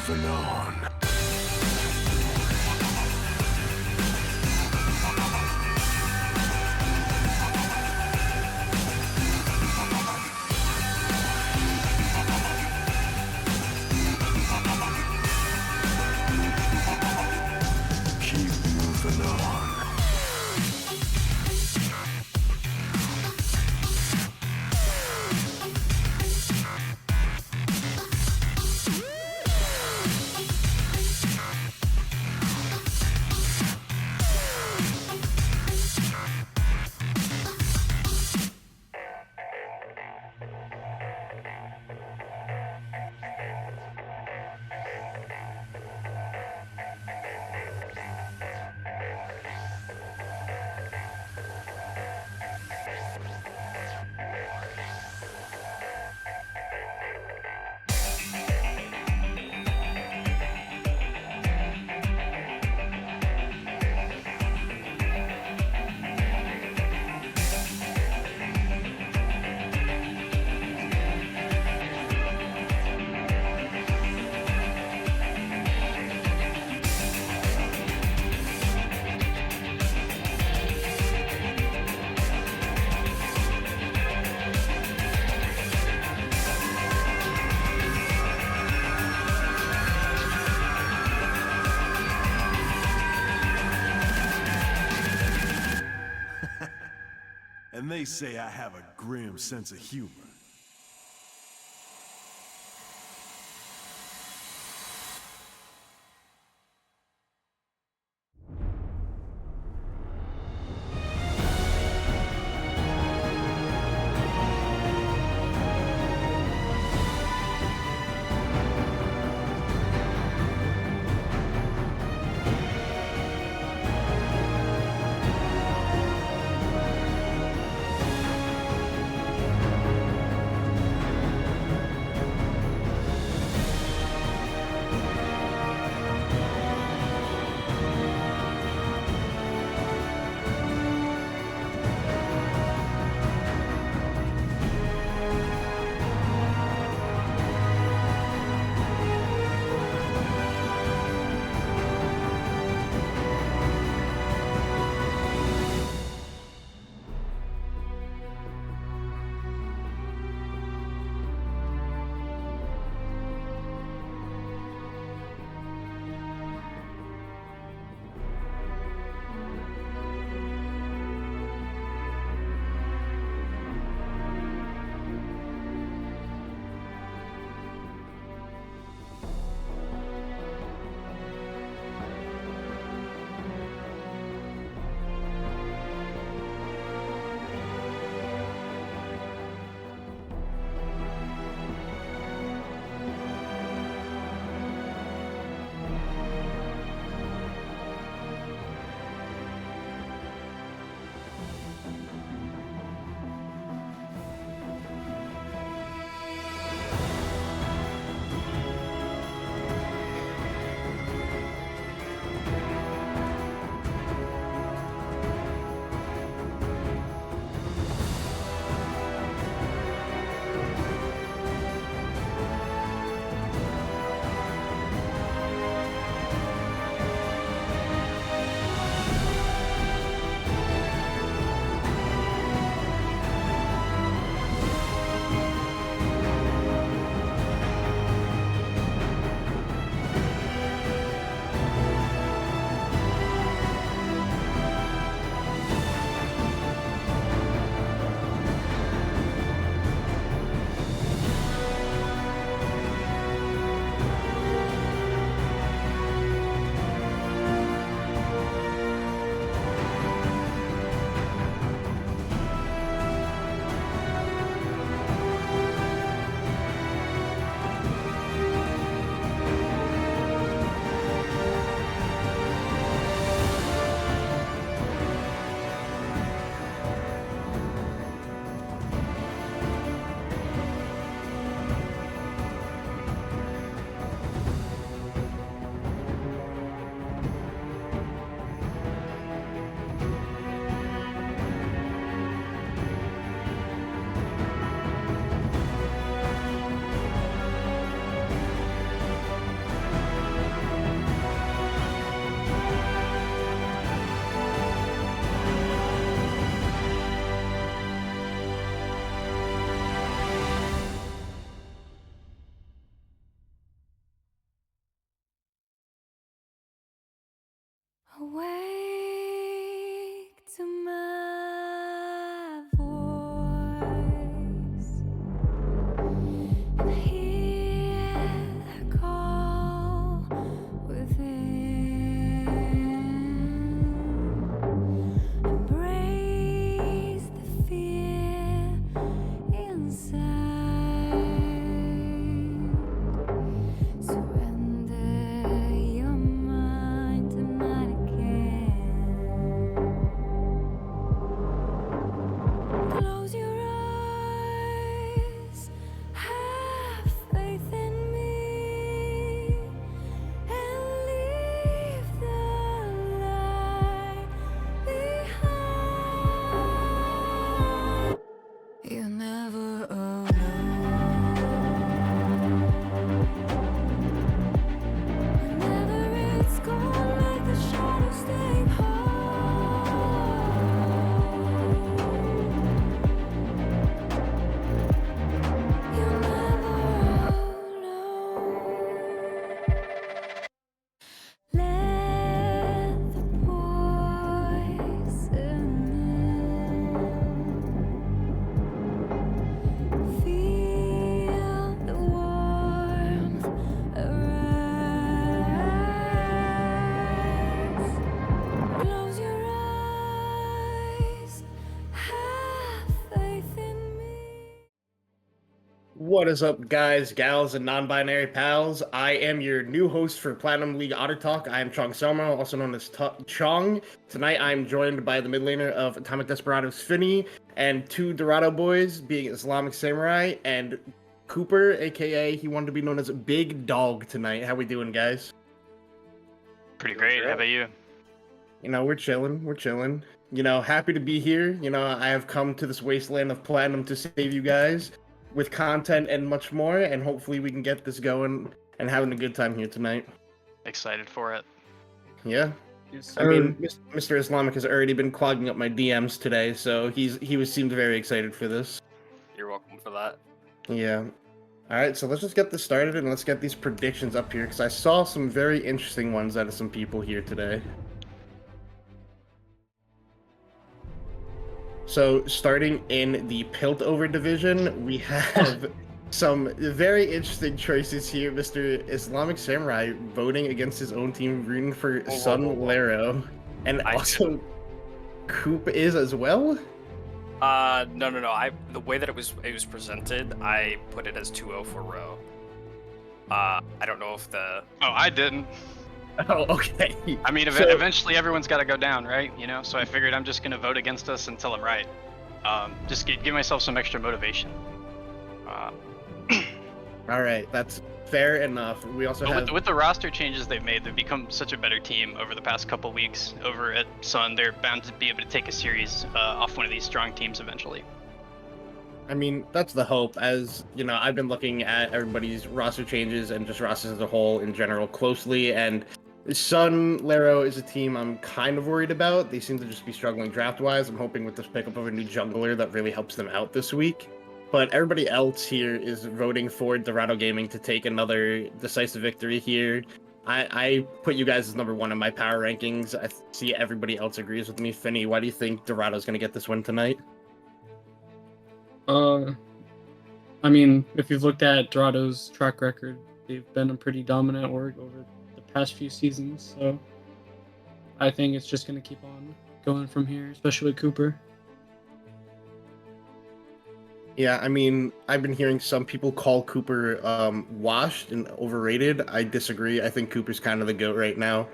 moving on. Keep moving on. And they say I have a grim sense of humor. Awake to my voice and hear the call within. Embrace the fear inside. Surrender your mind to mine again. Close your eyes, have faith in me, and leave the lie behind. You're never alone. Whenever it's gone, let the shadows take hold. You're never alone. Let the poison in. Feel the warmth arise. Close your eyes, have faith in me. What is up, guys, gals, and non-binary pals? I am your new host for Platinum League Otter Talk. I am Chong Selma, also known as Chong. Tonight, I'm joined by the mid laner of Atomic Desperados, Finny, and two Dorado boys, being Islamic Samurai, and Cooper, aka he wanted to be known as Big Dog tonight. How we doing, guys? Pretty great. How about you? You know, we're chilling. You know, happy to be here. You know, I have come to this wasteland of Platinum to save you guys with content and much more, and hopefully we can get this going and having a good time here tonight. Excited for it. Yeah. Yes, I mean, Mr. Islamic has already been clogging up my DMs today, so he seemed very excited for this. you're welcome for that. Yeah. All right, so let's just get this started and let's get these predictions up here because I saw some very interesting ones out of some people here today. So starting in the Piltover division, we have some very interesting choices here. Mr. Islamic Samurai voting against his own team, rooting for Sun Lero, and also Coop is as well. No. The way that it was presented, I put it as 2-0 for Row. I don't know if the. Oh, I didn't. Oh, okay. I mean, eventually everyone's got to go down, right? You know, so I figured I'm just gonna vote against us until I'm right. Just give myself some extra motivation. All right, that's fair enough. We also have with the roster changes they've made, they've become such a better team over the past couple weeks. Over at Sun, they're bound to be able to take a series off one of these strong teams eventually. I mean, that's the hope. As you know, I've been looking at everybody's roster changes and just rosters as a whole in general closely, and Sun Lero is a team I'm kind of worried about. They seem to just be struggling draft-wise. I'm hoping with this pickup of a new jungler that really helps them out this week. But everybody else here is voting for Dorado Gaming to take another decisive victory here. I put you guys as number one in my power rankings. I see everybody else agrees with me. Finny, why do you think Dorado's going to get this win tonight? I mean, if you've looked at Dorado's track record, they've been a pretty dominant org over the past few seasons, so I think it's just going to keep on going from here, especially with Cooper. Yeah, I mean, I've been hearing some people call Cooper washed and overrated. I disagree. I think Cooper's kind of the GOAT right now.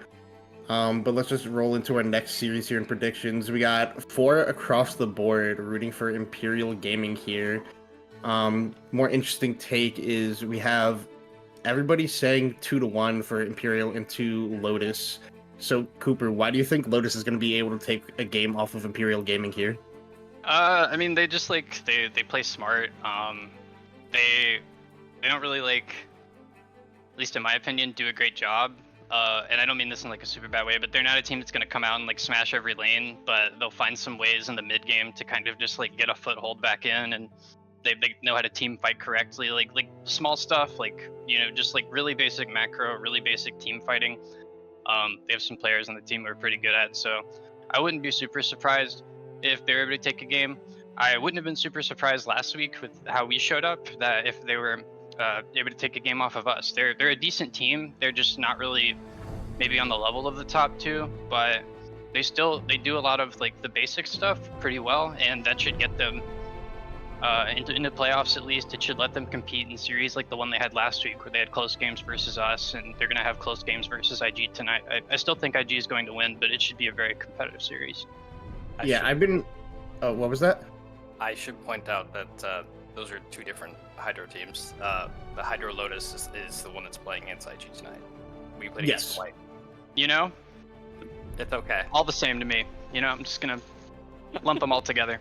But let's just roll into our next series here in predictions. We got 4 across the board rooting for Imperial Gaming here. More interesting take is we have everybody saying 2-1 for Imperial into Lotus. So Cooper, why do you think Lotus is going to be able to take a game off of Imperial Gaming here? I mean, they just like they play smart. They don't really like, at least in my opinion, do a great job. And I don't mean this in like a super bad way, but they're not a team that's gonna come out and like smash every lane, but they'll find some ways in the mid game to kind of just like get a foothold back in, and they know how to team fight correctly, like small stuff, like, you know, just like really basic macro, really basic team fighting. They have some players on the team we're pretty good at, so I wouldn't be super surprised if they're able to take a game. I wouldn't have been super surprised last week with how we showed up, that if they were able to take a game off of us. They're a decent team. They're just not really maybe on the level of the top two, but they do a lot of like the basic stuff pretty well, and that should get them into playoffs at least. It should let them compete in series like the one they had last week, where they had close games versus us, and they're going to have close games versus IG tonight. I still think IG is going to win, but it should be a very competitive series. I've been. Oh, what was that? I should point out that those are two different Hydro teams. The Hydro Lotus is the one that's playing against IG tonight. We played against White. You know, It's okay. all the same to me. You know, I'm just gonna lump them all together.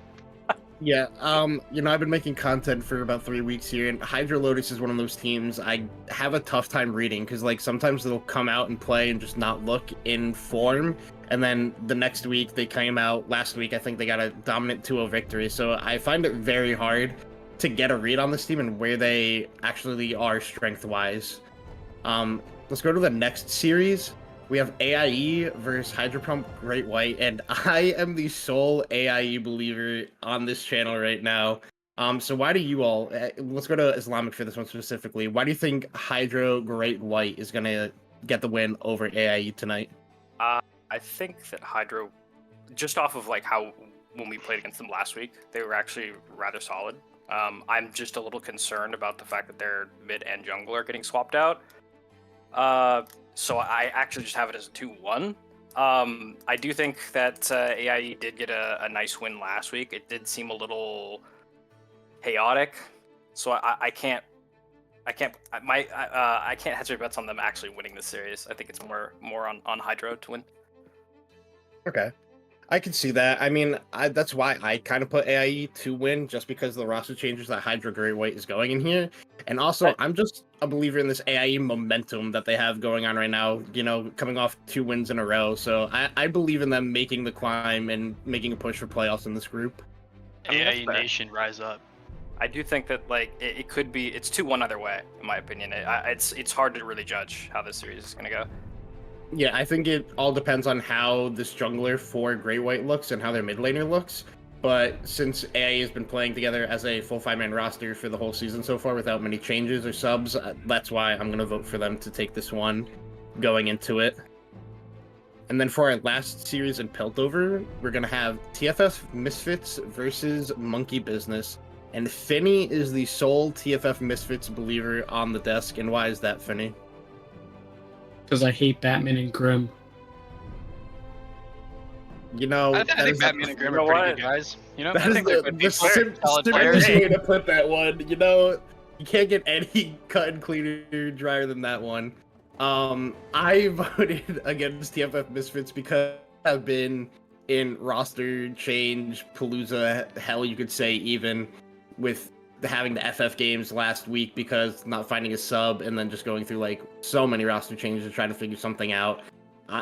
Yeah, I've been making content for about 3 weeks here, and Hydro Lotus is one of those teams I have a tough time reading, because, like, sometimes they'll come out and play and just not look in form, and then the next week they came out, last week, I think they got a dominant 2-0 victory, so I find it very hard to get a read on this team and where they actually are strength-wise. Let's go to the next series. We have AIE versus Hydropump Great White, and I am the sole AIE believer on this channel right now. So why do you all, let's go to Islamic for this one specifically. Why do you think Hydro Great White is going to get the win over AIE tonight? I think that Hydro, just off of like how when we played against them last week, they were actually rather solid. I'm just a little concerned about the fact that their mid and jungle are getting swapped out. So I actually just have it as a 2-1. I do think that AIE did get a nice win last week. It did seem a little chaotic, so I can't hedge my bets on them actually winning this series. I think it's more on Hydro to win. Okay. I can see that. I mean, that's why I kind of put AIE to win, just because of the roster changes that Hydro Great White is going in here. And also, I'm just a believer in this AIE momentum that they have going on right now, coming off 2 wins in a row. So I believe in them making the climb and making a push for playoffs in this group. AIE Nation, rise up. I do think that like it could be, it's 2-1 either way, in my opinion. It's hard to really judge how this series is going to go. Yeah, I think it all depends on how this jungler for Great White looks and how their mid laner looks. But since AIE has been playing together as a full 5-man roster for the whole season so far without many changes or subs, that's why I'm going to vote for them to take this one going into it. And then for our last series in Piltover, we're going to have TFF Misfits versus Monkey Business. And Finny is the sole TFF Misfits believer on the desk. And why is that, Finny? Because I hate Batman and Grim. I think Batman and Grim are pretty good guys. That I is think they're good the solid players. simplest way to put that one. You can't get any cut and cleaner, drier than that one. I voted against TFF Misfits because I've been in roster change palooza, hell, you could say, even with having the FF games last week, because not finding a sub and then just going through like so many roster changes to try to figure something out.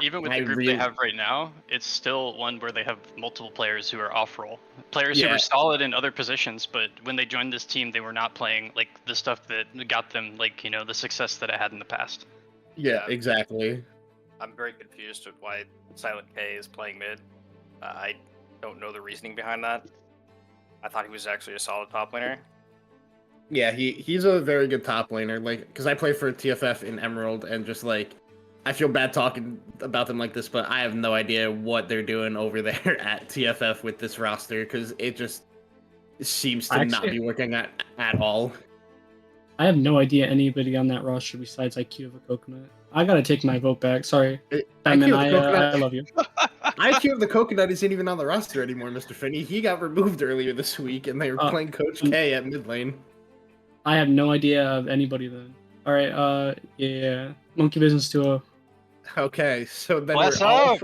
Even with the group they have right now, it's still one where they have multiple players who are off-role. Players who were solid in other positions, but when they joined this team, they were not playing like the stuff that got them like, the success that I had in the past. Yeah, exactly. I'm very confused with why Silent K is playing mid. I don't know the reasoning behind that. I thought he was actually a solid top laner. Yeah, he's a very good top laner. Like, because I play for TFF in Emerald, and just like, I feel bad talking about them like this, but I have no idea what they're doing over there at TFF with this roster, because it just seems to not be working at all. I have no idea anybody on that roster besides IQ of a Coconut. I gotta take my vote back. Sorry, Batman. I love you. IQ of the Coconut isn't even on the roster anymore, Mr. Finney. He got removed earlier this week, and they were playing Coach K at mid lane. I have no idea of anybody then. All right, yeah. Monkey Business 2-0. Okay, so then What's we're all up?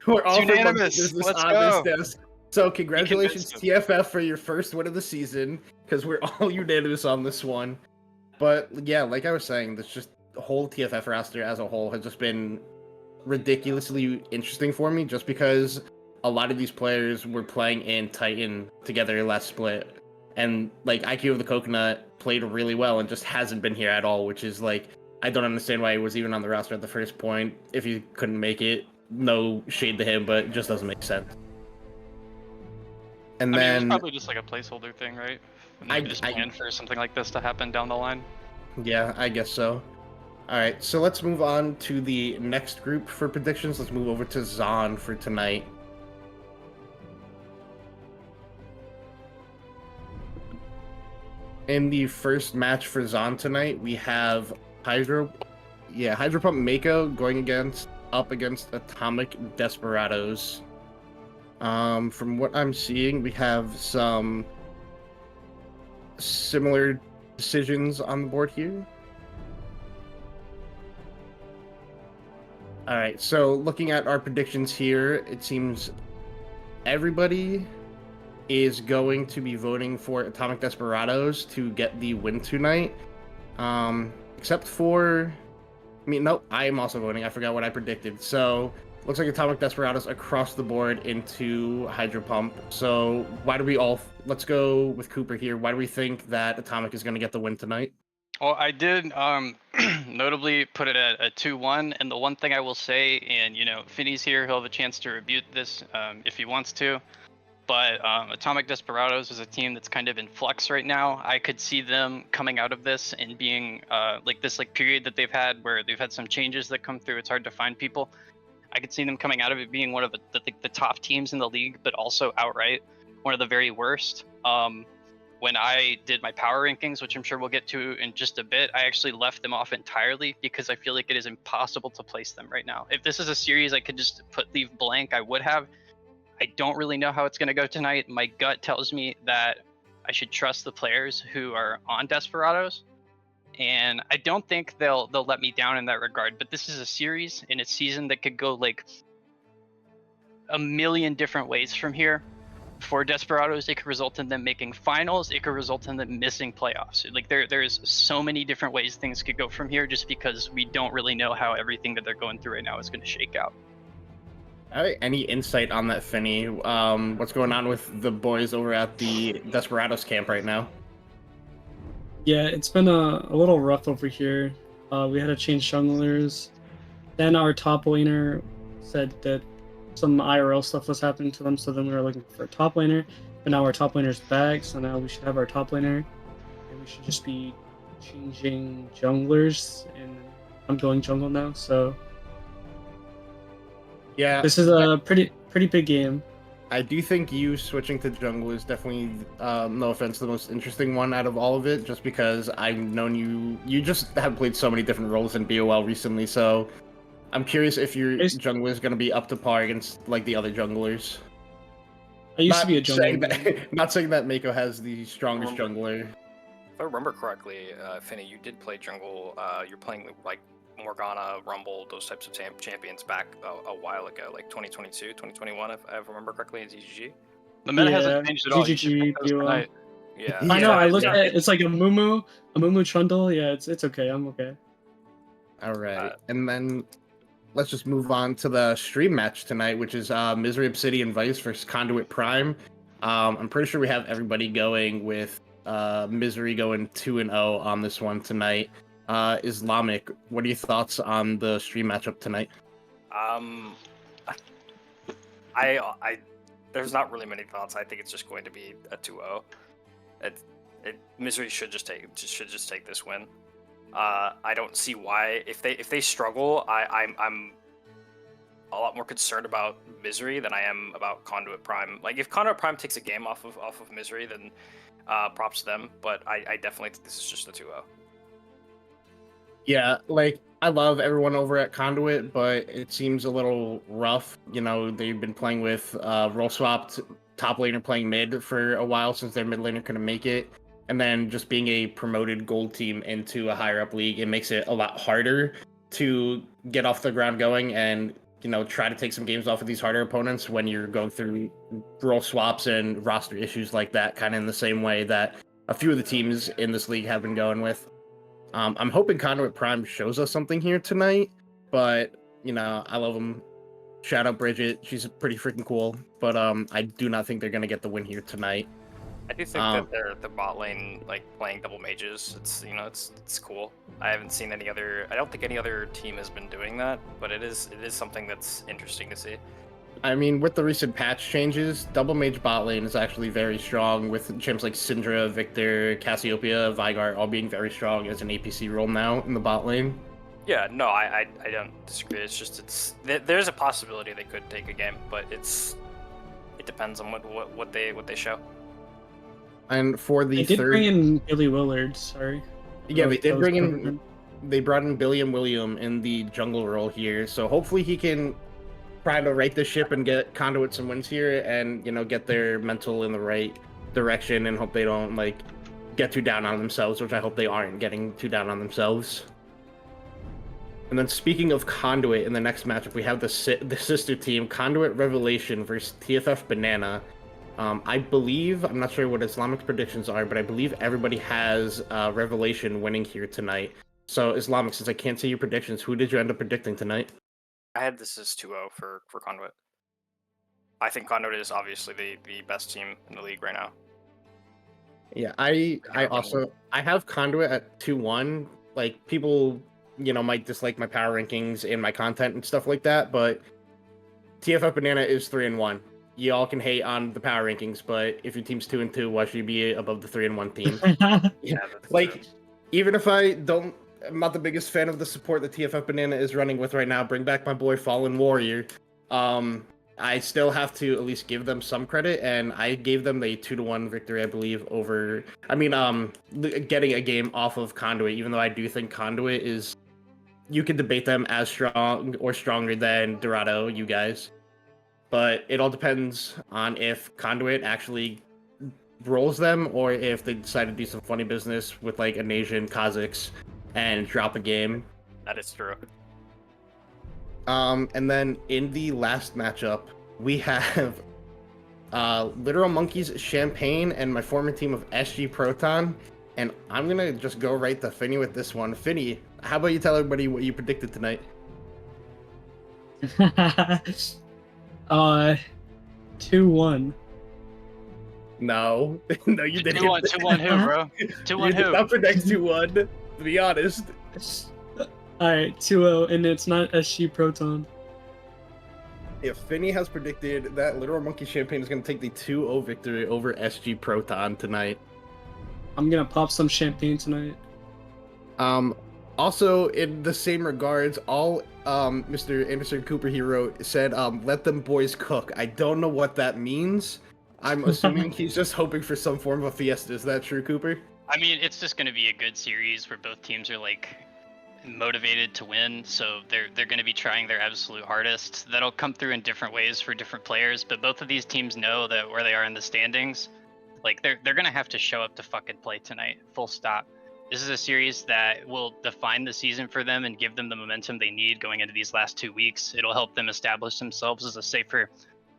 for Unanimous. Monkey Business Let's on go. this desk. So congratulations, convinced TFF, for your first win of the season, because we're all unanimous on this one. But yeah, like I was saying, this just the whole TFF roster as a whole has just been ridiculously interesting for me, just because a lot of these players were playing in Titan together last split, and like IQ of the Coconut played really well and just hasn't been here at all, which is like I don't understand why he was even on the roster at the first point if he couldn't make it. No shade to him, but it just doesn't make sense. And I mean, it was then, probably just like a placeholder thing, right? Maybe just planned for something like this to happen down the line. yeah, I guess so. All right, so let's move on to the next group for predictions. Let's move over to Zon for tonight. In the first match for Zon tonight, we have Hydropump Mako going up against Atomic Desperados. From what I'm seeing, we have some similar decisions on the board here. All right, so looking at our predictions here, it seems everybody is going to be voting for Atomic Desperados to get the win tonight. Except for, nope, I am also voting. I forgot what I predicted. So looks like Atomic Desperados across the board into Hydropump. So let's go with Cooper here. Why do we think that Atomic is going to get the win tonight? Well, I did notably put it at a 2-1, and the one thing I will say, and Finney's here, he'll have a chance to rebut this if he wants to, but Atomic Desperados is a team that's kind of in flux right now. I could see them coming out of this and being this period that they've had where they've had some changes that come through. It's hard to find people. I could see them coming out of it being one of the top teams in the league, but also outright one of the very worst. When I did my power rankings, which I'm sure we'll get to in just a bit, I actually left them off entirely because I feel like it is impossible to place them right now. If this is a series I could just leave blank, I would have. I don't really know how it's going to go tonight. My gut tells me that I should trust the players who are on Desperados, and I don't think they'll let me down in that regard. But this is a series in a season that could go a million different ways from here. For Desperados, it could result in them making finals. It could result in them missing playoffs. There's so many different ways things could go from here, just because we don't really know how everything that they're going through right now is going to shake out. All right, any insight on that, Finney? What's going on with the boys over at the Desperados camp right now? Yeah, it's been a little rough over here. We had to change junglers. Then our top laner said that some IRL stuff was happening to them, so then we were looking for a top laner. But now our top laner's back, so now we should have our top laner. And we should just be changing junglers, and I'm going jungle now, so Yeah, this is a pretty big game. I do think you switching to jungle is definitely, no offense, the most interesting one out of all of it, just because I've known you just have played so many different roles in BOL recently, so I'm curious if your jungler is going to be up to par against the other junglers. I used to be a jungler. Not saying that Mako has the strongest jungler. If I remember correctly, Finney, you did play jungle. You're playing Morgana, Rumble, those types of champions back a while ago, 2022, 2021, if I remember correctly, in ZGG. The meta hasn't changed at all. ZGG, BOL. Yeah. I know. I looked at it. It's like a Mumu Trundle. Yeah, it's okay. I'm okay. All right, and then let's just move on to the stream match tonight, which is MZRY Obsidian Vice versus Conduit Prime. I'm pretty sure we have everybody going with MZRY going 2-0 on this one tonight. Islamic, what are your thoughts on the stream matchup tonight? I there's not really many thoughts. I think it's just going to be a 2-0. MZRY should just take this win. I don't see why if they struggle. I'm a lot more concerned about MZRY than I am about Conduit Prime. If Conduit Prime takes a game off of MZRY, then props to them. But I definitely think this is just a 2-0. Yeah, I love everyone over at Conduit, but it seems a little rough. They've been playing with role swapped top laner playing mid for a while since their mid laner couldn't make it. And then just being a promoted gold team into a higher up league, it makes it a lot harder to get off the ground going and, try to take some games off of these harder opponents when you're going through role swaps and roster issues like that, kind of in the same way that a few of the teams in this league have been going with. I'm hoping Conduit Prime shows us something here tonight, but, I love them. Shout out Bridget. She's pretty freaking cool, but I do not think they're going to get the win here tonight. I do think that the bot lane, like playing double mages, it's it's cool. I haven't seen any other. I don't think any other team has been doing that, but it is something that's interesting to see. I mean, with the recent patch changes, double mage bot lane is actually very strong, with champs like Syndra, Victor, Cassiopeia, Veigar all being very strong as an APC role now in the bot lane. Yeah, no, I don't disagree. It's just there's a possibility they could take a game, but it depends on what they show. And for the They did third, bring in Billy Willard. Sorry. yeah, they That did was bring covered in. They brought in Billiam William in the jungle role here, so hopefully he can try to right the ship and get Conduit some wins here, and get their mental in the right direction, and hope they don't like get too down on themselves, which I hope they aren't getting too down on themselves. And then speaking of Conduit, in the next matchup we have the sister team Conduit Revelation versus TFF Banana. I believe, I'm not sure what Islamic's predictions are, but I believe everybody has Revelation winning here tonight. So Islamic, since I can't see your predictions, who did you end up predicting tonight? I had this as 2-0 for Conduit. I think Conduit is obviously the best team in the league right now. Yeah, I have Conduit at 2-1. Like, people, might dislike my power rankings and my content and stuff like that, but TFF Banana is 3-1. Y'all can hate on the power rankings, but if your team's 2-2, why should you be above the 3-1 team? Yeah, that's Like, true. even if I'm not the biggest fan of the support that TFF Banana is running with right now, bring back my boy Fallen Warrior. I still have to at least give them some credit, and I gave them the 2-1 victory, I believe, over. I mean, getting a game off of Conduit, even though I do think Conduit is. You can debate them as strong or stronger than Dorado, you guys. But it all depends on if Conduit actually rolls them, or if they decide to do some funny business with like an Asian Kazakhs and drop a game. That is true. And then in the last matchup, we have Literal Monkeys Champagne and my former team of SG Proton. And I'm gonna just go right to Finny with this one. Finny, how about you tell everybody what you predicted tonight? 2-1. No, no, you didn't. 2-1 who, bro? 2-1 You did who? not predict 2-1. To be honest. Alright, 2-0, and it's not SG Proton. If Finny has predicted that Literal Monkey Champagne is going to take the 2-0 victory over SG Proton tonight. I'm gonna pop some champagne tonight. Also, in the same regards, all Mr. Anderson Cooper he wrote said, let them boys cook. I don't know what that means. I'm assuming he's just hoping for some form of a fiesta. Is that true, Cooper? I mean, it's just going to be a good series where both teams are like motivated to win, so they're going to be trying their absolute hardest. That'll come through in different ways for different players, but both of these teams know that where they are in the standings, like they're going to have to show up to fucking play tonight. Full stop. This is a series that will define the season for them and give them the momentum they need going into these last 2 weeks. It'll help them establish themselves as a safer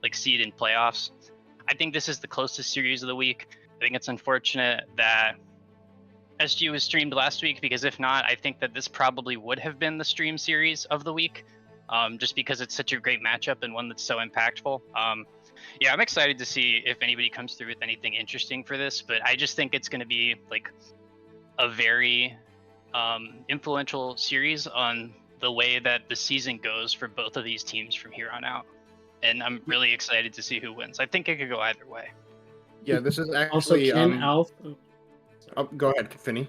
like seed in playoffs. I think this is the closest series of the week. I think it's unfortunate that SG was streamed last week, because if not, I think that this probably would have been the stream series of the week, just because it's such a great matchup and one that's so impactful. Yeah, I'm excited to see if anybody comes through with anything interesting for this, but I just think it's going to be like a very influential series on the way that the season goes for both of these teams from here on out. And I'm really excited to see who wins. I think it could go either way. Yeah, this is Also, actually. can Alf Go ahead, Finny.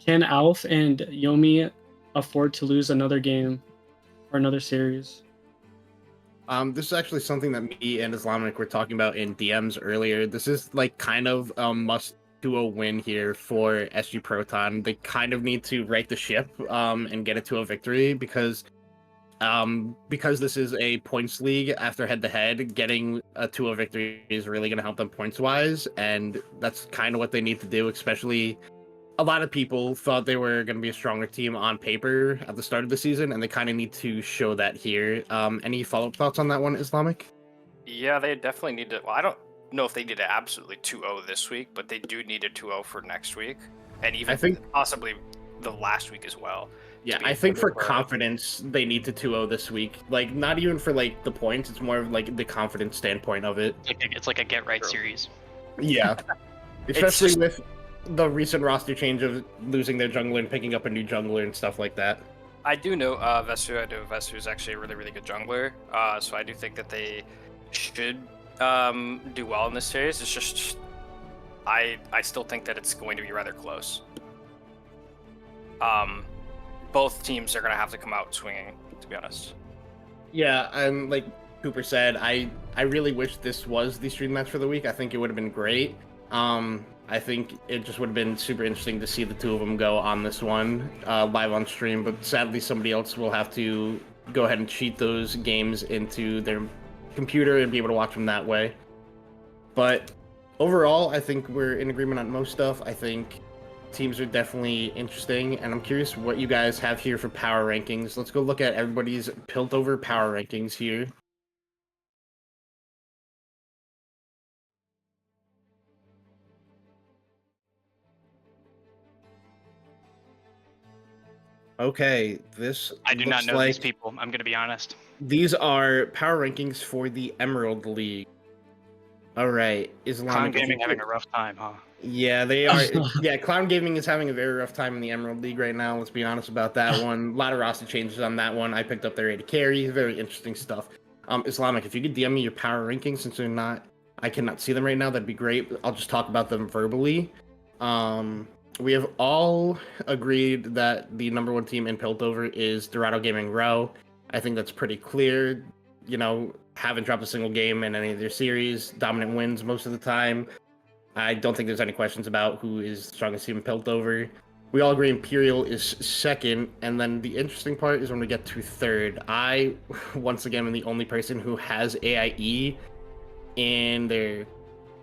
can Alf and Yomi afford to lose another game or another series? This is actually something that me and Islamic were talking about in DMs earlier. This is like kind of a must do a win here for SG Proton. They kind of need to right the ship and get it to a victory, because this is a points league after head-to-head, getting a 2-0 victory is really going to help them points-wise, and that's kind of what they need to do. Especially, a lot of people thought they were going to be a stronger team on paper at the start of the season, and they kind of need to show that here. Any follow-up thoughts on that one, Islamic? Yeah, they definitely need to. Well, I don't know if they need to absolutely 2-0 this week, but they do need a 2-0 for next week, and even possibly the last week as well. Yeah, I think for confidence, they need to 2-0 this week. Like, not even for, like, the points. It's more of, like, the confidence standpoint of it. It's like a get right series. Yeah, It's especially just- with the recent roster change of losing their jungler and picking up a new jungler and stuff like that. I do know Vesu. I know Vesu is actually a really, really good jungler. So I do think that they should do well in this series. It's just I still think that it's going to be rather close. Both teams are going to have to come out swinging, to be honest. Yeah, I'm like Cooper said, I really wish this was the stream match for the week. I think it would have been great. I think it just would have been super interesting to see the two of them go on this one live on stream. But sadly, somebody else will have to go ahead and cheat those games into their computer and be able to watch them that way. But overall, I think we're in agreement on most stuff. I think teams are definitely interesting, and I'm curious what you guys have here for power rankings. Let's go look at everybody's Piltover power rankings here. Okay, this I do not looks know like these people. I'm gonna be honest. these are power rankings for the Emerald League. All right, Clown Islamic. if you Gaming having could- a rough time, huh? Yeah, they are. Yeah, Clown Gaming is having a very rough time in the Emerald League right now. Let's be honest about that one. A lot of roster changes on that one. I picked up their AD carry. Very interesting stuff. Islamic, if you could DM me your power rankings since they're not, I cannot see them right now. That'd be great. I'll just talk about them verbally. We have all agreed that the number one team in Piltover is Dorado Gaming Row. I think that's pretty clear. You know, haven't dropped a single game in any of their series. Dominant wins most of the time. I don't think there's any questions about who is the strongest team in Piltover. We all agree Imperial is second, and then the interesting part is when we get to third. I, once again, am the only person who has AIE in their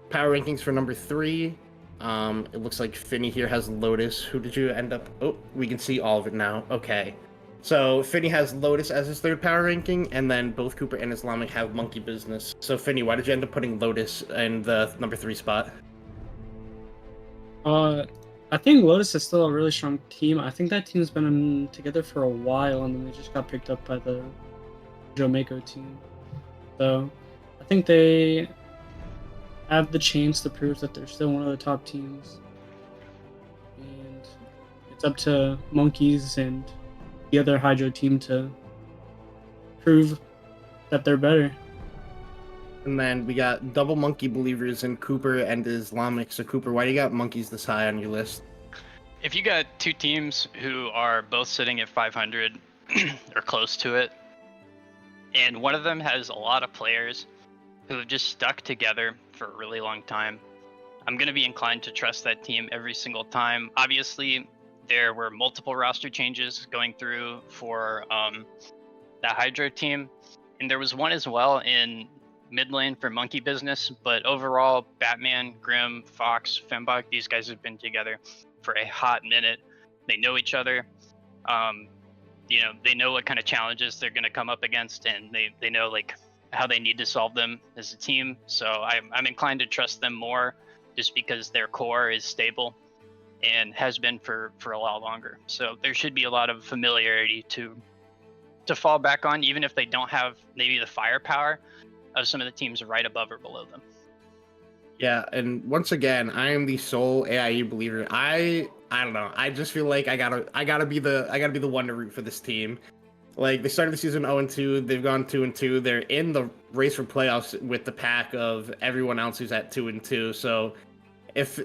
power rankings for number 3. It looks like Finny here has Lotus. Who did you end up? Oh, we can see all of it now. Okay. So Finny has Lotus as his third power ranking, and then both Cooper and Islamic have Monkey Business. So Finny, why did you end up putting Lotus in the number 3 spot? I think Lotus is still a really strong team. I think that team's been together for a while, and then they just got picked up by the Jomeko team. So I think they have the chance to prove that they're still one of the top teams. And it's up to Monkeys and the other Hydro team to prove that they're better. And then we got double Monkey believers in Cooper and Islamic. So Cooper, why do you got Monkeys this high on your list? If you got two teams who are both sitting at 500 or close to it, and one of them has a lot of players who have just stuck together for a really long time, I'm going to be inclined to trust that team every single time. Obviously, there were multiple roster changes going through for that Hydro team, and there was one as well in mid lane for Monkey Business, but overall, Batman, Grim, Fox, Fembok, these guys have been together for a hot minute. They know each other. You know, they know what kind of challenges they're going to come up against, and they know like how they need to solve them as a team. So I'm inclined to trust them more just because their core is stable and has been for a lot longer. So there should be a lot of familiarity to fall back on, even if they don't have maybe the firepower of some of the teams right above or below them. Yeah, and once again, I am the sole AIE believer. I don't know. I just feel like I gotta be the one to root for this team. Like, they started the season 0-2, they've gone 2-2. They're in the race for playoffs with the pack of everyone else who's at 2-2. So if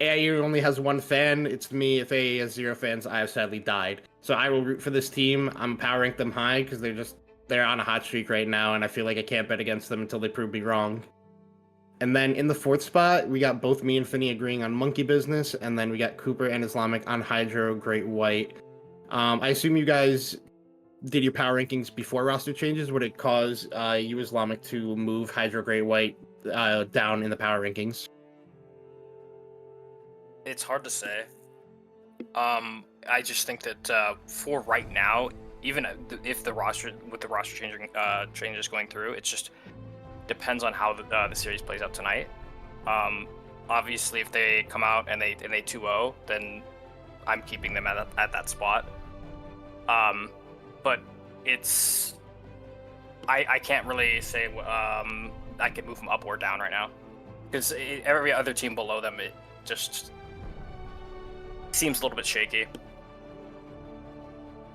AIE only has one fan, it's me. If AIE has 0 fans, I have sadly died. So I will root for this team. I'm power rank them high because they're on a hot streak right now, and I feel like I can't bet against them until they prove me wrong. And then in the 4th spot, we got both me and Finny agreeing on Monkey Business, and then we got Cooper and Islamic on Hydro Great White. I assume you guys did your power rankings before roster changes. Would it cause you, Islamic, to move Hydro Great White down in the power rankings? It's hard to say. I just think that for right now, even if the roster changing changes going through, it just depends on how the series plays out tonight. Obviously, if they come out and they 2-0, then I'm keeping them at that spot. But it's I can't really say I can move them up or down right now. because every other team below them, it just seems a little bit shaky.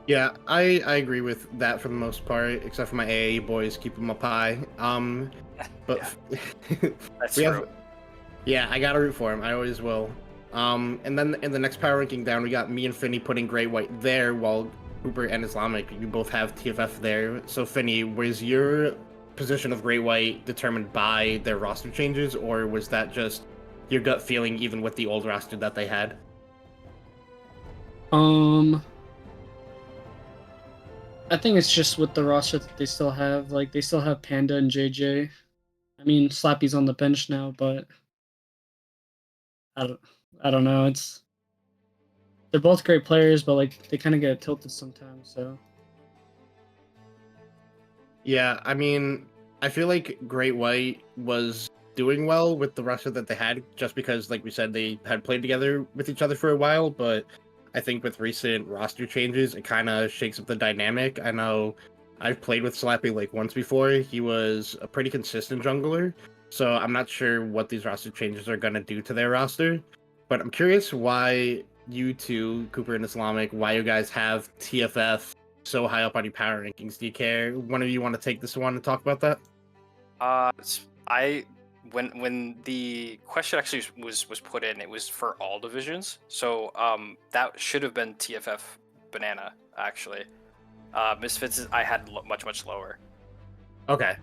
Yeah, I agree with that for the most part, except for my AAE boys, keep them up high. But That's we true. have, yeah, I gotta root for him. I always will. And then in the next power ranking down, we got me and Finny putting Great White there, while Cooper and Islamic, you both have TFF there. So Finny, was your position of Great White determined by their roster changes, or was that just your gut feeling, even with the old roster that they had? I think it's just with the roster that they still have. Like they still have Panda and JJ. I mean, Slappy's on the bench now, but I don't, I don't know. They're both great players, but like they kind of get tilted sometimes. So Yeah, I mean, I feel like Great White was doing well with the roster that they had, just because, like we said, they had played together with each other for a while. But I think with recent roster changes, it kind of shakes up the dynamic. I know I've played with Slappy like once before. He was a pretty consistent jungler, so I'm not sure what these roster changes are gonna do to their roster. But I'm curious why you two, Cooper and Islamic, why you guys have TFF so high up on your power rankings. Do you care? One of you want to take this one and talk about that? I when the question actually was put in, it was for all divisions. So that should have been TFF banana actually. Misfits I had much lower. Okay.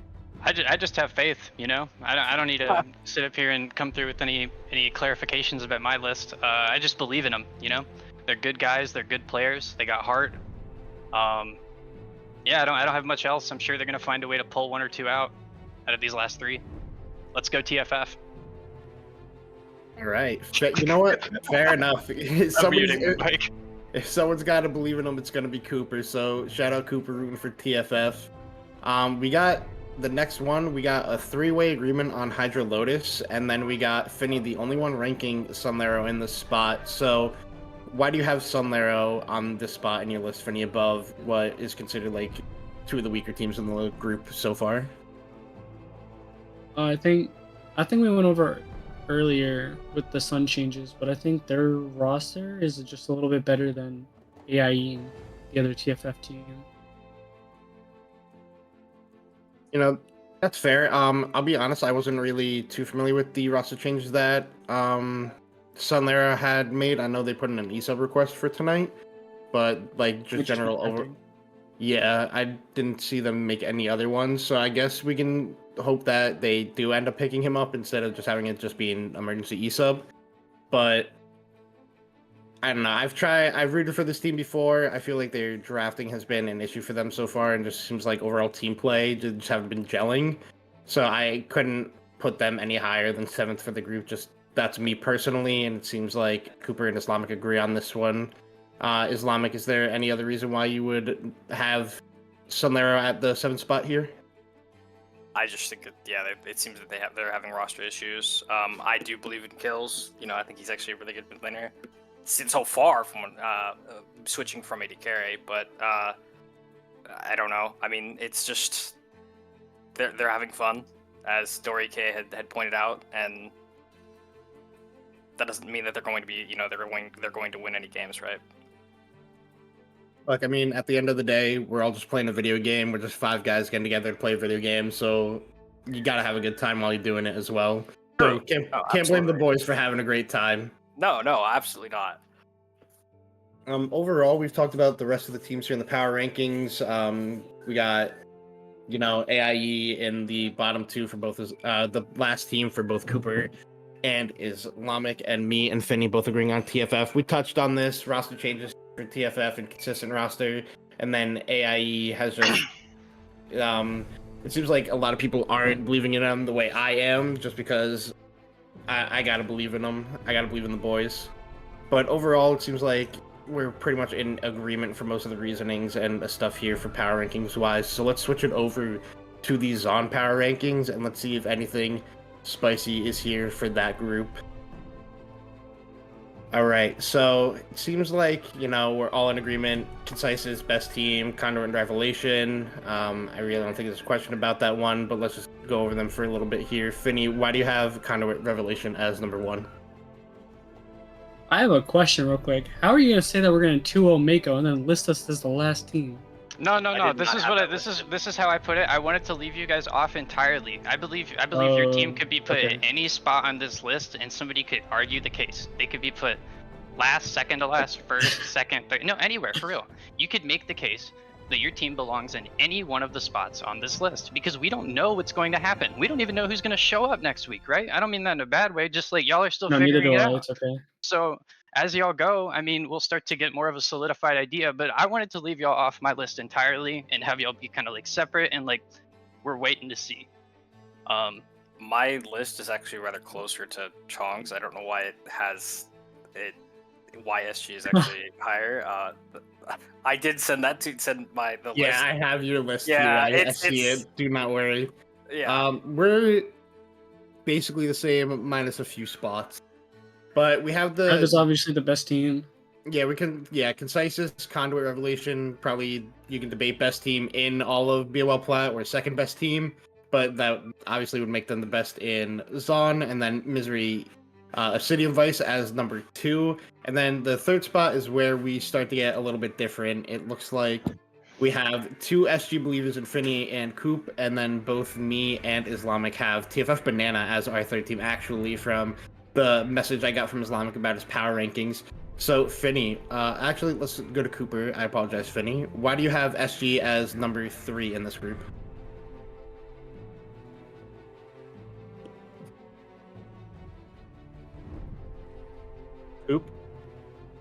I just have faith, you know. I don't need to sit up here and come through with any clarifications about my list. I just believe in them, you know. They're good guys. They're good players. They got heart. Yeah, I don't have much else. I'm sure they're gonna find a way to pull one or two out of these last three. Let's go TFF. All right. You know what? Fair enough. Mike. If someone's got to believe in them, it's going to be Cooper. So shout out Cooper rooting for TFF. We got the next one. We got a 3-way agreement on Hydra Lotus, and then we got Finny, the only one ranking Sunlaro in this spot. So why do you have Sunlaro on this spot in your list, Finny, above what is considered like two of the weaker teams in the group so far? I think we went over earlier with the Sun changes, but I think their roster is just a little bit better than AIE and the other TFF team. You know, that's fair. I'll be honest, I wasn't really too familiar with the roster changes that Sunlara had made. I know they put in an e-sub request for tonight, but like just Which general I over. think- Yeah, I didn't see them make any other ones, so I guess we can hope that they do end up picking him up instead of just having it just be an emergency e-sub. But I don't know. I've rooted for this team before. I feel like their drafting has been an issue for them so far, and just seems like overall team play just haven't been gelling. So I couldn't put them any higher than 7th for the group. Just that's me personally, and it seems like Cooper and Islamic agree on this one. Islamic, is there any other reason why you would have Sunlaro at the 7th spot here? I just think that it seems that they're having roster issues. I do believe in kills. You know, I think he's actually a really good mid laner. So far from switching from AD carry, but I don't know. I mean, it's just they're having fun, as Dory K had pointed out, and that doesn't mean that they're going to be, you know, they're going to win any games, right? Like, I mean, at the end of the day, we're all just playing a video game. We're just 5 guys getting together to play a video game, so you gotta have a good time while you're doing it as well. So can't blame the boys for having a great time. No, absolutely not. Overall, we've talked about the rest of the teams here in the power rankings. We got, you know, AIE in the bottom 2 for both the last team for both Cooper and Islamic, and me and Finny both agreeing on TFF. We touched on this roster changes for TFF and consistent roster, and then AIE has just it seems like a lot of people aren't believing in them the way I am, just because I gotta believe in them. I gotta believe in the boys. But overall, it seems like we're pretty much in agreement for most of the reasonings and stuff here for power rankings wise. So let's switch it over to the Zon power rankings, and let's see if anything spicy is here for that group. All right, so it seems like, we're all in agreement. Concise is best team, Conduit and Revelation. I really don't think there's a question about that one, but let's just go over them for a little bit here. Finny, why do you have Conduit Revelation as number 1? I have a question real quick. How are you gonna say that we're gonna 2-0 Mako and then list us as the last team? No, I no. did This not is have what that this is how I put it. I wanted to leave you guys off entirely. I believe your team Oh, could be put okay. at any spot on this list, and somebody could argue the case. They could be put last, second to last, first, second, third. No, anywhere for real. You could make the case that your team belongs in any one of the spots on this list because we don't know what's going to happen. We don't even know who's going to show up next week, right? I don't mean that in a bad way. Just like y'all are still No, neither figuring do it I. out. It's okay. So as y'all go, I mean, we'll start to get more of a solidified idea. But I wanted to leave y'all off my list entirely and have y'all be kind of like separate and like we're waiting to see. My list is actually rather closer to Chong's. I don't know why it has it. Why SG is actually higher. I did send the list. Yeah, I have your list Yeah, here. I it's- see it's- it. Do not worry. Yeah. We're basically the same, minus a few spots. But we have Red is the obviously the best team. Concisus, Conduit Revelation. Probably you can debate best team in all of BOL Plat or second best team, but that obviously would make them the best in Zon, and then MZRY, Obsidian Vice as number 2. And then the third spot is where we start to get a little bit different. It looks like we have 2 SG believers in Finny and Coop, and then both me and Islamic have TFF Banana as our third team, actually, from the message I got from Islamic about his power rankings. So, Finny, actually, let's go to Cooper. I apologize, Finny. Why do you have SG as number 3 in this group? Coop?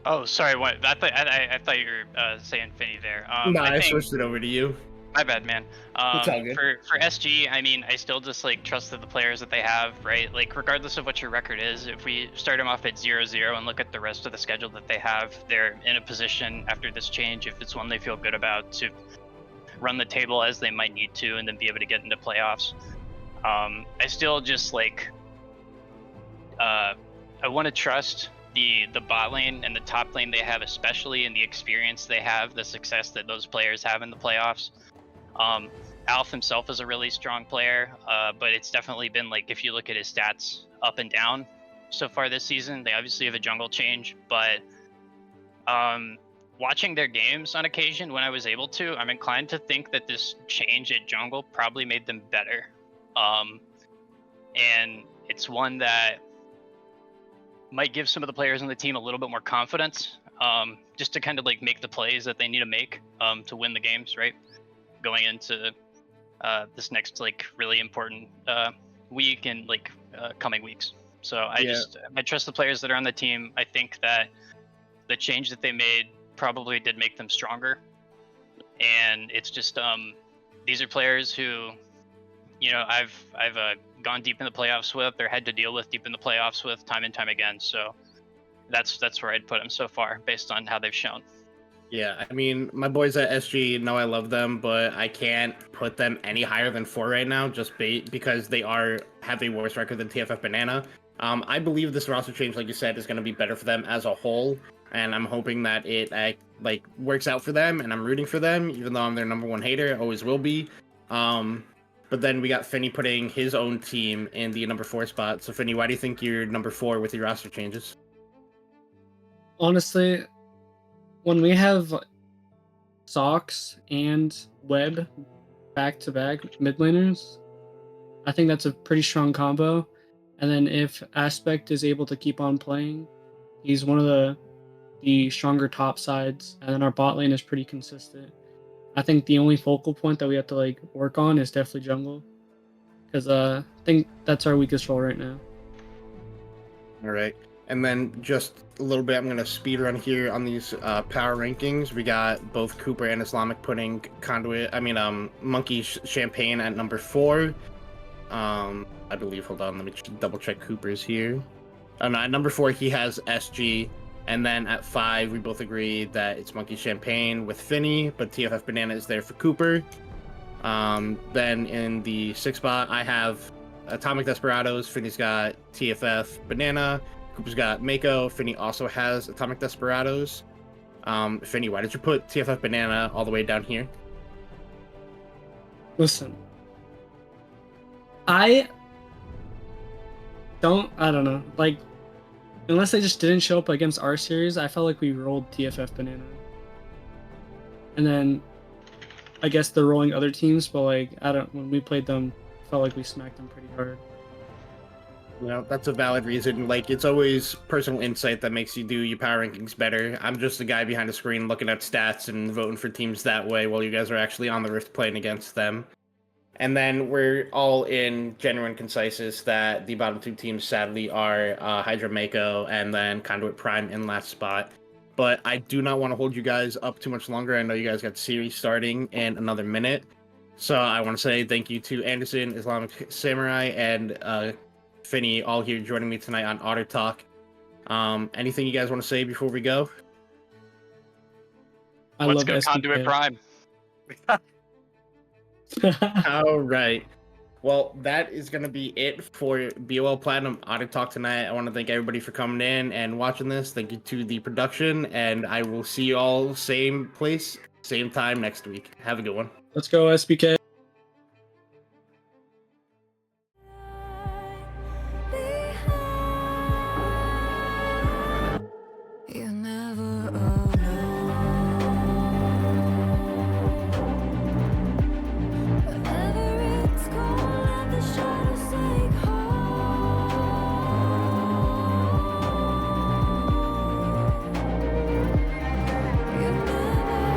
Oh, sorry. What? I thought you were saying Finny there. No, I I think, switched it over to you. my bad, man. It's all good. For SG, I mean, I still just like trusted the players that they have, right? Like, regardless of what your record is, if we start them off at 0-0 and look at the rest of the schedule that they have, they're in a position after this change, if it's one they feel good about, to run the table as they might need to, and then be able to get into playoffs. I still just like, I want to trust the bot lane and the top lane they have, especially in the experience they have, the success that those players have in the playoffs. Alf himself is a really strong player, but it's definitely been like, if you look at his stats up and down so far this season, they obviously have a jungle change, but watching their games on occasion when I was able to, I'm inclined to think that this change at jungle probably made them better. And it's one that might give some of the players on the team a little bit more confidence, just to kind of like make the plays that they need to make to win the games, right? Going into this next like really important week and like coming weeks. So I trust the players that are on the team. I think that the change that they made probably did make them stronger, and it's just these are players who, you know, I've gone deep in the playoffs with, or had to deal with deep in the playoffs with time and time again. So that's where I'd put them so far based on how they've shown. Yeah, I mean, my boys at SG know I love them, but I can't put them any higher than 4 right now, just because they have a worse record than TFF Banana. I believe this roster change, like you said, is going to be better for them as a whole, and I'm hoping that it works out for them, and I'm rooting for them, even though I'm their number 1 hater, always will be. But then we got Finny putting his own team in the number 4 spot. So, Finny, why do you think you're number 4 with your roster changes? Honestly, when we have Socks and Web back-to-back mid laners, I think that's a pretty strong combo. And then if Aspect is able to keep on playing, he's one of the stronger top sides. And then our bot lane is pretty consistent. I think the only focal point that we have to like work on is definitely jungle, because I think that's our weakest role right now. All right. And then just a little bit, I'm going to speed run here on these power rankings. We got both Cooper and Islamic putting Monkey Champagne at number 4. I believe, hold on, let me double check Cooper's here. Oh, no, at number 4, he has SG. And then at 5, we both agree that it's Monkey Champagne with Finny, but TFF Banana is there for Cooper. Then in the 6th spot, I have Atomic Desperados. Finny's got TFF Banana. Cooper's got Mako. Finny also has Atomic Desperados. Finny, why did you put TFF Banana all the way down here? Listen, I don't know. Like, unless they just didn't show up against our series, I felt like we rolled TFF Banana. And then I guess they're rolling other teams, but like when we played them, I felt like we smacked them pretty hard. You know, that's a valid reason. Like, it's always personal insight that makes you do your power rankings better. I'm just the guy behind the screen looking at stats and voting for teams that way while you guys are actually on the Rift playing against them. And then we're all in genuine conciseness that the bottom two teams sadly are Hydra Mako and then Conduit Prime in last spot. But I do not want to hold you guys up too much longer. I know you guys got series starting in another minute. So I want to say thank you to Anderson, Islamic Samurai, and Finny, all here joining me tonight on Otter Talk. Anything you guys want to say before we go? Let's go Conduit Prime. All right. Well, that is going to be it for BOL Platinum Otter Talk tonight. I want to thank everybody for coming in and watching this. Thank you to the production, and I will see you all same place, same time next week. Have a good one. Let's go, SBK. You're never alone. Whenever it's cold and the shadows take hold, you're never alone.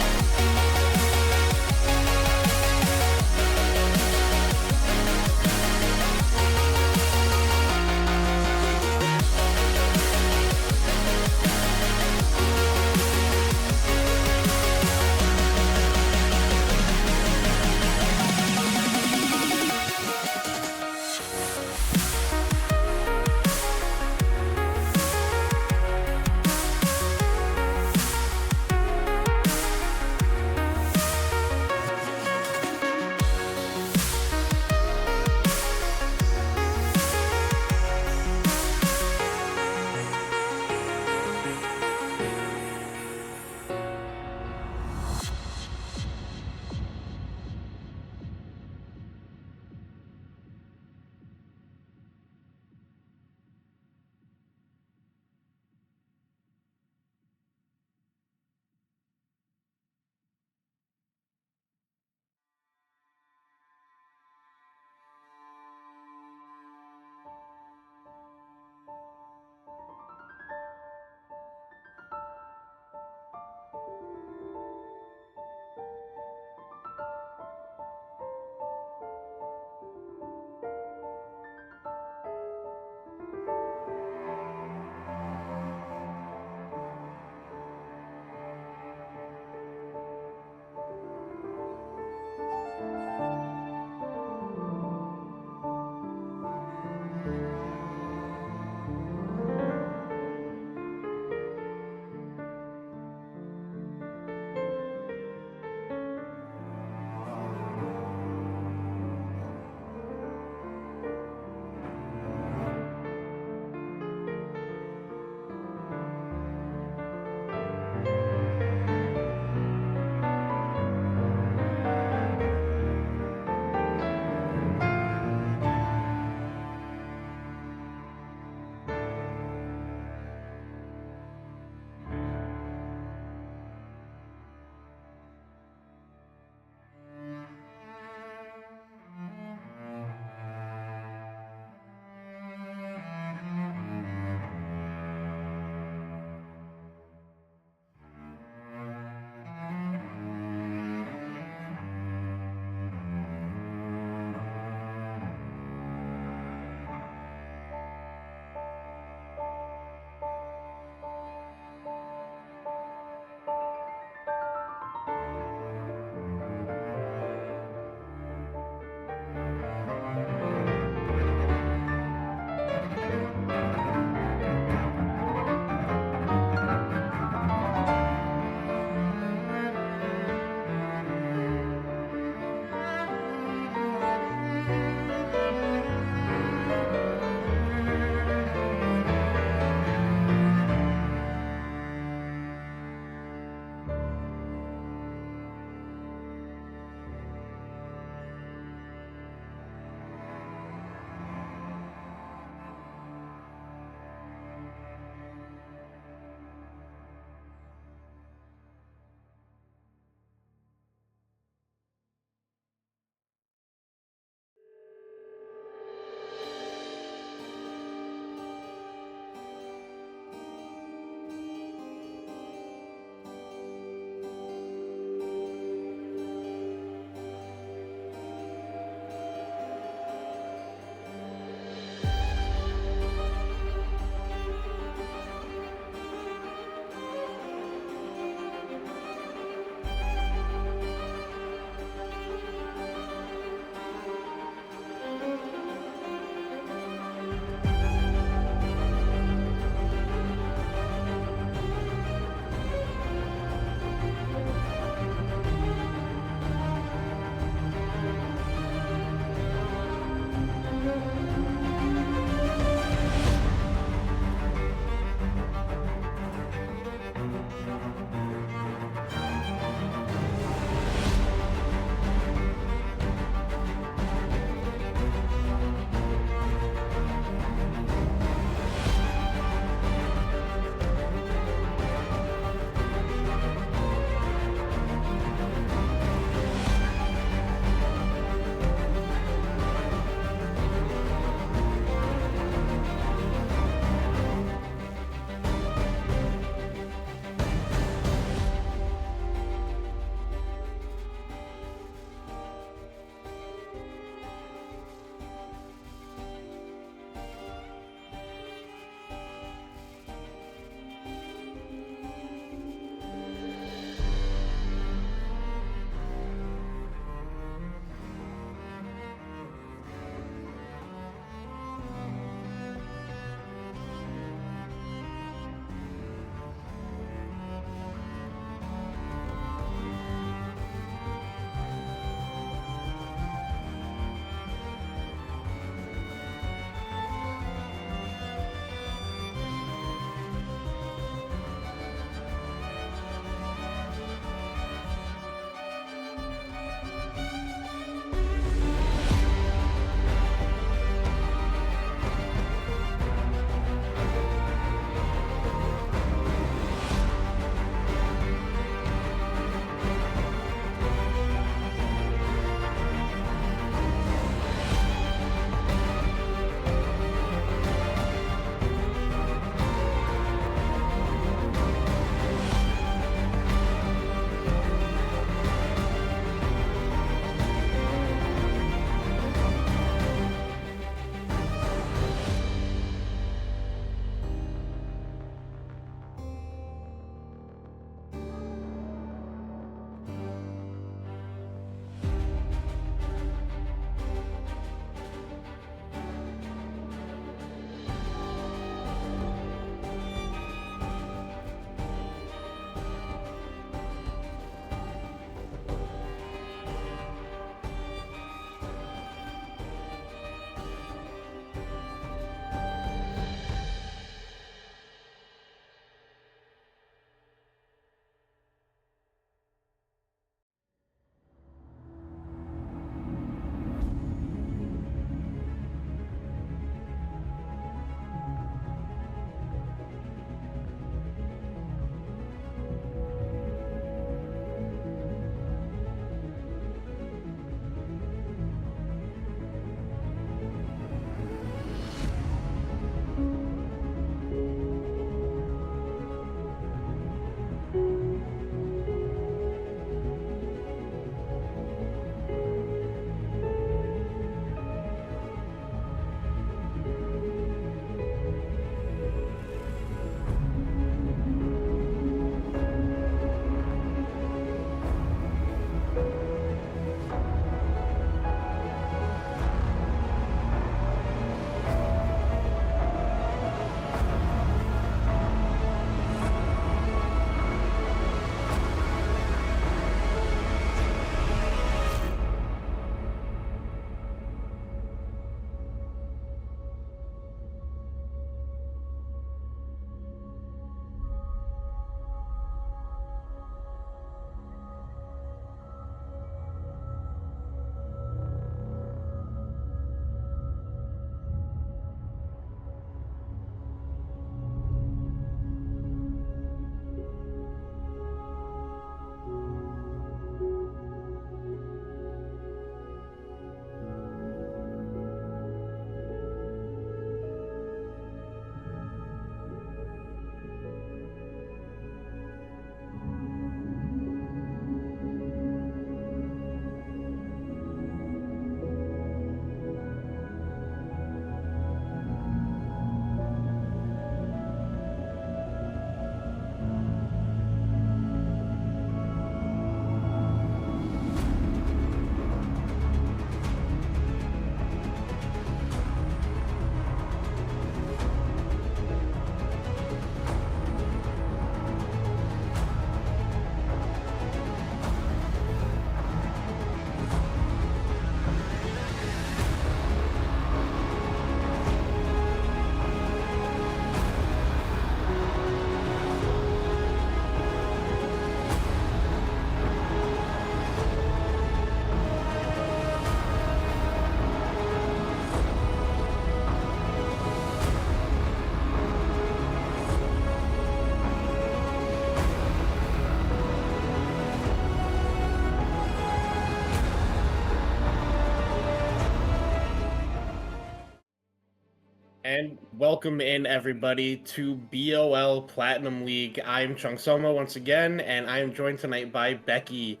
welcome in everybody to BOL Platinum League. I'm Soma once again, and I am joined tonight by Becky.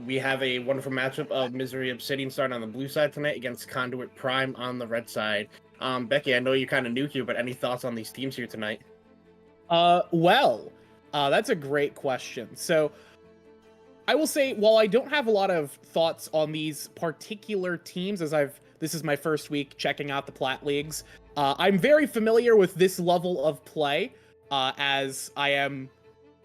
We have a wonderful matchup of MZRY Obsidian starting on the blue side tonight against Conduit Prime on the red side. Becky, I know you're kind of new here, but any thoughts on these teams here tonight? That's a great question. So I will say, while I don't have a lot of thoughts on these particular teams, as this is my first week checking out the Plat Leagues, I'm very familiar with this level of play, as I am,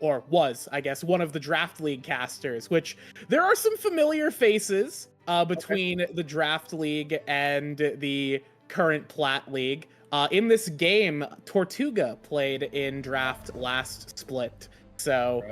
or was, I guess, one of the Draft League casters, which there are some familiar faces between the Draft League and the current Plat League. In this game, Tortuga played in Draft last split, so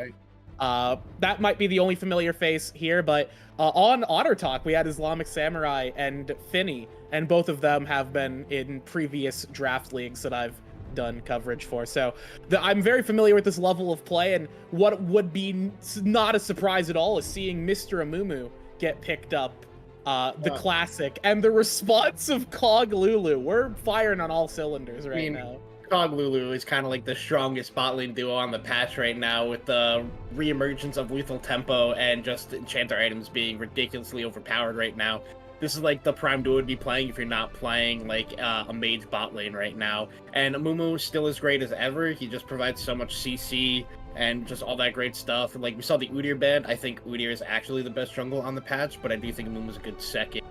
that might be the only familiar face here, but on Otter Talk, we had Islamic Samurai and Finny, and both of them have been in previous Draft Leagues that I've done coverage for, so I'm very familiar with this level of play, and what would be not a surprise at all is seeing Mr. Amumu get picked up, the classic, and the response of Cog Lulu. We're firing on all cylinders right now. Cog Lulu is kind of like the strongest bot lane duo on the patch right now, with the reemergence of Lethal Tempo and just enchanter items being ridiculously overpowered right now. This is like the prime duo to be playing if you're not playing like a mage bot lane right now. And Amumu still as great as ever. He just provides so much CC and just all that great stuff. And like we saw the Udyr ban, I think Udyr is actually the best jungle on the patch, but I do think Amumu's a good second.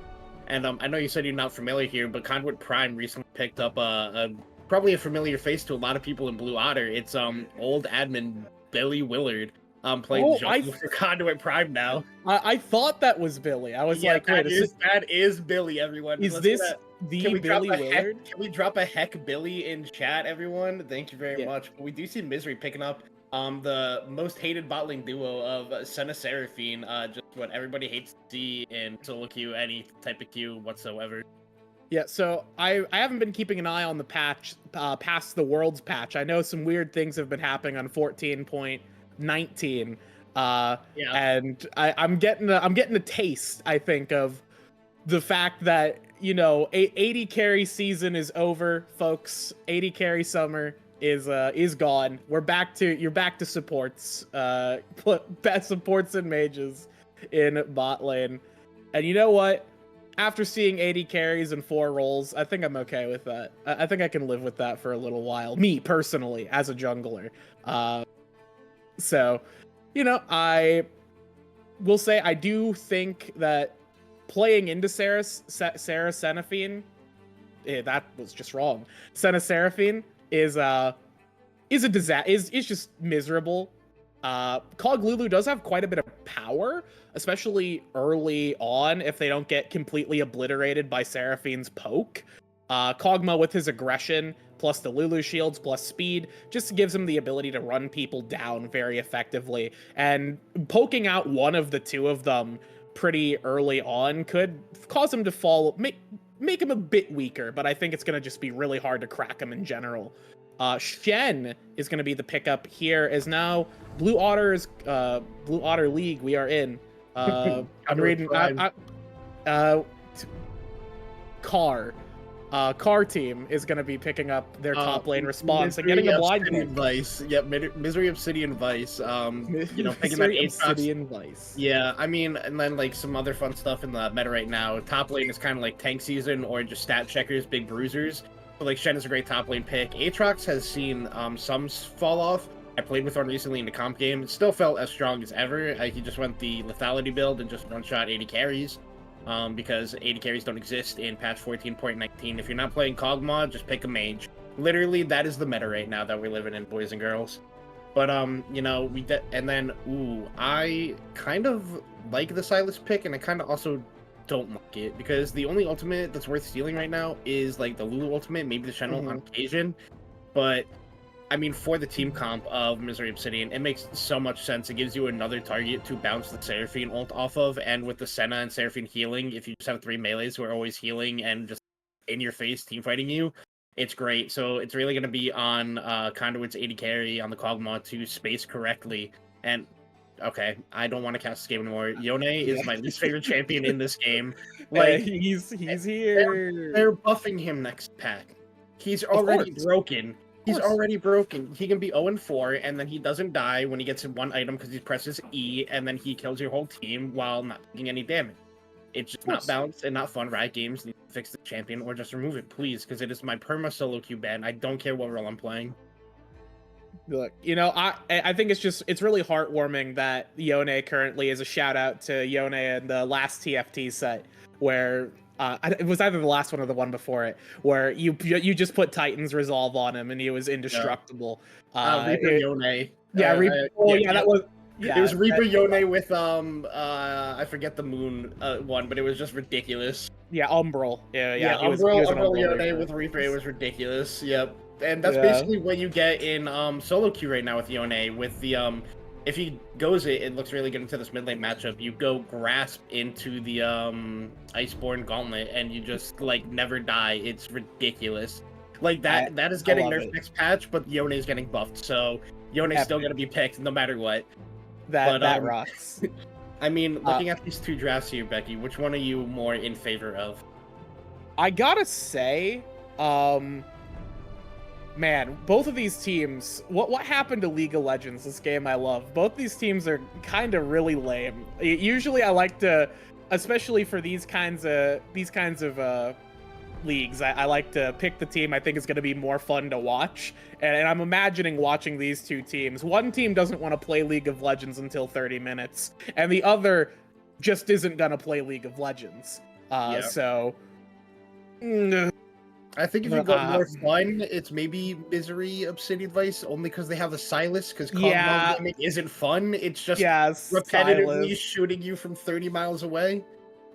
And I know you said you're not familiar here, but Conduit Prime recently picked up probably a familiar face to a lot of people in Blue Otter. It's old admin Billy Willard playing jungle for Conduit Prime now. I thought that was Billy. I was like, wait, that is Billy, everyone. Is this the Billy Willard? Can we drop a heck Billy in chat, everyone? Thank you very much. We do see MZRY picking up the most hated bot lane duo of Senna Seraphine, just what everybody hates to see in solo queue, any type of queue whatsoever. Yeah, so I haven't been keeping an eye on the patch past the Worlds patch. I know some weird things have been happening on 14.19, and I'm getting a taste, I think, of the fact that 80 carry season is over, folks. 80 carry summer is gone. You're back to supports, best supports and mages in bot lane, and you know what? After seeing 80 carries and 4 rolls, I think I'm okay with that. I think I can live with that for a little while. Me, personally, as a jungler. So, I will say I do think that playing into Sarah Seraphine, that was just wrong. Senna Seraphine is a disaster. Is just miserable. Cog Lulu does have quite a bit of power, especially early on if they don't get completely obliterated by Seraphine's poke. Kog'Maw with his aggression, plus the Lulu shields, plus speed, just gives him the ability to run people down very effectively. And poking out one of the two of them pretty early on could cause him to fall, make him a bit weaker, but I think it's going to just be really hard to crack him in general. Shen is going to be the pickup here, as now Blue Otter League we are in. I'm reading. Car team is going to be picking up their top lane response and getting a blind Vice. Yep, MZRY Obsidian Vice. Picking that Obsidian Vice. Yeah, I mean, and then like some other fun stuff in the meta right now. Top lane is kind of like tank season or just stat checkers, big bruisers. So like Shen is a great top lane pick. Aatrox has seen some fall off. I played with one recently in the comp game. It still felt as strong as ever. He just went the lethality build and just one-shot 80 carries. Because 80 carries don't exist in patch 14.19. If you're not playing Kog'Maw, just pick a mage. Literally, that is the meta right now that we're living in, boys and girls. But I kind of like the Sylas pick, and I kind of also don't like it, because the only ultimate that's worth stealing right now is like the Lulu ultimate, maybe the Shen ult on occasion. But I mean, for the team comp of MZRY Obsidian, it makes so much sense. It gives you another target to bounce the Seraphine ult off of, and with the Senna and Seraphine healing, if you just have 3 melees who are always healing and just in your face team fighting you, it's great. So it's really going to be on Conduit's 80 carry on the Kog'Maw to space correctly. And okay, I don't want to cast this game anymore. Yone is my least favorite champion in this game. Like he's here. They're buffing him next pack. He's already course. broken. He's course. already broken. He can be 0-4, and then he doesn't die when he gets one item because he presses E, and then he kills your whole team while not taking any damage. It's just not course. balanced and not fun. Riot Games need to fix the champion or just remove it, please, because it is my perma solo queue ban. I don't care what role I'm playing. Look, I think it's really heartwarming that Yone currently is a shout out to Yone and the last TFT set where it was either the last one or the one before it, where you just put Titan's Resolve on him and he was indestructible. Reaper Yone. That was It was Reaper Yone with I forget the moon one, but it was just ridiculous. Yeah, Umbral. Yeah, he was an Umbral Yone Reaper. with Reaper. It was ridiculous. Yep, and that's Yeah. basically what you get in solo queue right now with Yone. With the if he goes it looks really good into this mid lane matchup. You go grasp into the Iceborne Gauntlet, and you just like never die. It's ridiculous. Like that is getting love nerfed it. next patch, but Yone is getting buffed, so Yone's still gonna be picked no matter what. That rocks. I mean, looking at these two drafts here, Becky, which one are you more in favor of? I gotta say, man, both of these teams. What happened to League of Legends? This game I love. Both these teams are kind of really lame. Usually, I like to, especially for these kinds of leagues, I like to pick the team I think is going to be more fun to watch. And I'm imagining watching these two teams. One team doesn't want to play League of Legends until 30 minutes, and the other just isn't going to play League of Legends. So. I think if you go more fun, it's maybe MZRY Obsidian Vice, only because they have the Silas, because gaming isn't fun. It's just repetitively shooting you from 30 miles away.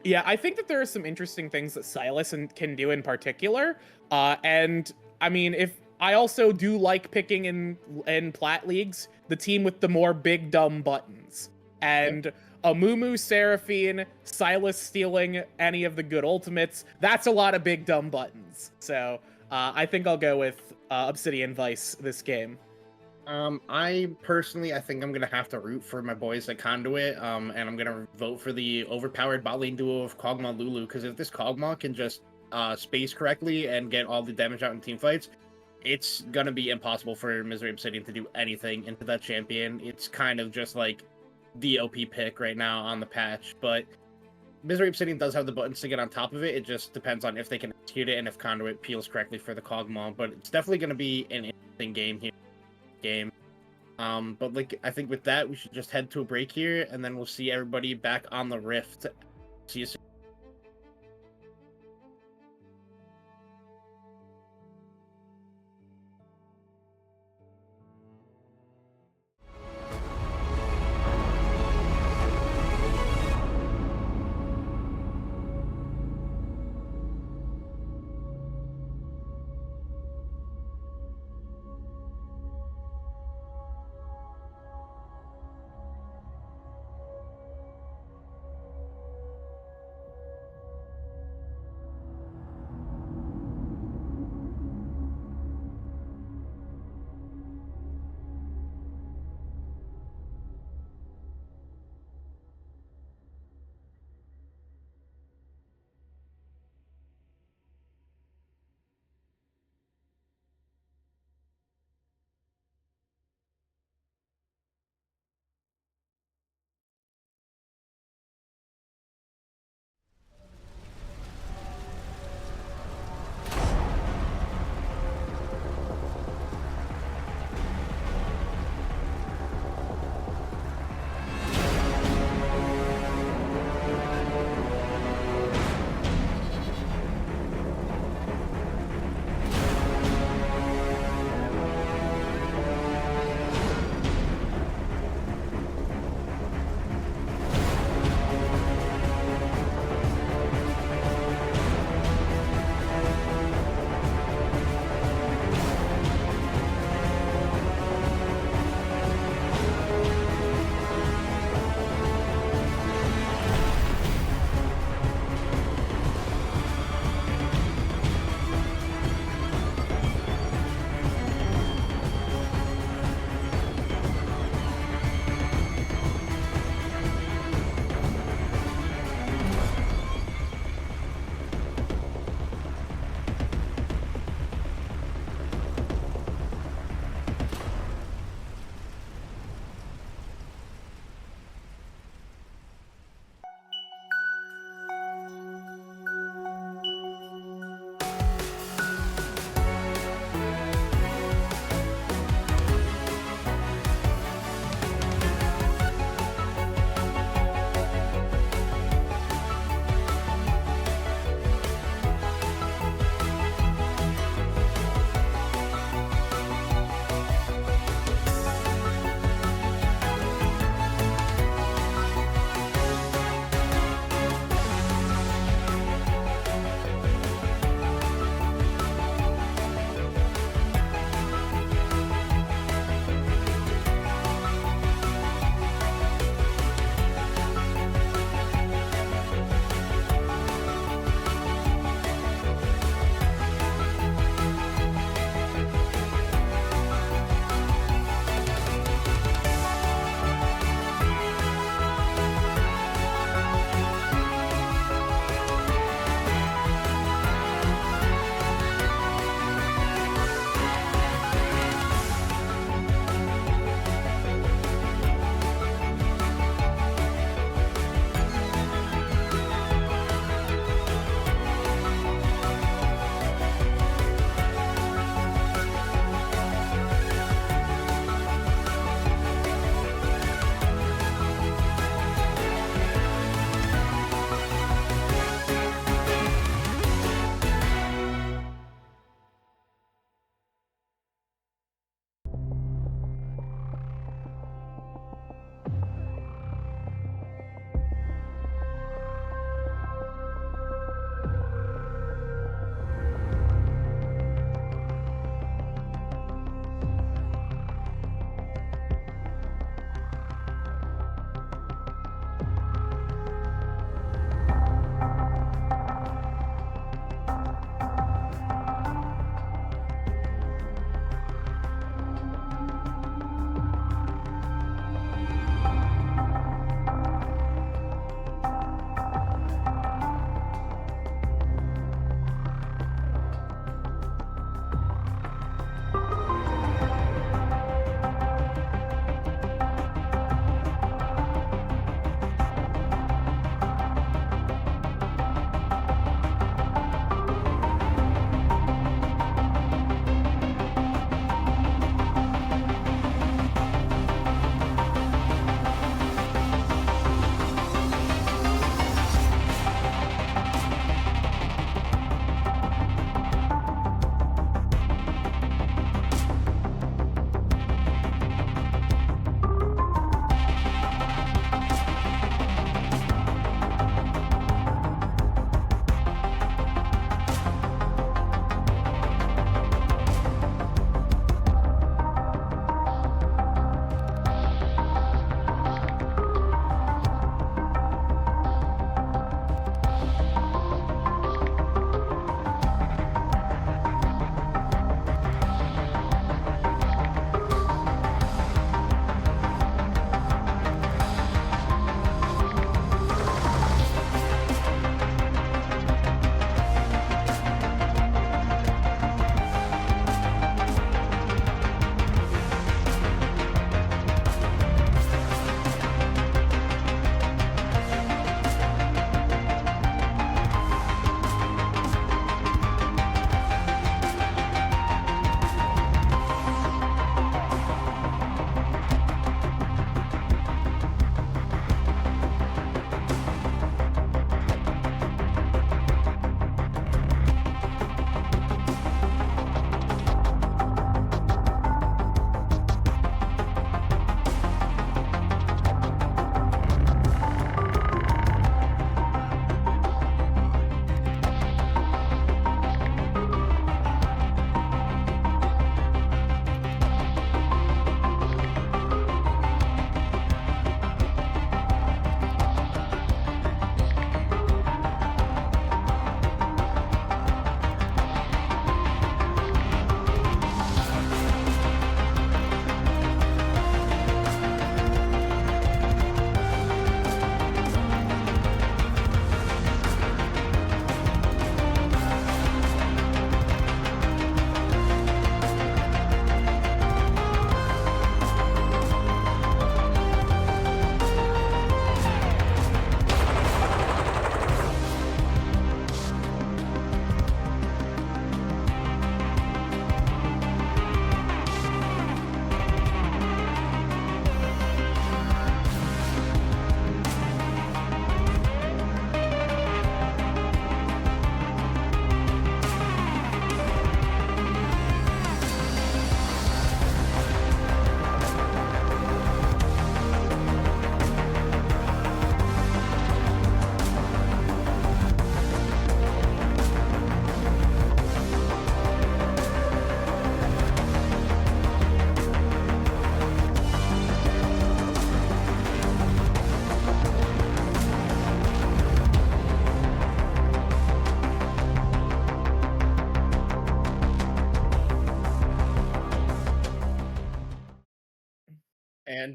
Yeah, I think that there are some interesting things that Silas can do in particular. And I mean, I also do like picking in plat leagues the team with the more big dumb buttons. And Amumu, Seraphine, Silas stealing any of the good ultimates, that's a lot of big dumb buttons. So I think I'll go with Obsidian Vice this game. I think I'm gonna have to root for my boys at Conduit, and I'm gonna vote for the overpowered bot lane duo of Kog'Maw Lulu, because if this Kog'Maw can just space correctly and get all the damage out in team fights, it's gonna be impossible for MZRY Obsidian to do anything into that champion. It's kind of just like the OP pick right now on the patch, but MZRY Obsidian does have the buttons to get on top of it. It just depends on if they can execute it and if Conduit peels correctly for the Kog'Maw, but it's definitely gonna be an interesting game. But like I think with that we should just head to a break here, and then we'll see everybody back on the Rift. See you soon.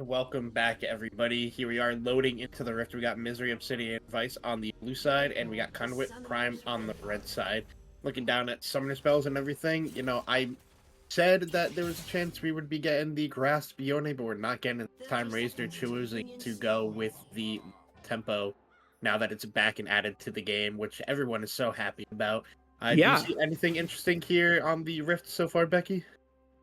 welcome back, everybody. Here we are loading into the Rift. We got MZRY, Obsidian, Vice on the blue side, and we got Conduit, Prime on the red side. Looking down at summoner spells and everything, you know, I said that there was a chance we would be getting the Grass Bione, but we're not getting it this time. Razor choosing to go with the tempo now that it's back and added to the game, which everyone is so happy about. Do you see anything interesting here on the Rift so far, Becky?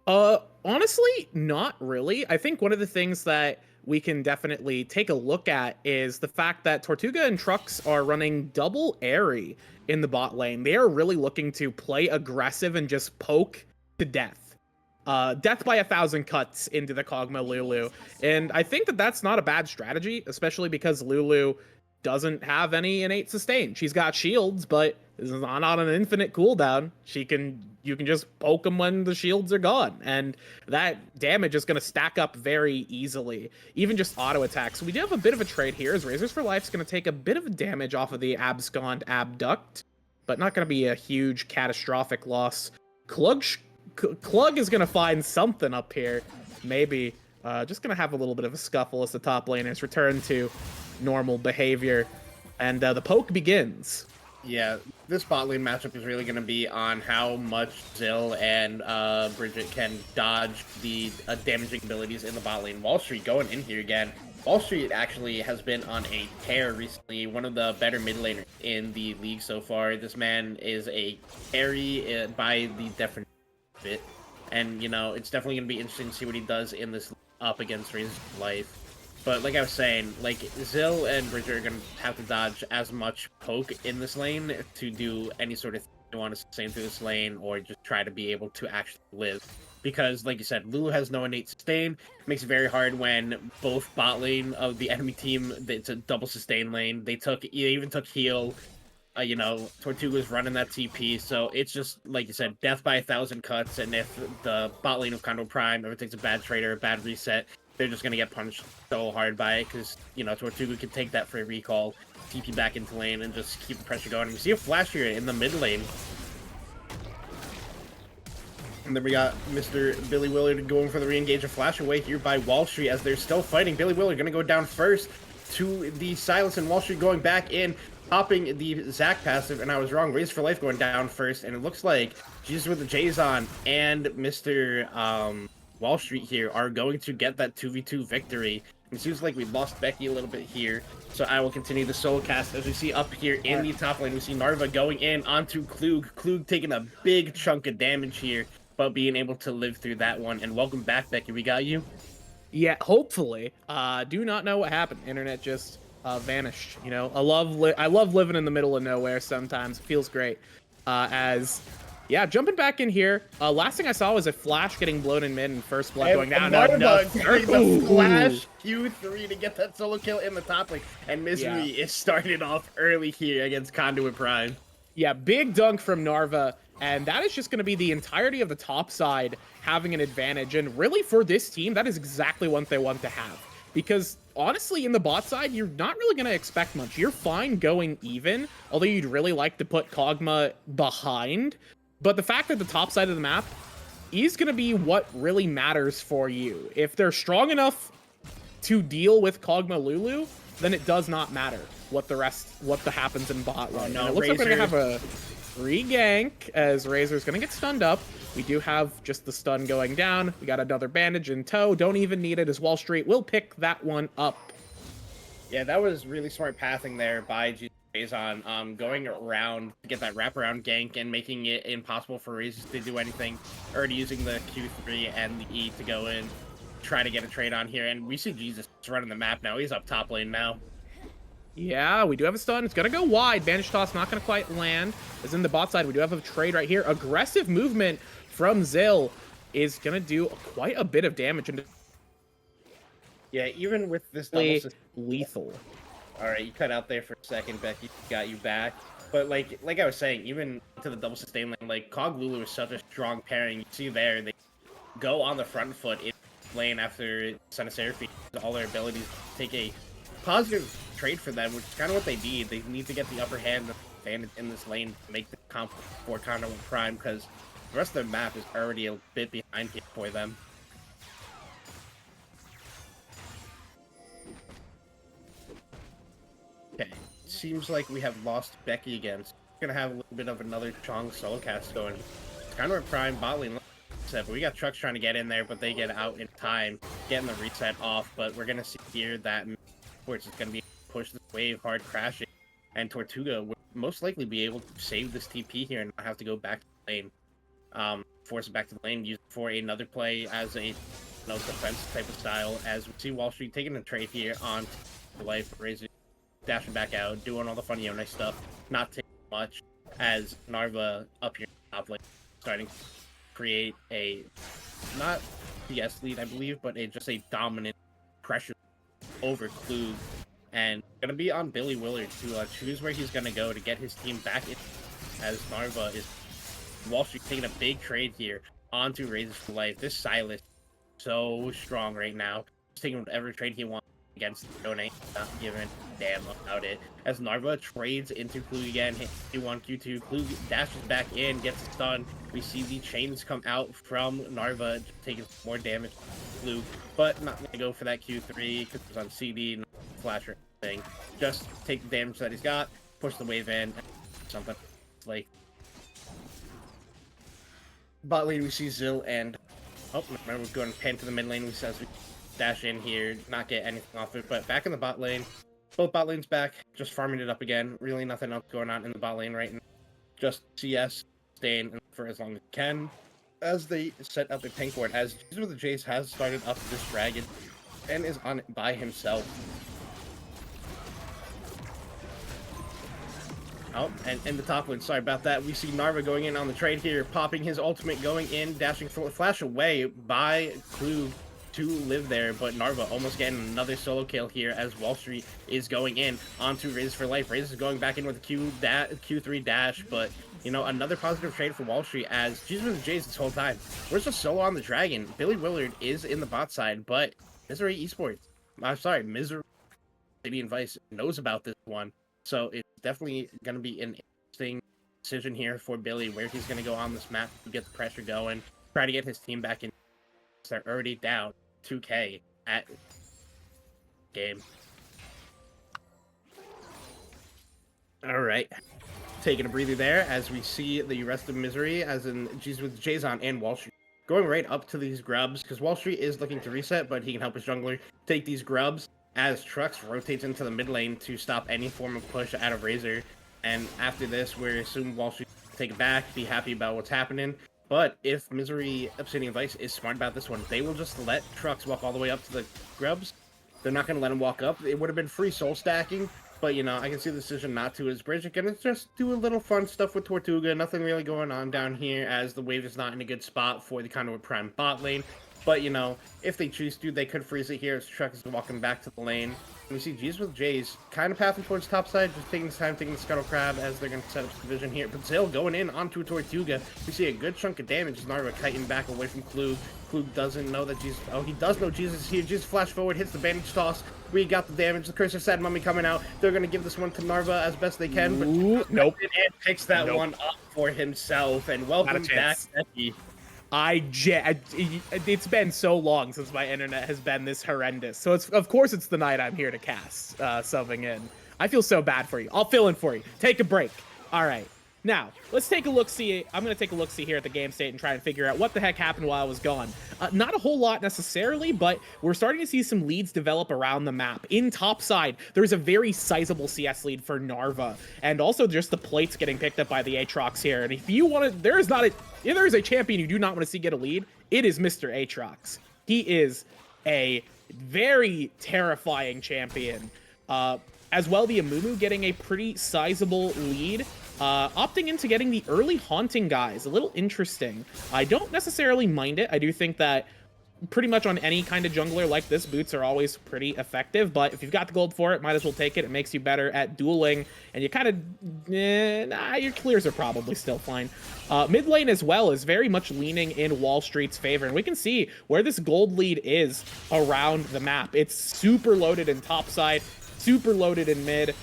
Honestly, not really. I think one of the things that we can definitely take a look at is the fact that Tortuga and Trux are running double Airy in the bot lane. They are really looking to play aggressive and just poke to death. Death by 1,000 cuts into the Kog'Maw Lulu. And I think that that's not a bad strategy, especially because Lulu doesn't have any innate sustain. She's got shields, but this is not on an infinite cooldown. You can just poke them when the shields are gone, and that damage is going to stack up very easily. Even just auto attacks. So we do have a bit of a trade here, as Razors for Life's going to take a bit of damage off of the Abscond Abduct, but not going to be a huge catastrophic loss. Klug is going to find something up here, maybe. Just going to have a little bit of a scuffle as the top laners return to normal behavior, and the poke begins. Yeah, this bot lane matchup is really going to be on how much Zill and Bridget can dodge the damaging abilities in the bot lane. Wall Street going in here again. Wall Street actually has been on a tear recently, one of the better mid laners in the league so far. This man is a carry by the definition of it, and you know, it's definitely going to be interesting to see what he does in this up against Razor's Life. But like I was saying, like Zill and Bridger are going to have to dodge as much poke in this lane to do any sort of thing you want to sustain through this lane, or just try to be able to actually live. Because, like you said, Lulu has no innate sustain. It makes it very hard when both bot lane of the enemy team, it's a double sustain lane. They even took heal. You know, Tortuga's running that TP, so it's just, like you said, death by 1,000 cuts, and if the bot lane of Conduit Prime ever takes a bad trade or a bad reset, they're just going to get punished so hard by it, because, you know, Tortuga can take that for a recall, TP back into lane, and just keep the pressure going. And we see a flash here in the mid lane. And then we got Mr. Billy Willard going for the re-engage of flash away here by Wall Street as they're still fighting. Billy Willard going to go down first to the silence, and Wall Street going back in, popping the Zac passive, and I was wrong. Razor for Life going down first, and it looks like Jesus with the J's on and Mr. Wall Street here are going to get that 2v2 victory. It seems like we lost Becky a little bit here, so I will continue the solo cast. As we see up here in the top lane, we see Narva going in onto Klug. Klug taking a big chunk of damage here, but being able to live through that one. And welcome back, Becky. We got you. Yeah, hopefully. Do not know what happened. Internet just vanished. You know, I love living in the middle of nowhere sometimes. It feels great. Yeah, jumping back in here. Last thing I saw was a flash getting blown in mid and first blood going down. The flash Q3 to get that solo kill in the top lane. And MZRY is started off early here against Conduit Prime. Yeah, big dunk from Narva. And that is just going to be the entirety of the top side having an advantage. And really for this team, that is exactly what they want to have. Because honestly, in the bot side, you're not really going to expect much. You're fine going even, although you'd really like to put Kog'Maw behind. But the fact that the top side of the map is going to be what really matters for you. If they're strong enough to deal with Kog'Maw Lulu, then it does not matter what happens in bot lane. No, it looks like we're going to have a free gank as Razor's going to get stunned up. We do have just the stun going down. We got another bandage in tow. Don't even need it as Wall Street will pick that one up. Yeah, that was really smart pathing there by Jason, going around to get that wraparound gank and making it impossible for Razors to do anything. Already using the Q3 and the E to go in, try to get a trade on here. And we see Jesus running the map now. He's up top lane now. Yeah, we do have a stun. It's going to go wide. Bandage toss not going to quite land. As in the bot side, we do have a trade right here. Aggressive movement from Zill is going to do quite a bit of damage. Yeah, even with this double lethal. All right, you cut out there for a second, Becky. Got you back. But like I was saying, even to the double sustain lane, like Kog Lulu is such a strong pairing. You see there, they go on the front foot in lane after Son of Seraphine. All their abilities take a positive trade for them, which is kind of what they need. They need to get the upper hand advantage in this lane to make the comp for Conduit Prime, because the rest of the map is already a bit behind it for them. seems like we have lost Becky again. So we're gonna have a little bit of another Chong solo cast going. It's kind of a prime bot lane set, but we got Trucks trying to get in there, but they get out in time, getting the reset off. But we're gonna see here that Sports is gonna be push this wave hard crashing, and Tortuga would most likely be able to save this TP here and not have to go back to the lane. Force it back to the lane, use it for another play as a defense type of style. As we see Wall Street taking a trade here on the life, raising, dashing back out, doing all the funny nice stuff, not taking much. As Narva up here top lane, starting to create a not CS lead, I believe, but just a dominant pressure over Klug, and gonna be on Billy Willard to choose where he's gonna go to get his team back in. As Narva is Wall Street taking a big trade here onto Razors for Life. This Silas so strong right now. He's taking whatever trade he wants against the donate, not giving a damn about it. As Narva trades into Klug again, hit Q1, Q2, Klug dashes back in, gets a stun. We see the chains come out from Narva, taking more damage to Klug, but not gonna go for that Q3 because it's on CD, not flash or anything. Just take the damage that he's got, push the wave in, and something like. Bot lane, we see Zill and remember we're going to pan to the mid lane. We says we dash in here, not get anything off it. But back in the bot lane, both bot lanes back, just farming it up again. Really nothing else going on in the bot lane right now. Just CS staying for as long as it can. As they set up a pink ward, as Jesus with the Jace has started up this dragon and is on it by himself. Oh, and in the top lane, sorry about that. We see Narva going in on the trade here, popping his ultimate, going in, dashing flash away by Klug to live there, but Narva almost getting another solo kill here as Wall Street is going in onto Razors for Life. Razors is going back in with a Q3 dash, but you know, another positive trade for Wall Street as Jesus with the Jays this whole time. Where's the solo on the dragon? Billy Willard is in the bot side, but MZRY Esports, I'm sorry, MZRY Obsidian Vice knows about this one. So it's definitely going to be an interesting decision here for Billy, where he's going to go on this map to get the pressure going, try to get his team back in. They're already down 2K at game. All right. Taking a breather there as we see the rest of MZRY, as in Jesus with Jason and Wall Street, going right up to these grubs, because Wall Street is looking to reset, but he can help his jungler take these grubs. As Trucks rotates into the mid lane to stop any form of push out of Razor. And after this, we assume Wall Street will take it back, be happy about what's happening. But if MZRY Obsidian Vice is smart about this one, they will just let Trucks walk all the way up to the grubs. They're not going to let him walk up. It would have been free soul stacking, but you know, I can see the decision not to. Is Bridge going to just do a little fun stuff with Tortuga. Nothing really going on down here as the wave is not in a good spot for the Conduit Prime bot lane. But, you know, if they choose to, they could freeze it here as Truck is walking back to the lane. And we see Jesus with Jays kind of pathing towards top side, just taking his time, taking the Scuttle Crab as they're going to set up some vision here. But Zill going in onto Tortuga. We see a good chunk of damage as Narva kiting back away from Klug. Klug doesn't know that Jesus... Oh, he does know Jesus is here. Jesus flash forward, hits the bandage toss. We got the damage. The Curse of Sad Mummy coming out. They're going to give this one to Narva as best they can. But Nope. And picks that one up for himself. And welcome back, Becky. It's been so long since my internet has been this horrendous. So of course it's the night I'm here to cast subbing in. I feel so bad for you. I'll fill in for you. Take a break. All right. Now, let's take a look-see. I'm going to take a look-see here at the game state and try and figure out what the heck happened while I was gone. Not a whole lot necessarily, but we're starting to see some leads develop around the map. In top side, there's a very sizable CS lead for Narva, and also just the plates getting picked up by the Aatrox here. And if you want to, there is a champion you do not want to see get a lead, it is Mr. Aatrox. He is a very terrifying champion. As well, the Amumu getting a pretty sizable lead. Opting into getting the early Haunting guys, a little interesting. I don't necessarily mind it. I do think that pretty much on any kind of jungler like this, boots are always pretty effective, but if you've got the gold for it, might as well take it. It makes you better at dueling, and you kind of, your clears are probably still fine. Mid lane as well is very much leaning in Wall Street's favor, and we can see where this gold lead is around the map. It's super loaded in top side, super loaded in mid.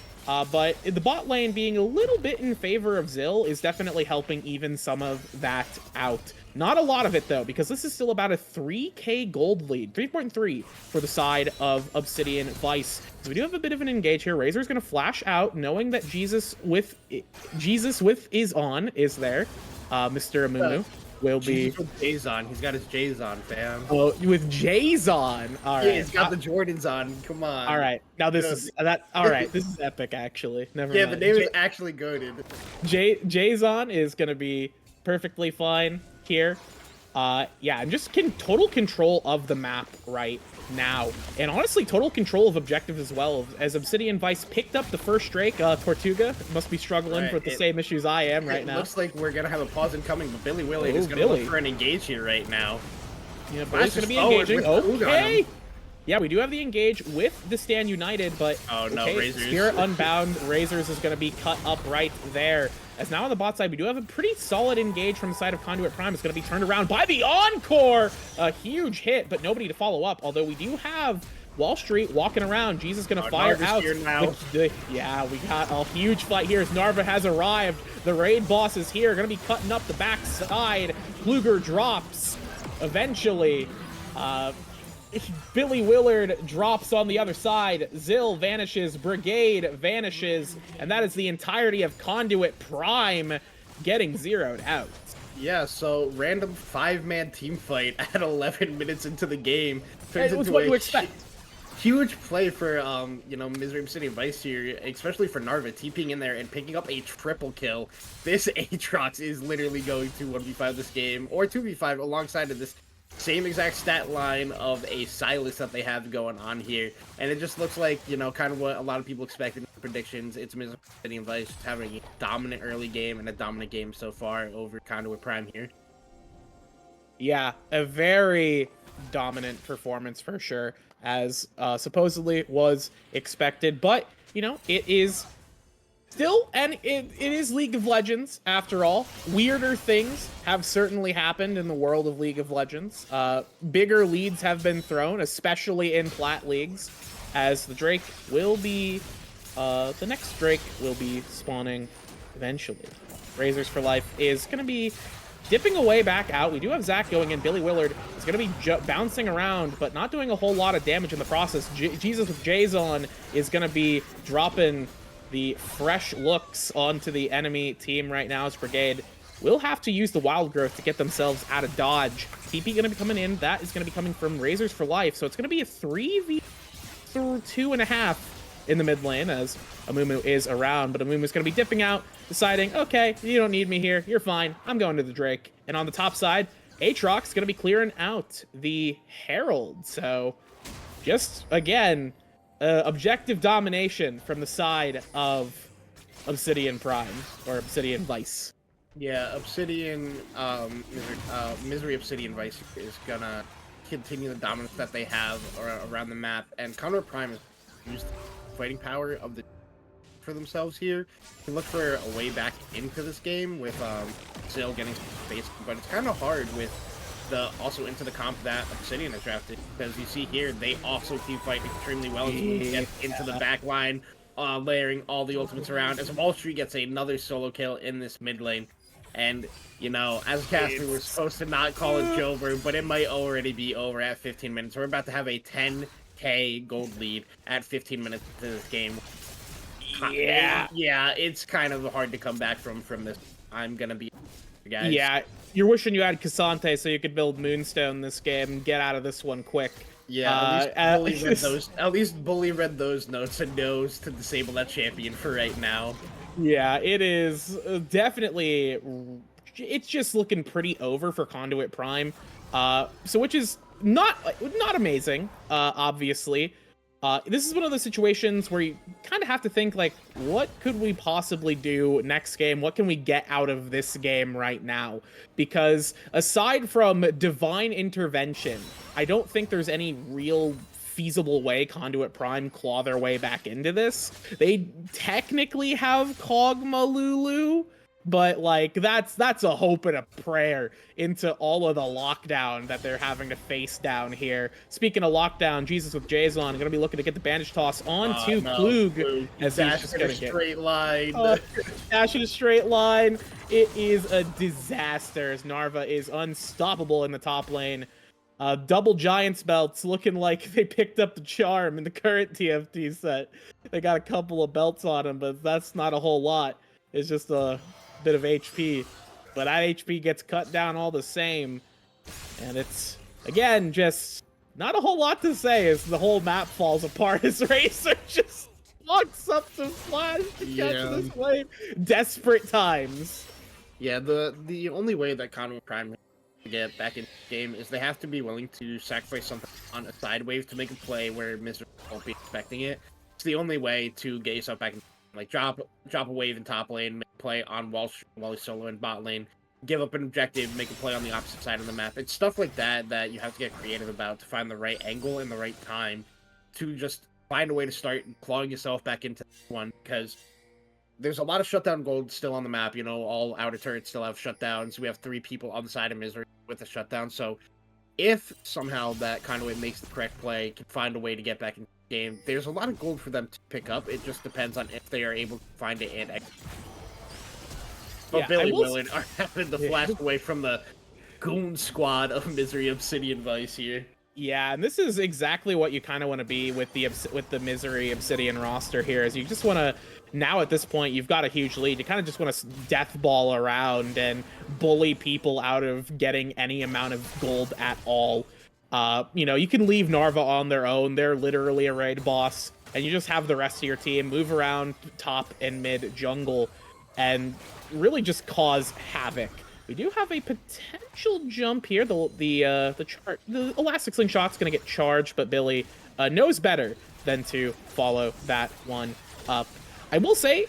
But the bot lane being a little bit in favor of Zill is definitely helping even some of that out. Not a lot of it, though, because this is still about a 3k gold lead, 3.3 for the side of Obsidian Vice. So we do have a bit of an engage here. Razor's going to flash out, knowing that Jesus with is on is there. Mr. Amumu will be... Jesus with J's on. He's got his J's on, fam. Oh, with J's on. All right. Yeah, he's got the Jordans on. Come on. All right. Now this is that. All right. This is epic, actually. Never Yeah, mind. the name is actually goated. Jason is gonna be perfectly fine here. Yeah, and just total control of the map right now, and honestly, total control of objective as well. As Obsidian Vice picked up the first Drake, Tortuga must be struggling with the same issues I am right now. Looks like we're gonna have a pause incoming, but Billy Willie is gonna look for an engage here right now. Yeah, Billy's gonna be engaging. Okay. Yeah, we do have the engage with the Stand United, but oh no, Razors. Spirit Unbound Razors is going to be cut up right there. As now on the bot side, we do have a pretty solid engage from the side of Conduit Prime. It's going to be turned around by the Encore! A huge hit, but nobody to follow up, although we do have Wall Street walking around. Jesus going to fire out. Yeah, we got a huge fight here as Narva has arrived. The raid boss is here, going to be cutting up the backside. Kluger drops eventually. Billy Willard drops on the other side. Zill vanishes. Brigade vanishes. And that is the entirety of Conduit Prime getting zeroed out. Yeah, so random 5-man team fight at 11 minutes into the game. It was what you expect. Huge play for, you know, MZRY Obsidian Vice here, especially for Narva, TPing in there and picking up a triple kill. This Aatrox is literally going to 1v5 this game, or 2v5 alongside of this same exact stat line of a Silas that they have going on here. And it just looks like, you know, kind of what a lot of people expected in the predictions. It's MZRY Obsidian Vice having a dominant early game and a dominant game so far over Conduit Prime here. Yeah, a very dominant performance for sure, as supposedly was expected. But, you know, it is still, and it is League of Legends, after all. Weirder things have certainly happened in the world of League of Legends. Bigger leads have been thrown, especially in Plat Leagues, as the Drake will be, the next Drake will be spawning eventually. Razors for Life is going to be dipping away back out. We do have Zach going in. Billy Willard is going to be bouncing around, but not doing a whole lot of damage in the process. Jesus with J's on is going to be dropping the fresh looks onto the enemy team right now. As Brigade will have to use the Wild Growth to get themselves out of dodge. TP going to be coming in. That is going to be coming from Razors for Life. So it's going to be a 3v2.5 in the mid lane as Amumu is around. But Amumu's going to be dipping out, deciding, okay, you don't need me here. You're fine. I'm going to the Drake. And on the top side, Aatrox is going to be clearing out the Herald. So just, again, objective domination from the side of Obsidian Prime, or Obsidian Vice. Yeah, Obsidian, MZRY Obsidian Vice is gonna continue the dominance that they have around the map, and Conduit Prime has used the fighting power of the for themselves here to look for a way back into this game with Zill getting space, but it's kind of hard with the also into the comp that Obsidian has drafted, because you see here they also team fight extremely well until we get into the back line, layering all the ultimates around as Wall Street gets another solo kill in this mid lane. And you know, as a caster, we're supposed to not call it over, but it might already be over at 15 minutes. We're about to have a 10k gold lead at 15 minutes into this game. Yeah, it's kind of hard to come back from this. I'm gonna be, guys. Yeah, you're wishing you had Cassante so you could build Moonstone this game and get out of this one quick. Yeah, at least Bully read those notes and knows to disable that champion for right now. Yeah, it is definitely. It's just looking pretty over for Conduit Prime. So which is not amazing, obviously. This is one of those situations where you kind of have to think, like, what could we possibly do next game? What can we get out of this game right now? Because aside from divine intervention, I don't think there's any real feasible way Conduit Prime claw their way back into this. They technically have Kog'Maw Lulu, But like that's a hope and a prayer into all of the lockdown that they're having to face down here. Speaking of lockdown, Jesus with Jason gonna be looking to get the bandage toss onto Klug as he's Dash just in gonna a get straight line. dash in a straight line. It is a disaster as Narva is unstoppable in the top lane. Double Giants belts looking like they picked up the charm in the current TFT set. They got a couple of belts on them, but that's not a whole lot. It's just a bit of HP. But that HP gets cut down all the same. And it's, again, just not a whole lot to say as the whole map falls apart as Racer just walks up to Flash to catch this wave. Desperate times. Yeah, the only way that Conduit Prime to get back in the game is they have to be willing to sacrifice something on a side wave to make a play where MZRY won't be expecting it. It's the only way to get yourself back in. Like drop a wave in top lane, make a play on while he's solo in bot lane, give up an objective, make a play on the opposite side of the map. It's stuff like that that you have to get creative about to find the right angle and the right time to just find a way to start clawing yourself back into one, because there's a lot of shutdown gold still on the map. You know, all outer turrets still have shutdowns. We have 3 people on the side of MZRY with a shutdown. So if somehow that Conduit makes the correct play, can find a way to get back in the game, there's a lot of gold for them to pick up. It just depends on if they are able to find it and execute. But Billy Willard are having to flash away from the goon squad of MZRY Obsidian Vice here. Yeah, and this is exactly what you kind of want to be with the MZRY Obsidian roster here. Is you just want to, now at this point you've got a huge lead, you kind of just want to death ball around and bully people out of getting any amount of gold at all. You know, you can leave Narva on their own. They're literally a raid boss, and you just have the rest of your team move around top and mid jungle and really just cause havoc. We do have a potential jump here. The elastic slingshot's gonna get charged, but Billy knows better than to follow that one up. I will say,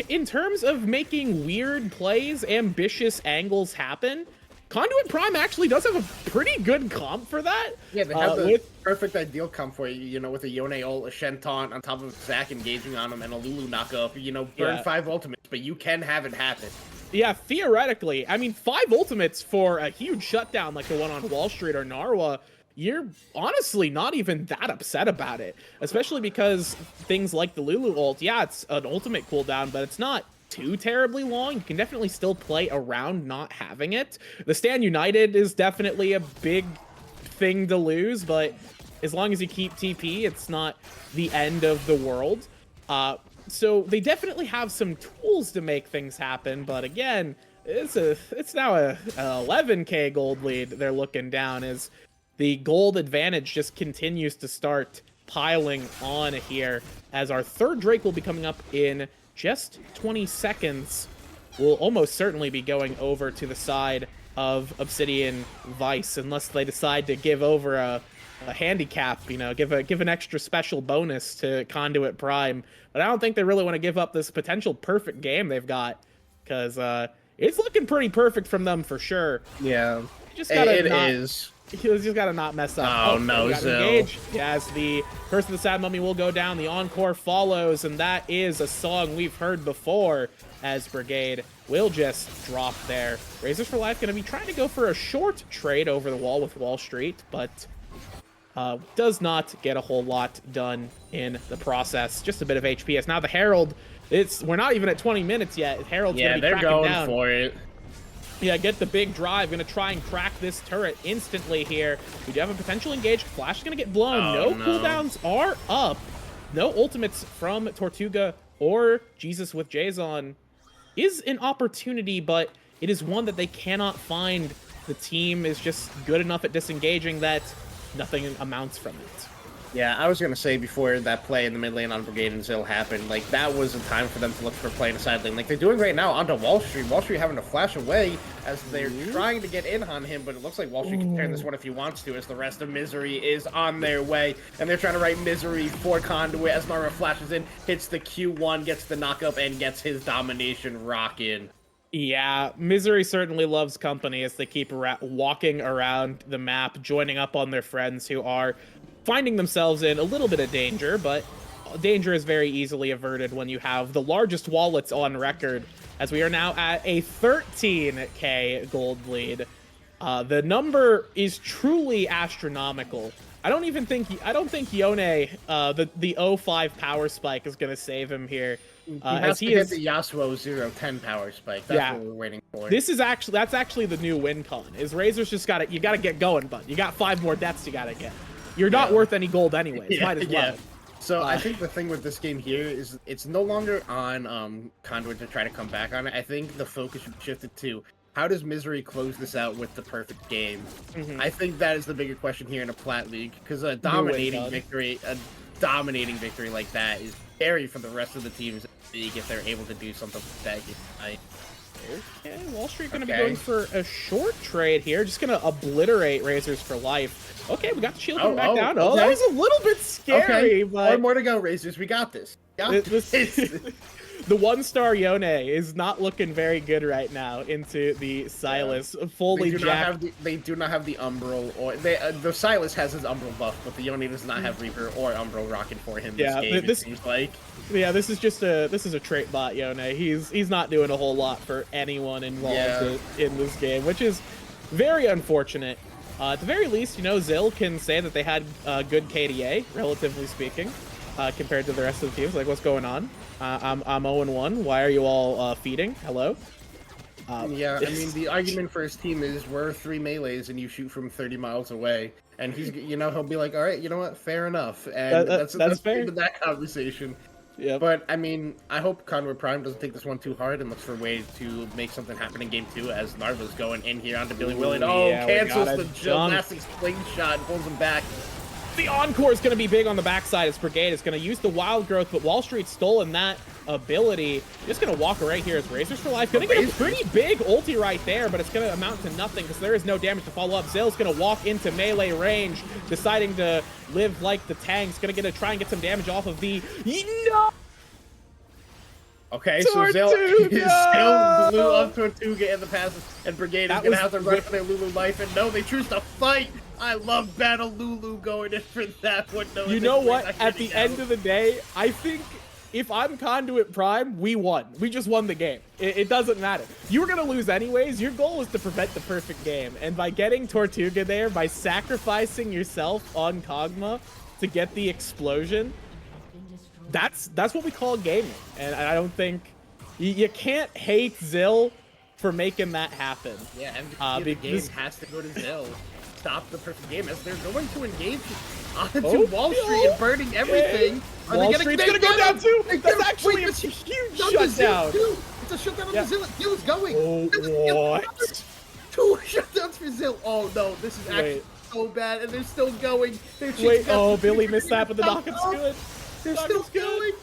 in terms of making weird plays, ambitious angles happen, Conduit Prime actually does have a pretty good comp for that. Yeah, they have the perfect ideal comp for you, you know, with a Yone ult, a Shen taunt on top of Zac engaging on him, and a Lulu knockup, you know, burn 5 ultimates, but you can have it happen. Yeah, theoretically. I mean, 5 ultimates for a huge shutdown like the one on Wall Street or Narwa, you're honestly not even that upset about it. Especially because things like the Lulu ult, yeah, it's an ultimate cooldown, but it's not too terribly long. You can definitely still play around not having it. The Stand United is definitely a big thing to lose, but as long as you keep TP, it's not the end of the world. So they definitely have some tools to make things happen, but again, it's now a 11k gold lead they're looking down as the gold advantage just continues to start piling on here as our third Drake will be coming up in just 20 seconds. We'll almost certainly be going over to the side of Obsidian Vice unless they decide to give over a handicap, you know, give an extra special bonus to Conduit Prime. But I don't think they really want to give up this potential perfect game they've got, because it's looking pretty perfect from them for sure. Yeah, Just gotta it is. You just gotta not mess up. Oh no, engage. Yes, the Curse of the Sad Mummy will go down. The Encore follows, and that is a song we've heard before as Brigade will just drop there. Razors for Life gonna be trying to go for a short trade over the wall with Wall Street, but does not get a whole lot done in the process. Just a bit of HP. As now the Herald, we're not even at 20 minutes yet. Herald's gonna be cracking down. Yeah, they're going for it. Yeah, get the big drive. Gonna try and crack this turret instantly here. We do have a potential engage. Flash is gonna get blown. No cooldowns are up. No ultimates from Tortuga or Jesus with Jason is an opportunity, but it is one that they cannot find. The team is just good enough at disengaging that nothing amounts from it. Yeah, I was going to say before that play in the mid lane on Brigade and Zill happened, like, that was a time for them to look for a play in the side lane. Like they're doing right now onto Wall Street. Wall Street having to flash away as they're trying to get in on him, but it looks like Wall Street can turn this one if he wants to, as the rest of MZRY is on their way. And they're trying to write MZRY for Conduit as Narva flashes in, hits the Q1, gets the knockup, and gets his domination rockin'. Yeah, MZRY certainly loves company as they keep walking around the map, joining up on their friends who are finding themselves in a little bit of danger, but danger is very easily averted when you have the largest wallets on record as we are now at a 13k gold lead. The number is truly astronomical. I don't think Yone, the 05 power spike is gonna save him here. He As has he to is, hit the Yasuo 0-10 power spike. That's Yeah. what we're waiting for. that's actually the new win con. Is Razor's just you gotta get going, bud. You got 5 more deaths you gotta get. You're not worth any gold anyways. Might as well. So I think the thing with this game here is it's no longer on Conduit to try to come back on it. I think the focus should be shifted to how does MZRY close this out with the perfect game. I think that is the bigger question here in a Plat League, because a dominating victory like that is scary for the rest of the teams in the league if they're able to do something like that. Okay, Wall Street gonna be going for a short trade here. Just gonna obliterate Razors for life. Okay, we got the shield coming back down. Oh, that was a little bit scary, but one more to go, Razors. We got this. The 1-star Yone is not looking very good right now into the Silas. Fully jacked. They do not have the Umbral, or the Silas has his Umbral buff, but the Yone does not have Reaper or Umbral rocking for him. Yeah, it seems like. Yeah, this is a trait bot Yone. He's not doing a whole lot for anyone involved in this game, which is very unfortunate. At the very least, Zill can say that they had good KDA, relatively speaking, compared to the rest of the teams. Like, what's going on? I'm 0-1. Why are you all feeding? Hello? Yeah, I mean, the argument for his team is we're 3 melees and you shoot from 30 miles away. And he's, he'll be like, all right, you know what? Fair enough. And that's fair. That conversation. Yeah. But, I mean, I hope Conduit Prime doesn't take this one too hard and looks for a way to make something happen in Game 2 as Narva's going in here onto Billy Willen. Oh, cancels the gymnastics slingshot and pulls him back. The encore is going to be big on the backside as Brigade is going to use the wild growth, but Wall Street's stolen that ability. Just going to walk right here as Razors for life. Going to get a pretty big ulti right there, but it's going to amount to nothing because there is no damage to follow up. Zill's going to walk into melee range, deciding to live like the tanks. Going to try and get some damage off of the... No! Okay, so Zill still blew up Tortuga in the passes, and Brigade is going to have to run for their Lulu life, and no, they choose to fight! I love Battle Lulu going in for that one. No, you know what? At the end of the day, I think if I'm Conduit Prime, we won. We just won the game. It doesn't matter. You were going to lose anyways. Your goal was to prevent the perfect game, and by getting Tortuga there, by sacrificing yourself on Kog'Maw to get the explosion, that's what we call gaming. And I don't think you can't hate Zill for making that happen. Yeah, and the game has to go to Zill. Stop the perfect game as they're going to engage onto Wall Street and burning everything. Wall Street's gonna go down too. That's actually a huge shutdown. It's a shutdown on the Zill. Zill is going. Oh, what? 2 shutdowns for Zill. Oh no, this is actually so bad, and they're still going. Wait, oh, Billy missed that, but the knock-up's good. They're still going.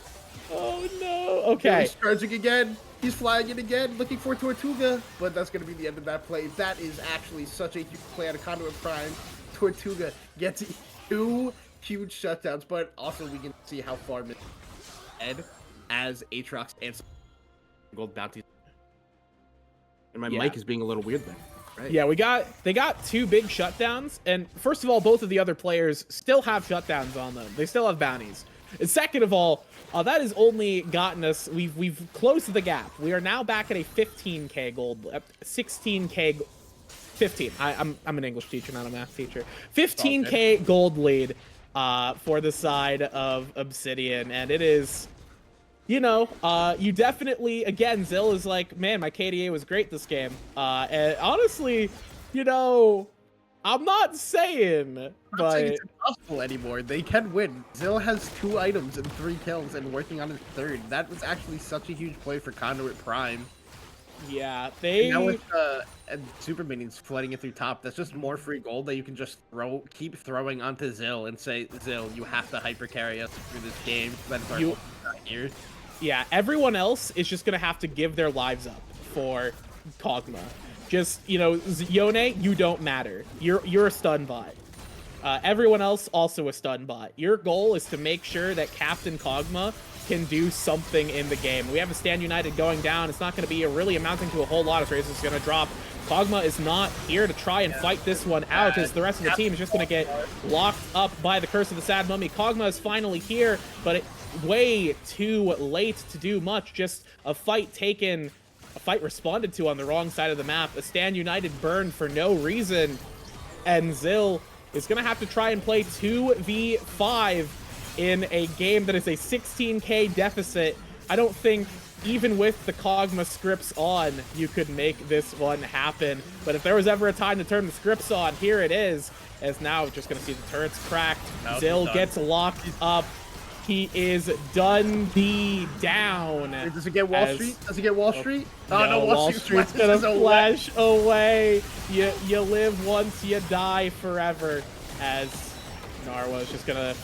Oh no. Okay. He's charging again. He's flying in again, looking for Tortuga, but that's going to be the end of that play. That is actually such a huge play out of Conduit Prime. Tortuga gets 2 huge shutdowns, but also we can see how far ahead as Aatrox and gold bounties. And my mic is being a little weird there. Right. Yeah, they got 2 big shutdowns, and first of all, both of the other players still have shutdowns on them. They still have bounties. And second of all, that has only gotten us, we've closed the gap. We are now back at a 15k gold, 16k, 15. I'm an English teacher, not a math teacher. 15k gold lead for the side of Obsidian, and it is, you definitely, again, Zill is like, man, my KDA was great this game. And honestly, I'm not saying, but it's impossible anymore. They can win. Zill has 2 items and 3 kills and working on his 3rd. That was actually such a huge play for Conduit Prime. Yeah, now with super minions flooding it through top, that's just more free gold that you can just keep throwing onto Zill and say, Zill, you have to hyper carry us through this game. That's our goal here. Yeah, everyone else is just gonna have to give their lives up for Kog'Maw. Just, Yone, you don't matter. You're a stun bot. Everyone else also a stun bot. Your goal is to make sure that Captain Kog'Maw can do something in the game. We have a Stand United going down. It's not going to be really amounting to a whole lot as Razor's going to drop. Kog'Maw is not here to try and fight this one out, as the rest of the team is just going to get locked up by the Curse of the Sad Mummy. Kog'Maw is finally here, but way too late to do much. Just a fight taken a fight responded to on the wrong side of the map. A Stand United burn for no reason. And Zill is going to have to try and play 2v5 in a game that is a 16k deficit. I don't think, even with the Kog'Maw scripts on, you could make this one happen. But if there was ever a time to turn the scripts on, here it is. As now, just going to see the turrets cracked. No, Zill gets locked up. He is done down. Does he get Wall Street? Does he get Wall Street? Oh, no, Wall Street's gonna flash away. You live once, you die forever. As Narwa is just gonna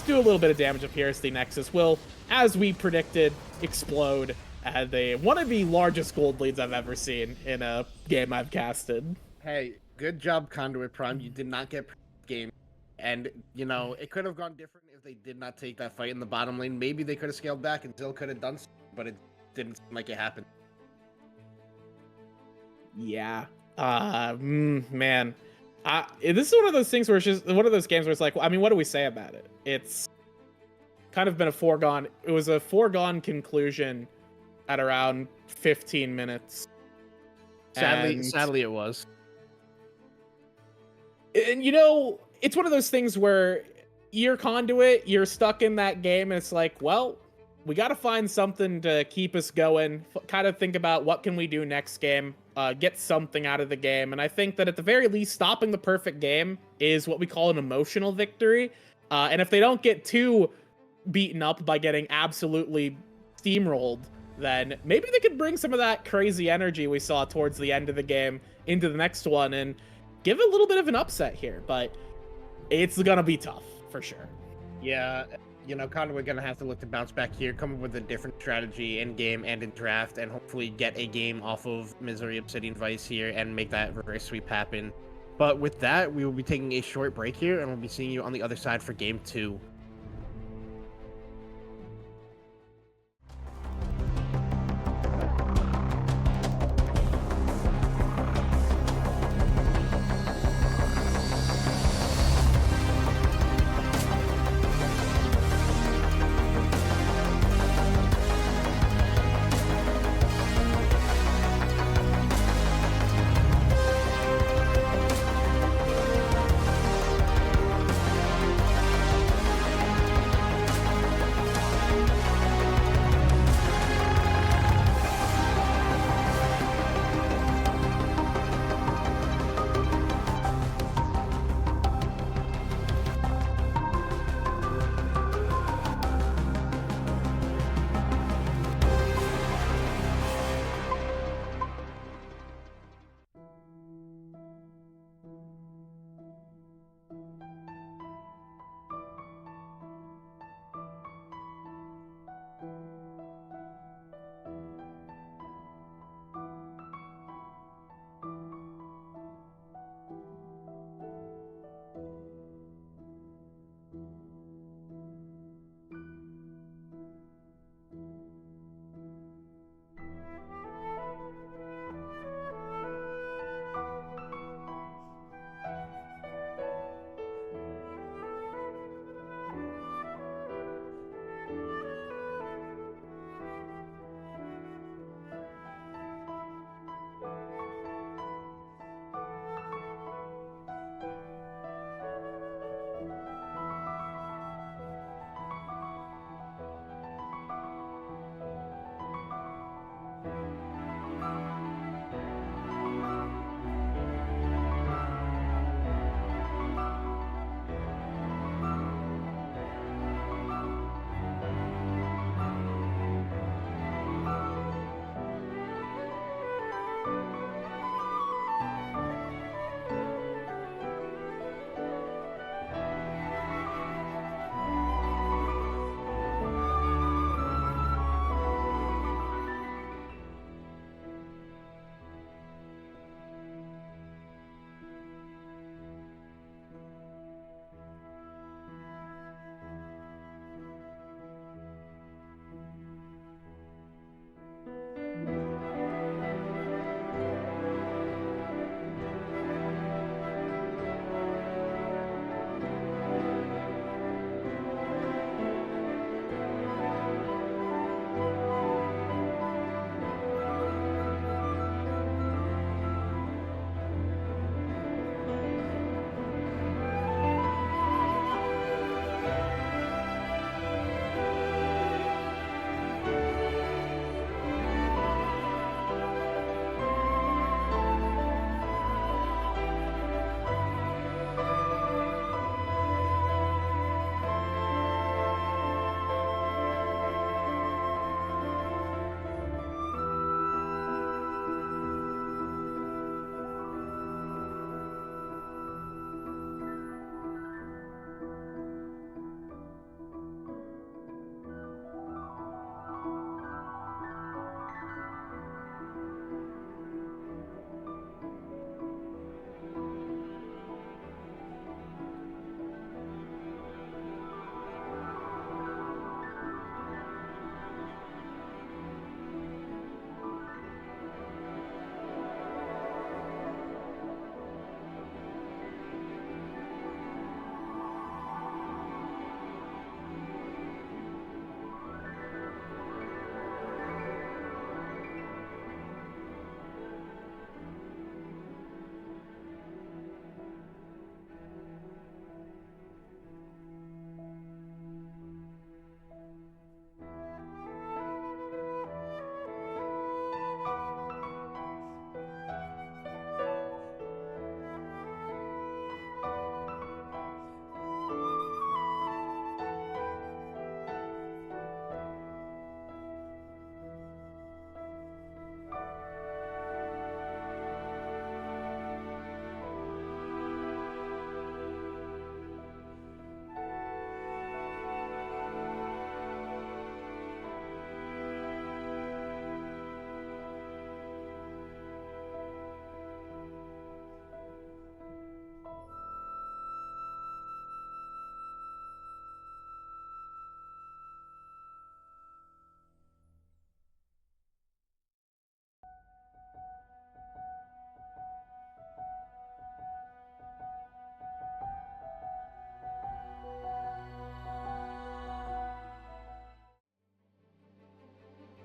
do a little bit of damage up here as the Nexus will, as we predicted, explode at one of the largest gold leads I've ever seen in a game I've casted. Hey, good job, Conduit Prime. You did not get game. And, you know, it could have gone different if they did not take that fight in the bottom lane. Maybe they could have scaled back and Zill could have done something, but it didn't seem like it happened. Yeah. Man. This is one of those things where it's just one of those games where it's like, I mean, what do we say about it? It's kind of been it was a foregone conclusion at around 15 minutes. Sadly it was. And, you know, it's one of those things where you're Conduit, you're stuck in that game, and it's like, well, we got to find something to keep us going, kind of think about what can we do next game, get something out of the game. And I think that at the very least, stopping the perfect game is what we call an emotional victory. And if they don't get too beaten up by getting absolutely steamrolled, then maybe they could bring some of that crazy energy we saw towards the end of the game into the next one and give a little bit of an upset here. But it's gonna be tough for sure. Yeah, you know, Conduit gonna have to look to bounce back here, come up with a different strategy in game and in draft, and hopefully get a game off of MZRY Obsidian Vice here and make that reverse sweep happen. But with that, we will be taking a short break here, and we'll be seeing you on the other side for game 2.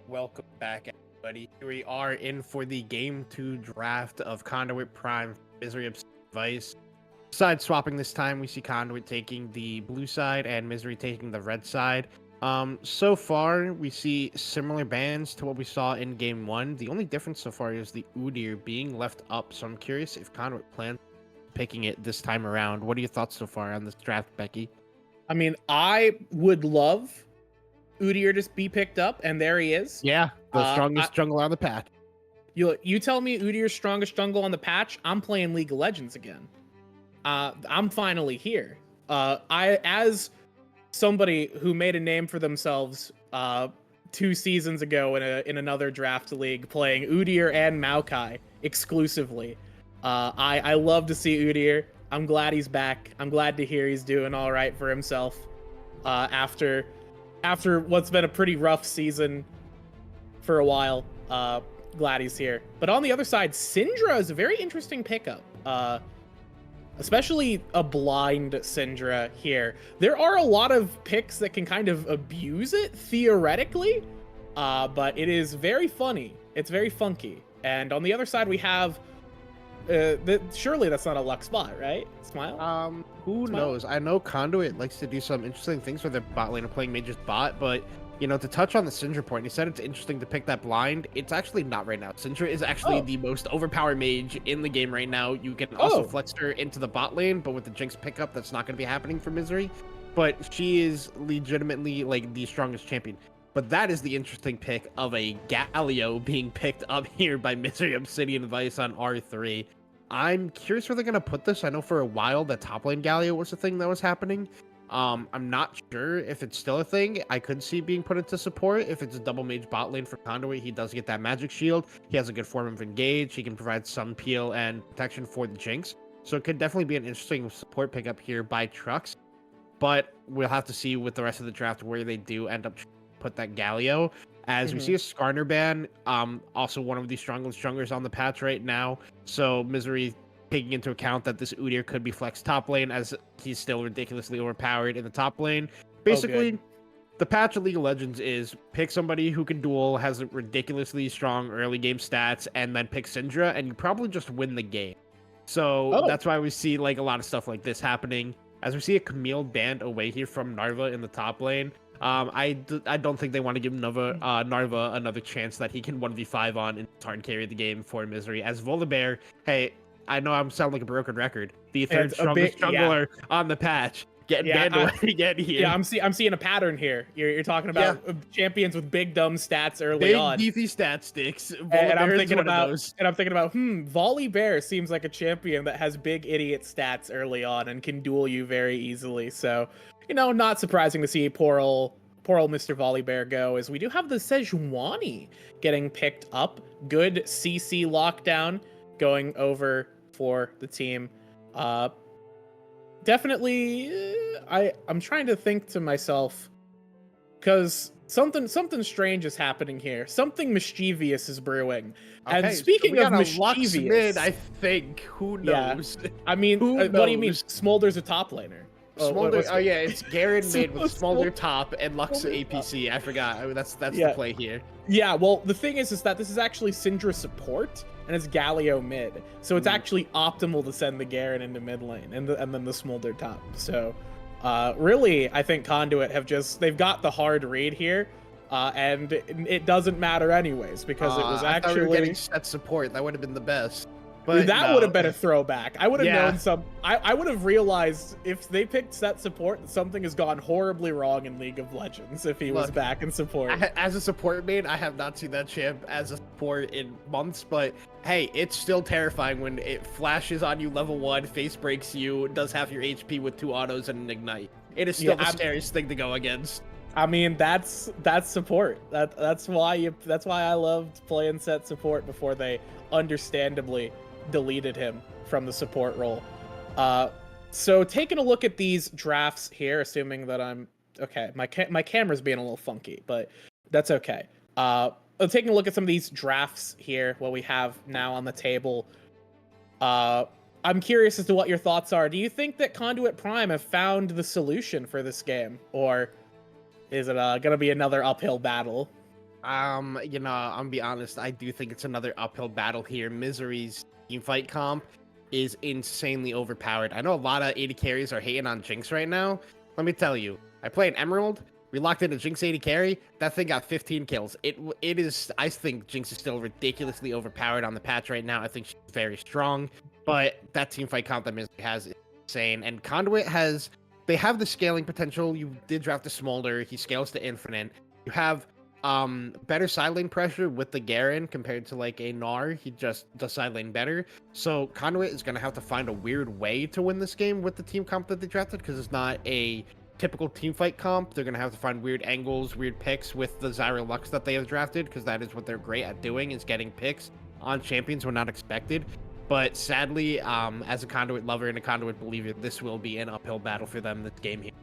Welcome back, everybody. Here we are in for the Game 2 draft of Conduit Prime, Misery Obsidian Vice. Side swapping this time, we see Conduit taking the blue side and Misery taking the red side. So far, we see similar bans to what we saw in Game 1. The only difference so far is the Udyr being left up, so I'm curious if Conduit plans picking it this time around. What are your thoughts so far on this draft, Becky? I mean, I would love Udyr to be picked up, and there he is. Yeah, the strongest jungler on the patch. You tell me Udyr's strongest jungle on the patch, I'm playing League of Legends again. I'm finally here. As somebody who made a name for themselves 2 seasons ago in another draft league, playing Udyr and Maokai exclusively. I love to see Udyr. I'm glad he's back. I'm glad to hear he's doing all right for himself after what's been a pretty rough season for a while. Glad he's here. But on the other side, Syndra is a very interesting pickup. Especially a blind Syndra here. There are a lot of picks that can kind of abuse it, theoretically, but it is very funny. It's very funky. And on the other side, we have... surely that's not a luck spot, right? Smile? Who Smile? knows? I know Conduit likes to do some interesting things with their bot lane of playing Mage's bot, but... You know, to touch on the Syndra point, he said it's interesting to pick that blind. It's actually not right now. Syndra is actually the most overpowered mage in the game right now. You can also flex her into the bot lane, but with the Jinx pickup, that's not going to be happening for MZRY. But she is legitimately, like, the strongest champion. But that is the interesting pick of a Galio being picked up here by MZRY Obsidian Vice on R3. I'm curious where they're going to put this. I know for a while that top lane Galio was the thing that was happening. I'm not sure if it's still a thing. I could see it being put into support. If it's a double mage bot lane for Conduit, he does get that magic shield. He has a good form of engage. He can provide some peel and protection for the Jinx. So it could definitely be an interesting support pickup here by Trux. But we'll have to see with the rest of the draft where they do end up put that Galio. As we see a Skarner ban, also one of the strongest junglers on the patch right now. So MZRY taking into account that this Udyr could be flexed top lane as he's still ridiculously overpowered in the top lane. Basically, the patch of League of Legends is pick somebody who can duel, has ridiculously strong early game stats, and then pick Syndra, and you probably just win the game. So that's why we see like a lot of stuff like this happening. As we see a Camille banned away here from Narva in the top lane. I don't think they want to give Narva another chance that he can 1v5 on and hard carry the game for MZRY. As Volibear, hey, I know I'm sounding like a broken record. The third strongest jungler on the patch getting banned away again here. Yeah, I'm seeing a pattern here. You're talking about champions with big dumb stats early big on. beefy stat sticks. And I'm thinking about Volibear seems like a champion that has big idiot stats early on and can duel you very easily. So, you know, not surprising to see poor old Mr. Volibear go, as we do have the Sejuani getting picked up. Good CC lockdown going over for the team. Definitely, I'm trying to think to myself, because something strange is happening here. Something mischievous is brewing. Okay, and speaking so of mischievous, mid, I think. Who knows? Yeah. I mean, what do you mean? Smolder's a top laner. Smolder, yeah, it's Garen mid with Smolder top and Lux APC. I forgot. That's the play here. Yeah, well, the thing is that this is actually Syndra support, and it's Galio mid. So it's actually optimal to send the Garen into mid lane, and then the Smolder top. So, really, I think Conduit they've got the hard read here, and it doesn't matter anyways, because it was actually... I thought we were getting set support. That would have been the best. But that would have been a throwback. I would have known I would have realized if they picked set support, something has gone horribly wrong in League of Legends if he was back in support. As a support main, I have not seen that champ as a support in months, but hey, it's still terrifying when it flashes on you level 1, face breaks you, does half your HP with 2 autos and an ignite. It is still the scariest thing to go against. I mean, that's support. That's why I loved playing set support before they understandably deleted him from the support role. So taking a look at these drafts here, assuming that I'm okay, my camera's being a little funky, but that's okay. Taking a look at some of these drafts here, what we have now on the table. I'm curious as to what your thoughts are. Do you think that Conduit Prime have found the solution for this game, or is it gonna be another uphill battle? You know, I'm gonna be honest. I do think it's another uphill battle here. Misery's team fight comp is insanely overpowered. I know a lot of AD carries are hating on Jinx right now. Let me tell you, I played Emerald. We locked in a Jinx AD carry. That thing got 15 kills. It is. I think Jinx is still ridiculously overpowered on the patch right now. I think she's very strong, but that team fight comp that Misery has is insane. And Conduit has. They have the scaling potential. You did draft a Smolder. He scales to infinite. You have better side lane pressure with the Garen compared to like a Gnar. He just does side lane better. So Conduit is gonna have to find a weird way to win this game with the team comp that they drafted, because it's not a typical team fight comp. They're gonna have to find weird angles, weird picks with the Zyra Lux that they have drafted, because that is what they're great at doing, is getting picks on champions when not expected. But sadly, as a Conduit lover and a Conduit believer, this will be an uphill battle for them this game here.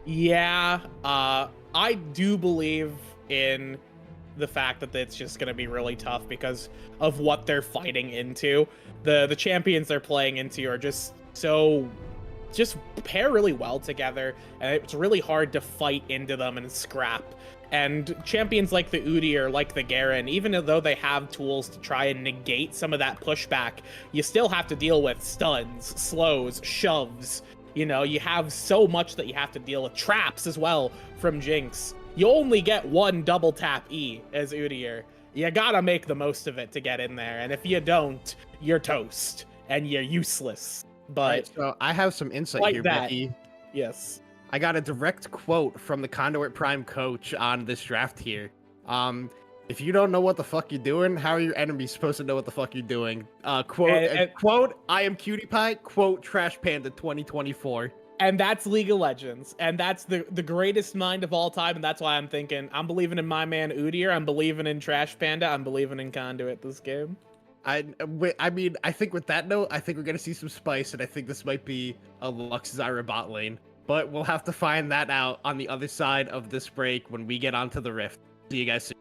Yeah, I do believe in the fact that it's just going to be really tough because of what they're fighting into. The champions they're playing into are just pair really well together, and it's really hard to fight into them and scrap. And champions like the Udyr, like the Garen, even though they have tools to try and negate some of that pushback, you still have to deal with stuns, slows, shoves. You know, you have so much that you have to deal with. Traps as well from Jinx. You only get one double tap E as Udyr. You gotta make the most of it to get in there, and if you don't, you're toast, and you're useless. But Right, so I have some insight like here, that. Becky. Yes. I got a direct quote from the Conduit Prime coach on this draft here. If you don't know what the fuck you're doing, how are your enemies supposed to know what the fuck you're doing? Quote, I am Cutie Pie, quote, Trash Panda 2024. And that's League of Legends, and that's the greatest mind of all time, and that's why I'm thinking, I'm believing in my man Udyr, I'm believing in Trash Panda, I'm believing in Conduit this game. I mean, I think with that note, I think we're gonna see some spice, and I think this might be a Lux Zyra bot lane. But we'll have to find that out on the other side of this break when we get onto the Rift. See you guys soon.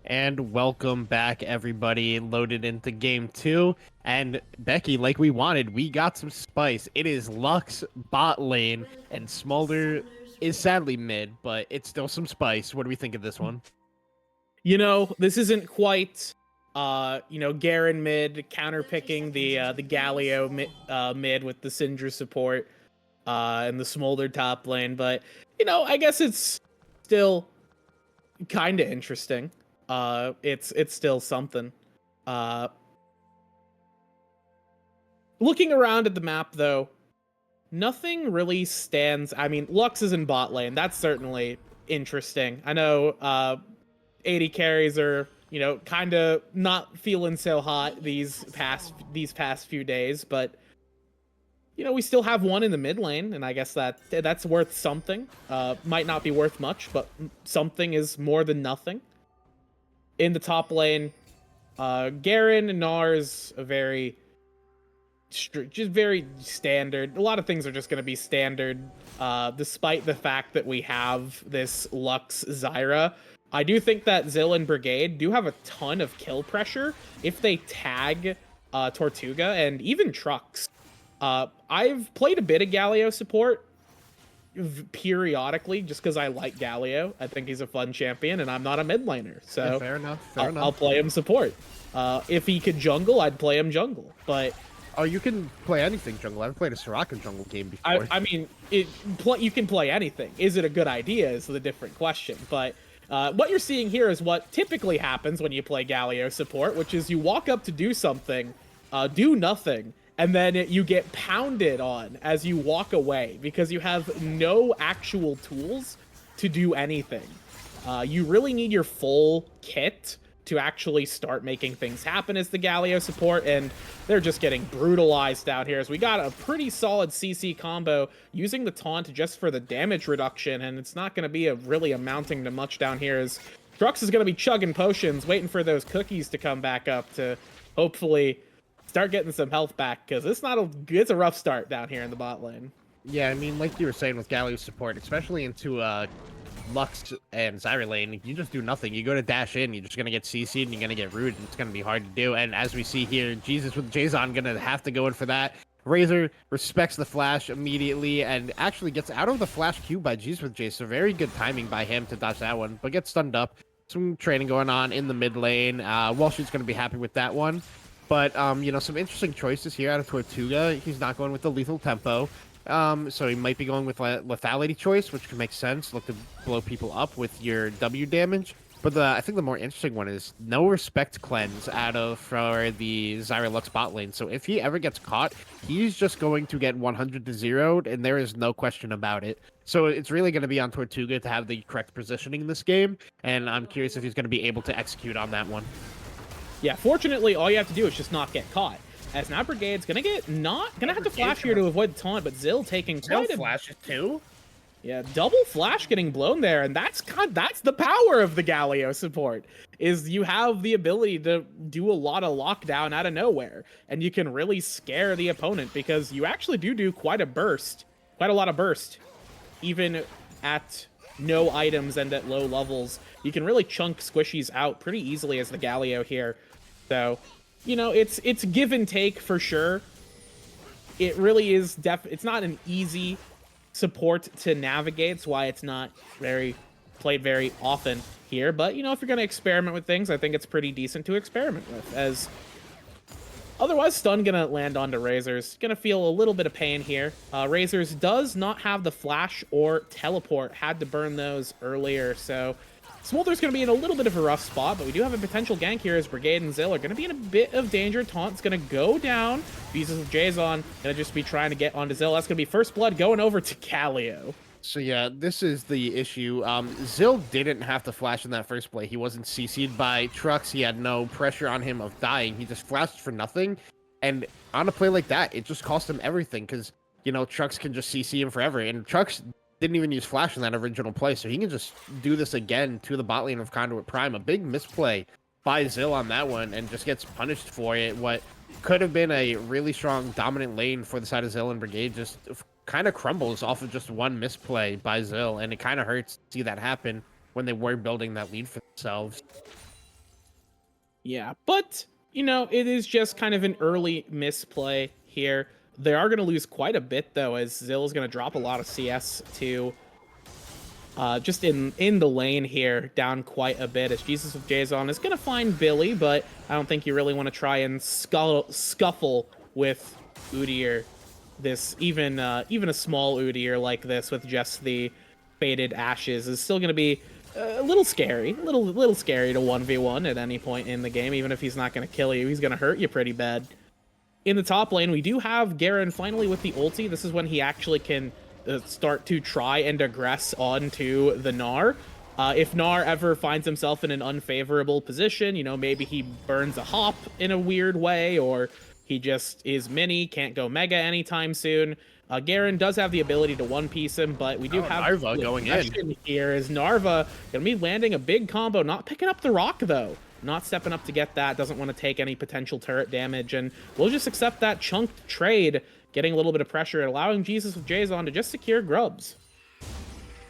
And welcome back, everybody. Loaded into game 2. And Becky, like we wanted, we got some spice. It is Lux bot lane, and Smolder is sadly mid, but it's still some spice. What do we think of this one? You know, this isn't quite, Garen mid counterpicking the Galio mid with the Syndra support, and the Smolder top lane, but I guess it's still kind of interesting. It's still something. Looking around at the map though, nothing really stands. I mean, Lux is in bot lane. That's certainly interesting. I know 80 carries are, kind of not feeling so hot these past few days, but we still have one in the mid lane, and I guess that's worth something. Might not be worth much, but something is more than nothing. In the top lane, Garen and Gnar is a very just very standard. A lot of things are just going to be standard, despite the fact that we have this Lux Zyra. I do think that Zill and Brigade do have a ton of kill pressure if they tag Tortuga and even Trucks. I've played a bit of Galio support periodically just because I like Galio. I think he's a fun champion, and I'm not a mid laner, so Yeah, fair enough. I'll play him support. If he could jungle, I'd play him jungle. But Oh, you can play anything jungle. I've played a Soraka jungle game before. I mean, you can play anything. Is it a good idea? Is the different question. But what you're seeing here is what typically happens when you play Galio support, which is you walk up to do something, do nothing, and then you get pounded on as you walk away because you have no actual tools to do anything. You really need your full kit to actually start making things happen as the Galio support, and they're just getting brutalized out here as we got a pretty solid CC combo using the taunt just for the damage reduction, and it's not going to be really amounting to much down here as Trux is going to be chugging potions, waiting for those cookies to come back up to hopefully start getting some health back, because it's a rough start down here in the bot lane. Yeah, I mean, like you were saying with Galio support, especially into Lux and Zyra lane, you just do nothing. You go to dash in, you're just going to get CC'd and you're going to get rooted, and it's going to be hard to do. And as we see here, Jesus with Jason going to have to go in for that. Razor respects the flash immediately and actually gets out of the flash queue by Jesus with Jace. So very good timing by him to dodge that one, but gets stunned up. Some training going on in the mid lane. Walshoot's going to be happy with that one. But, you know, some interesting choices here out of Tortuga. He's not going with the lethal tempo. So he might be going with lethality choice, which can make sense. Look to blow people up with your W damage. But I think the more interesting one is no respect cleanse for the Zyra Lux bot lane. So if he ever gets caught, he's just going to get 100 to 0'd, and there is no question about it. So it's really going to be on Tortuga to have the correct positioning in this game, and I'm curious if he's going to be able to execute on that one. Yeah, fortunately, all you have to do is just not get caught. As now Brigade's gonna have to flash here to avoid the taunt, but Zill taking quite a flashes too. Yeah, double flash getting blown there, and that's the power of the Galio support. Is you have the ability to do a lot of lockdown out of nowhere, and you can really scare the opponent because you actually do quite a lot of burst, even at no items and at low levels. You can really chunk squishies out pretty easily as the Galio here. So, you know, it's give and take for sure. It really is it's not an easy support to navigate. It's why it's not played very often here. But, you know, if you're going to experiment with things, I think it's pretty decent to experiment with. As otherwise, stun going to land onto Razors. Going to feel a little bit of pain here. Razors does not have the flash or teleport. Had to burn those earlier, so Smolder's going to be in a little bit of a rough spot, but we do have a potential gank here as Brigade and Zill are going to be in a bit of danger. Taunt's going to go down. Jesus with Jason going to just be trying to get onto Zill. That's going to be first blood going over to Galio. So yeah, this is the issue. Zill didn't have to flash in that first play. He wasn't CC'd by Trux. He had no pressure on him of dying. He just flashed for nothing. And on a play like that, it just cost him everything because, you know, Trux can just CC him forever. And Trux didn't even use flash in that original play, so he can just do this again to the bot lane of Conduit Prime. A big misplay by Zill on that one and just gets punished for it. What could have been a really strong dominant lane for the side of Zill and Brigade just kind of crumbles off of just one misplay by Zill, and it kind of hurts to see that happen when they were building that lead for themselves. Yeah, but, you know, it is just kind of an early misplay here. They are going to lose quite a bit, though, as Zill is going to drop a lot of CS to just in the lane here, down quite a bit, as Jesus with Jason is going to find Billy, but I don't think you really want to try and scuffle with Udyr. This, even a small Udyr like this with just the faded ashes is still going to be a little scary, a little scary to 1v1 at any point in the game. Even if he's not going to kill you, he's going to hurt you pretty bad. In the top lane, we do have Garen finally with the ulti. This is when he actually can start to try and aggress onto the Gnar. If Gnar ever finds himself in an unfavorable position, you know, maybe he burns a hop in a weird way, or he just is mini, can't go mega anytime soon. Garen does have the ability to one-piece him, but we do have Narva going in here. Is Narva going to be landing a big combo, not picking up the rock, though. not stepping up to get that, doesn't want to take any potential turret damage, and we'll just accept that chunked trade, getting a little bit of pressure, allowing Jesus with Jays on to just secure grubs.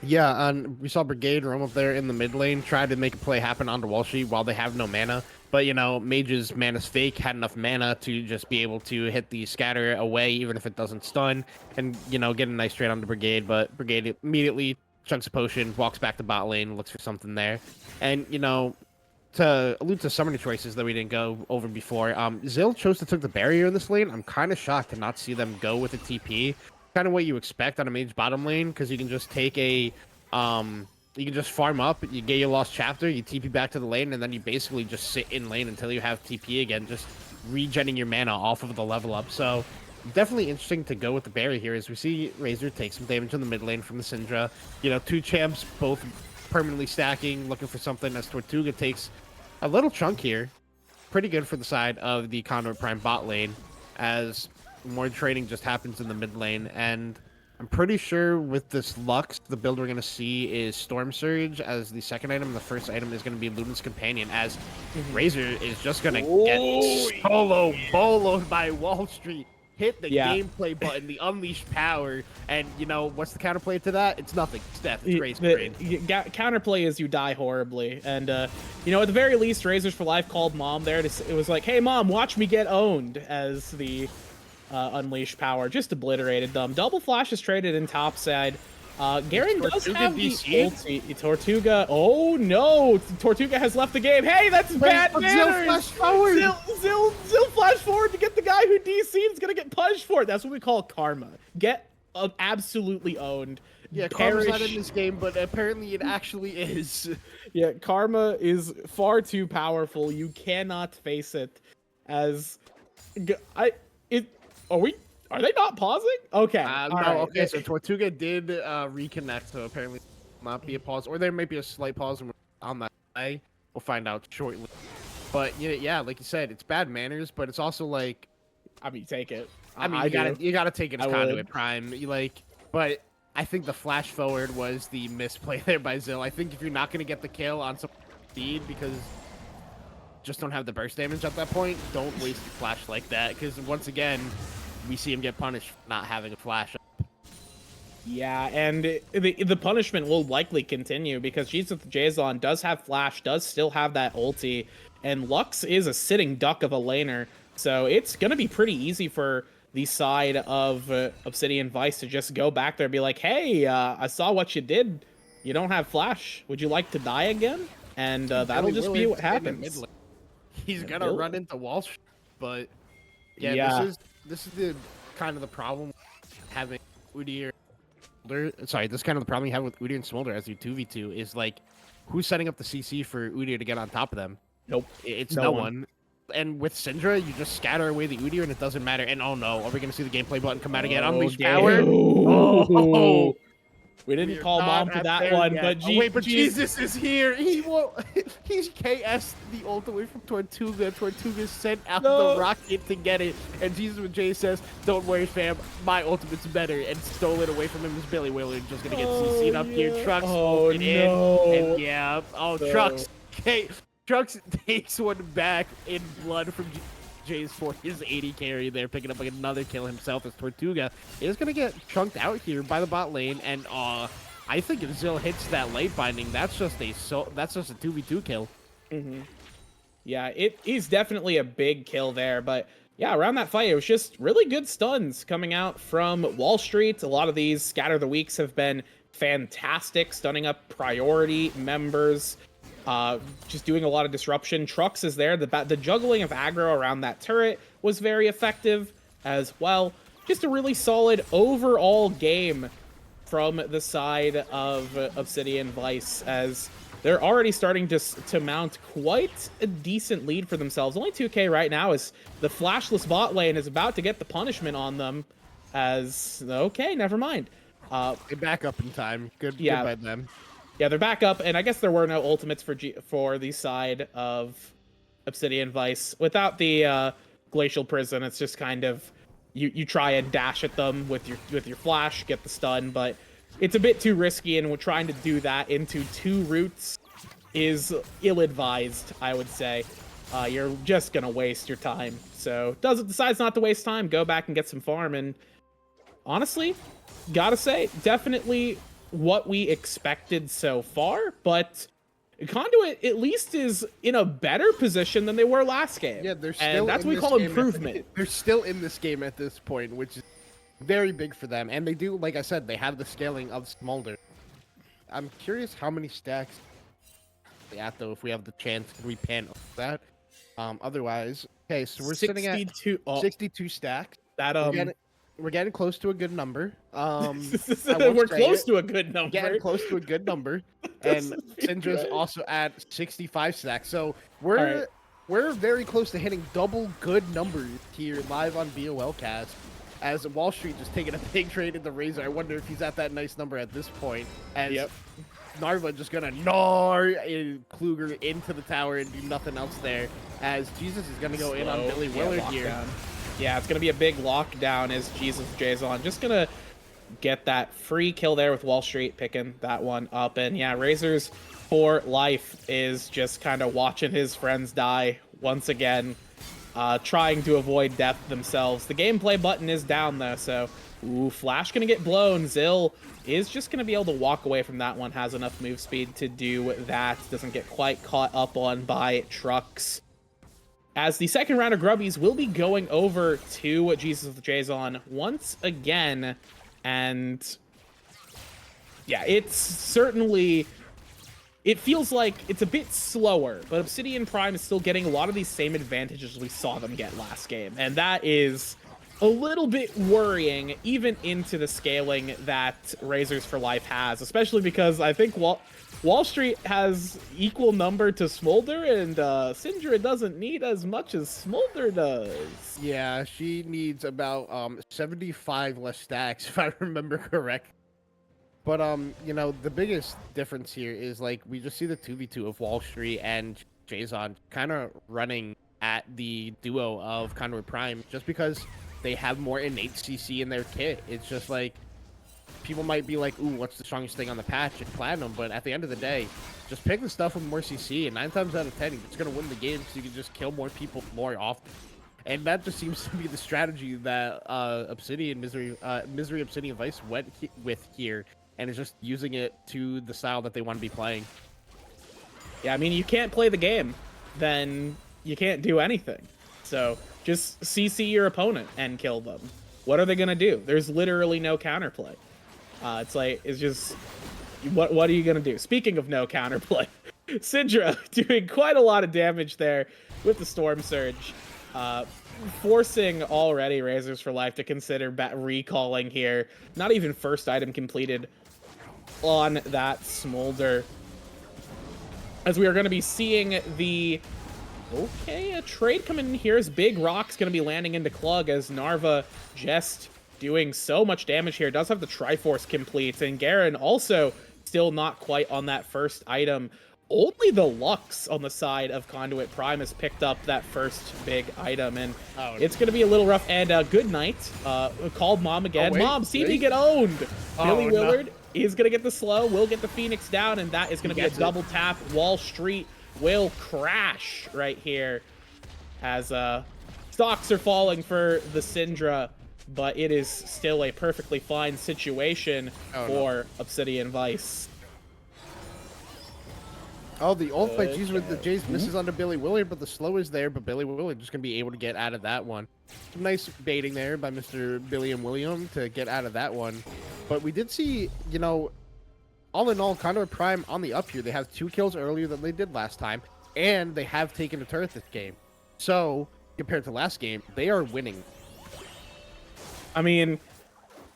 Yeah, and we saw Brigade roam up there in the mid lane, try to make a play happen onto Wall Street while they have no mana. But, Mage's Mana's Fake had enough mana to just be able to hit the scatter away, even if it doesn't stun, and, get a nice trade onto Brigade. But Brigade immediately chunks a potion, walks back to bot lane, looks for something there. And, to allude to some of the choices that we didn't go over before, Zill chose to take the barrier in this lane. I'm kind of shocked to not see them go with a TP. Kind of what you expect on a mage bottom lane, because you can just take you can just farm up, you get your lost chapter, you TP back to the lane, and then you basically just sit in lane until you have TP again, just regenning your mana off of the level up. So definitely interesting to go with the barrier here, as we see Razor take some damage in the mid lane from the Syndra. Two champs both permanently stacking, looking for something, as Tortuga takes a little chunk here. Pretty good for the side of the Conduit Prime bot lane, as more trading just happens in the mid lane. And I'm pretty sure with this Lux, the build we're going to see is Storm Surge as the second item. The first item is going to be Luden's Companion, as Razor is just going to get solo boloed by Wall Street. Hit the gameplay button, the unleashed power, and what's the counterplay to that? It's nothing. It's death. It's Razor. Counterplay is you die horribly, and at the very least, Razors for Life called Mom there. It was like, "Hey, Mom, watch me get owned," as the unleashed power just obliterated them. Double flash is traded in top side. Garen does have the ulti. Tortuga. Oh no! Tortuga has left the game. Hey, that's bad manners. Flash forward. Zill flash forward to get the guy who DC'd is gonna get punished for it. That's what we call karma. Get absolutely owned. Yeah, karma's not in this game, but apparently it actually is. Yeah, karma is far too powerful. You cannot face it. Are they not pausing? Okay. No, right. okay, so Tortuga did reconnect, so apparently not be a pause, or there may be a slight pause on that play. We'll find out shortly. But yeah, like you said, it's bad manners, but it's also like, take it. You gotta take it as Conduit Prime. But I think the flash forward was the misplay there by Zill. I think if you're not gonna get the kill on some speed because just don't have the burst damage at that point, don't waste your flash like that, because once again, we see him get punished for not having a flash up. Yeah, and the punishment will likely continue, because Jesus with Jason does have flash, does still have that ulti, and Lux is a sitting duck of a laner, so it's gonna be pretty easy for the side of Obsidian Vice to just go back there and be like, "Hey, I saw what you did. You don't have flash. Would you like to die again?" And that'll just be what happens. He's gonna run into Wall Street, but yeah. This is the kind of the problem having Udyr. Sorry, this is kind of the problem you have with Udyr and Smolder as you 2v2 is like, who's setting up the CC for Udyr to get on top of them? Nope, it's no one. And with Syndra, you just scatter away the Udyr and it doesn't matter. And oh no, are we gonna see the gameplay button come out again? Unleash power. Oh. We didn't call Mom for that one, but Jesus is here. He's KS the ult away from Tortuga. Tortuga sent out the rocket to get it, and Jesus with Jay says, "Don't worry, fam, my ultimate's better," and stole it away from him. As Billy Wheeler just gonna get CC'd up here. Trucks in, and Trucks takes one back in blood from Jay's for his 80 carry there, picking up another kill himself, as Tortuga is going to get chunked out here by the bot lane. And I think if Zill hits that late binding, that's just a 2v2 kill. Yeah, it is definitely a big kill there. But yeah, around that fight, it was just really good stuns coming out from Wall Street. A lot of these Scatter the Weeks have been fantastic, stunning up priority members. Just doing a lot of disruption. Trux is there. The juggling of aggro around that turret was very effective as well. Just a really solid overall game from the side of Obsidian Vice, as they're already starting to mount quite a decent lead for themselves. Only 2k right now, as the flashless bot lane is about to get the punishment on them. Okay, never mind. They back up in time. Good by them. Yeah, they're back up, and I guess there were no ultimates for the side of Obsidian Vice. Without the Glacial Prison, it's just kind of you try and dash at them with your flash, get the stun, but it's a bit too risky, and we're trying to do that into 2 routes is ill-advised, I would say. You're just gonna waste your time. So decides not to waste time, go back and get some farm. And honestly, gotta say, definitely what we expected so far, but Conduit at least is in a better position than they were last game. Yeah, they're still and that's in what we this call game improvement. they're still in this game at this point, which is very big for them. And they do, like I said, they have the scaling of Smolder. I'm curious how many stacks they at, though, if we have the chance. Can we pan up that? Otherwise, okay, so we're sitting at 62 stacks. That We're getting close to a good number. we're close to a good number. Getting close to a good number. And Syndra's also at 65 stacks. So we're very close to hitting double good numbers here live on BOL Cast. As Wall Street just taking a big trade in the Razor. I wonder if he's at that nice number at this point. As Narva just gonna gnar Kluger into the tower and do nothing else there. As Jesus is gonna go in on Billy Willard here. Yeah, it's going to be a big lockdown as Jesus Jason just going to get that free kill there with Wall Street, picking that one up. And yeah, Razors for life is just kind of watching his friends die once again, trying to avoid death themselves. The gameplay button is down though, so Flash going to get blown. Zill is just going to be able to walk away from that one, has enough move speed to do that. Doesn't get quite caught up on by trucks. As the second round of Grubbies will be going over to Jesus with Jason once again. And yeah, it's certainly, it feels like it's a bit slower, but Obsidian Prime is still getting a lot of these same advantages we saw them get last game. And that is a little bit worrying, even into the scaling that Razors for Life has, especially because I think Wall Street has equal number to Smolder, and Syndra doesn't need as much as Smolder does. Yeah, she needs about 75 less stacks, if I remember correct. But you know, the biggest difference here is like we just see the 2v2 of Wall Street and Jason kind of running at the duo of Conduit Prime, just because they have more innate CC in their kit. It's just like, people might be like, ooh, what's the strongest thing on the patch in Platinum? But at the end of the day, just pick the stuff with more CC, and 9 times out of 10, you're just going to win the game, so you can just kill more people more often. And that just seems to be the strategy that Obsidian, MZRY Obsidian Vice went with here, and is just using it to the style that they want to be playing. Yeah, I mean, you can't play the game, then you can't do anything. So just CC your opponent and kill them. What are they going to do? There's literally no counterplay. It's just, what are you going to do? Speaking of no counterplay, Syndra doing quite a lot of damage there with the Storm Surge, forcing already Razors for Life to consider recalling here. Not even first item completed on that Smolder. As we are going to be seeing the... Okay, a trade coming in here. As Big Rock's going to be landing into Klug as Narva just doing so much damage here. Does have the Triforce complete, and Garen also still not quite on that first item. Only the Lux on the side of Conduit Prime has picked up that first big item, and it's going to be a little rough. And good night. Called Mom again. Mom, see me get owned. Billy Willard is going to get the slow, will get the Phoenix down, and that is going to be a double tap. Wall Street will crash right here as stocks are falling for the Syndra, but it is still a perfectly fine situation for Obsidian Vice. Oh, the ult by Jesus with the Jays misses onto Billy Willard, but the slow is there, but Billy Willard just going to be able to get out of that one. Some nice baiting there by Mr. Billy William to get out of that one. But we did see, you know, all in all, Conduit Prime on the up here. They have 2 kills earlier than they did last time, and they have taken a turret this game. So, compared to last game, they are winning. I mean,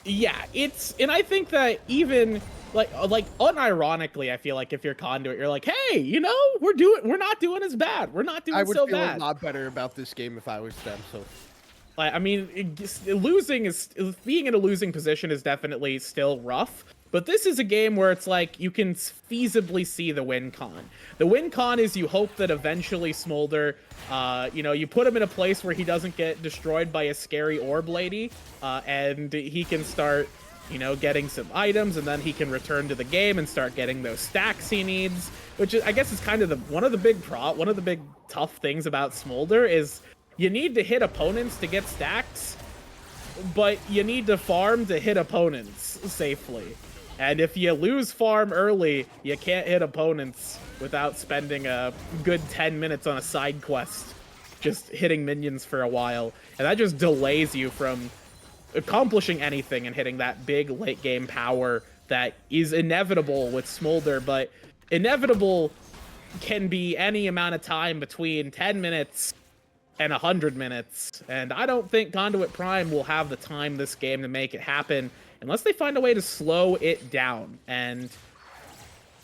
yeah, and I think that even like unironically, I feel like if you're Conduit, you're like, hey, you know, we're not doing as bad. We're not doing so bad. I would feel a lot better about this game if I was them. So, I mean, being in a losing position is definitely still rough. But this is a game where it's like you can feasibly see the win con. The win con is you hope that eventually Smolder, you know, you put him in a place where he doesn't get destroyed by a scary orb lady, and he can start you know, getting some items, and then he can return to the game and start getting those stacks he needs. Which I guess is kind of one of the big tough things about Smolder is you need to hit opponents to get stacks, but you need to farm to hit opponents safely. And if you lose farm early, you can't hit opponents without spending a good 10 minutes on a side quest, just hitting minions for a while. And that just delays you from accomplishing anything and hitting that big late game power that is inevitable with Smolder, but inevitable can be any amount of time between 10 minutes and 100 minutes. And I don't think Conduit Prime will have the time this game to make it happen unless they find a way to slow it down. And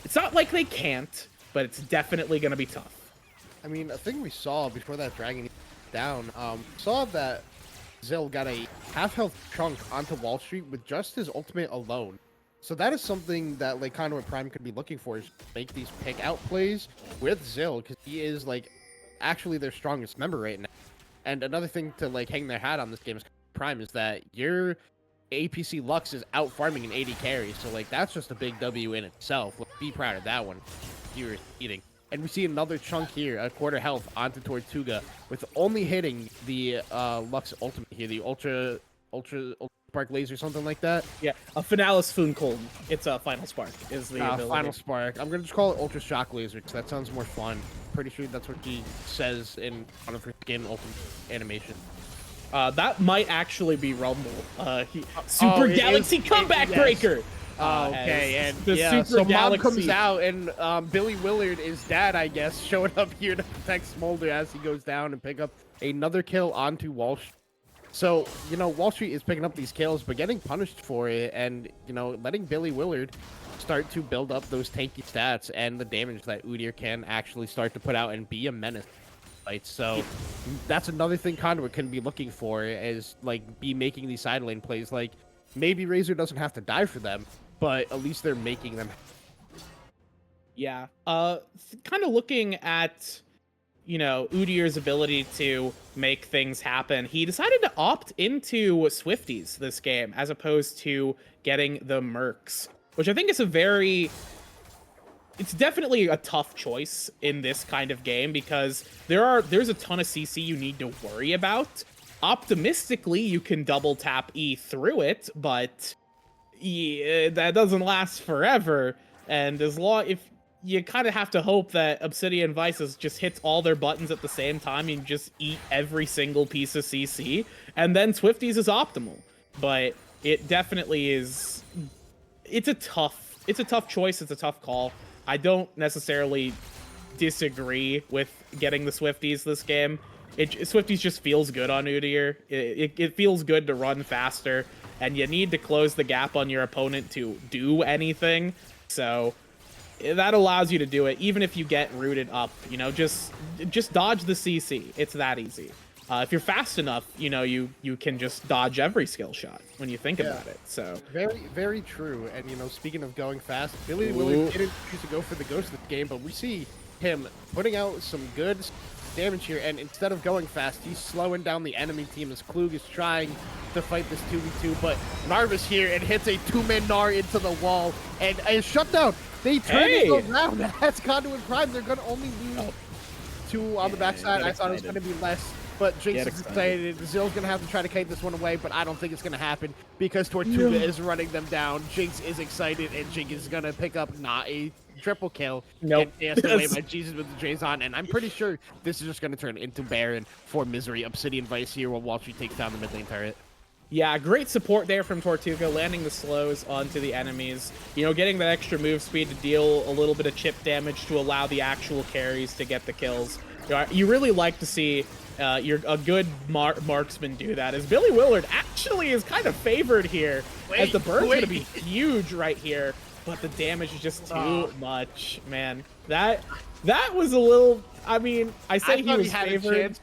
it's not like they can't, but it's definitely going to be tough. I mean, a thing we saw before that dragging down, saw that Zill got a half-health chunk onto Wall Street with just his ultimate alone. So that is something that like Conduit Prime could be looking for, is make these pick-out plays with Zill, because he is like actually their strongest member right now. And another thing to like hang their hat on this game's Prime is that your APC Lux is out farming an 80 carry, so like that's just a big W in itself. Like, be proud of that one. You're eating. And we see another chunk here, a quarter health onto Tortuga, with only hitting the Lux ultimate here, the Ultra Spark Laser, something like that. Yeah, a Finalis Funkoln. It's a Final Spark is the ability. Final Spark. I'm gonna just call it Ultra Shock Laser because that sounds more fun. Pretty sure that's what he says in one of her skin ultimate animation. That might actually be Rumble. Super Galaxy Comeback Breaker. Okay, and the yeah, Super so Galaxy Mom comes out, and Billy Willard is dad, I guess, showing up here to protect Smolder as he goes down and pick up another kill onto Wall Street. So, you know, Wall Street is picking up these kills, but getting punished for it, and, you know, letting Billy Willard start to build up those tanky stats and the damage that Udyr can actually start to put out and be a menace. Right, so that's another thing Conduit can be looking for, is like be making these side lane plays. Like maybe Razor doesn't have to die for them, but at least they're making them. Yeah. Kind of looking at, you know, Udyr's ability to make things happen. He decided to opt into Swifties this game as opposed to getting the Mercs, which I think is it's definitely a tough choice in this kind of game because there's a ton of CC you need to worry about. Optimistically, you can double tap E through it, but yeah, that doesn't last forever. And if you kind of have to hope that Obsidian Vices just hits all their buttons at the same time and just eat every single piece of CC, and then Swifties is optimal. But it definitely is. It's a tough choice. It's a tough call. I don't necessarily disagree with getting the Swifties this game. Swifties just feels good on Udyr. It feels good to run faster, and you need to close the gap on your opponent to do anything. So that allows you to do it, even if you get rooted up. You know, just dodge the CC. It's that easy. If you're fast enough, you know, you can just dodge every skill shot when you think about it. So very, very true. And, you know, speaking of going fast, Billy Willard didn't choose to go for the ghost of the game, but we see him putting out some good damage here. And instead of going fast, he's slowing down the enemy team as Klug is trying to fight this 2v2. But Narva's here and hits a two-man Gnar into the wall and is shut down. They turn it around. That's Conduit Prime. They're going to only lose two on the backside. I thought it was going to be less. But Jinx is excited. Zill's going to have to try to kite this one away, but I don't think it's going to happen because Tortuga is running them down. Jinx is excited, and Jinx is going to pick up not a triple kill and danced away by Jesus with the Jays on. And I'm pretty sure this is just going to turn into Baron for MZRY. Obsidian Vice here while Wall Street takes down the mid lane turret. Yeah, great support there from Tortuga, landing the slows onto the enemies. You know, getting that extra move speed to deal a little bit of chip damage to allow the actual carries to get the kills. You really like to see a good marksman do that, as Billy Willard actually is kind of favored here, as the bird's going to be huge right here, but the damage is just too much, man. That was a little, I mean, I say he was favored.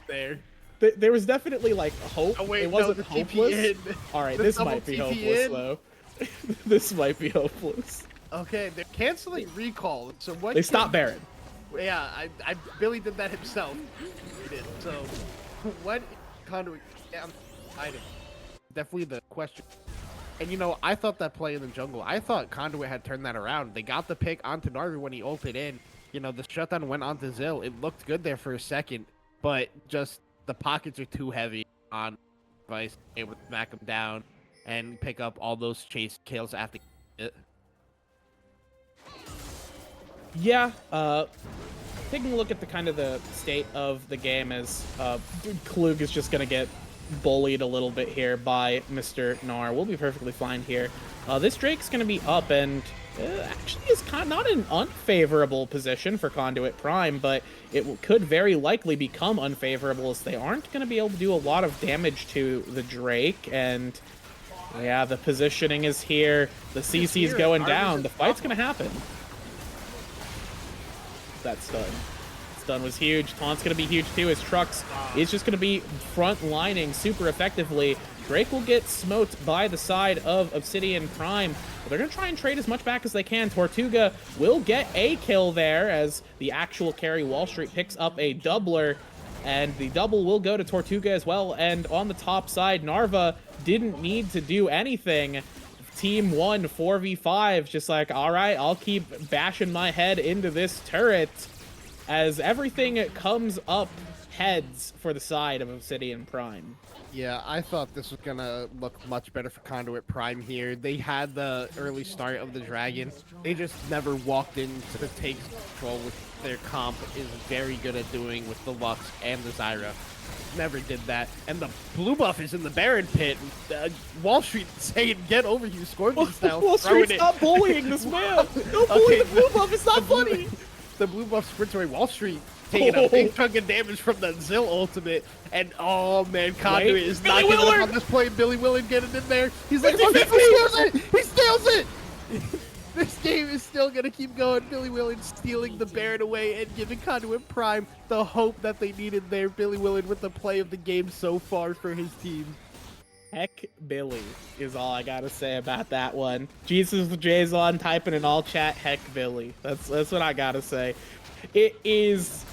There was definitely like hope. Oh, wait, it wasn't hopeless. All right, this might be hopeless though. This might be hopeless. Okay, they're canceling recall. So what? They stopped Baron. Yeah, Billy did that himself. He did. So what Conduit? Yeah, I'm hiding. Definitely the question. And you know, I thought that play in the jungle, I thought Conduit had turned that around. They got the pick onto Narvi when he ulted in. You know, the shutdown went onto Zill. It looked good there for a second, but just the pockets are too heavy on Vice, able to smack him down and pick up all those chase kills after it. Yeah, taking a look at the kind of the state of the game is Klug is just gonna get bullied a little bit here by Mr. Gnar. We'll be perfectly fine here. This Drake's gonna be up and actually is kind of not an unfavorable position for Conduit Prime, but it could very likely become unfavorable as they aren't gonna be able to do a lot of damage to the Drake. And yeah, the positioning is here. The CC's going down. The fight's gonna happen. That stun. Stun was huge. Taunt's going to be huge too. His trucks is just going to be front lining super effectively. Drake will get smoked by the side of Obsidian Prime. But they're going to try and trade as much back as they can. Tortuga will get a kill there as the actual carry Wall Street picks up a doubler. And the double will go to Tortuga as well. And on the top side, Narva didn't need to do anything. Team 1 4v5, just like, all right, I'll keep bashing my head into this turret as everything comes up heads for the side of Obsidian Prime. Yeah, I thought this was gonna look much better for Conduit Prime here. They had the early start of the Dragon. They just never walked into the take control, which their comp is very good at doing with the Lux and the Zyra. Never did that. And the blue buff is in the Baron pit. Wall Street saying, get over you, Scorpion style. Wall Street, stop bullying this man. Don't bully the blue buff, it's not funny. The blue buff sprints away. Wall Street taking a big chunk of damage from the Zill ultimate. And oh man, Conduit is not giving up on this play. Billy Willard getting in there. He's like, he steals it! He steals it! This game is still going to keep going. Billy Willard stealing the Baron away and giving Conduit Prime the hope that they needed there. Billy Willard with the play of the game so far for his team. Heck Billy is all I gotta say about that one. Jesus Jason typing in all chat, heck Billy. That's what I gotta say. It is,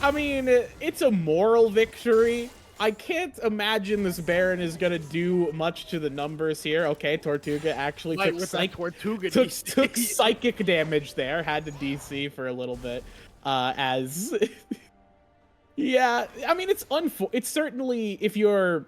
I mean, it's a moral victory. I can't imagine this Baron is gonna do much to the numbers here. Okay, Tortuga actually took psychic damage there. Had to DC for a little bit. As yeah, I mean, it's certainly, if you're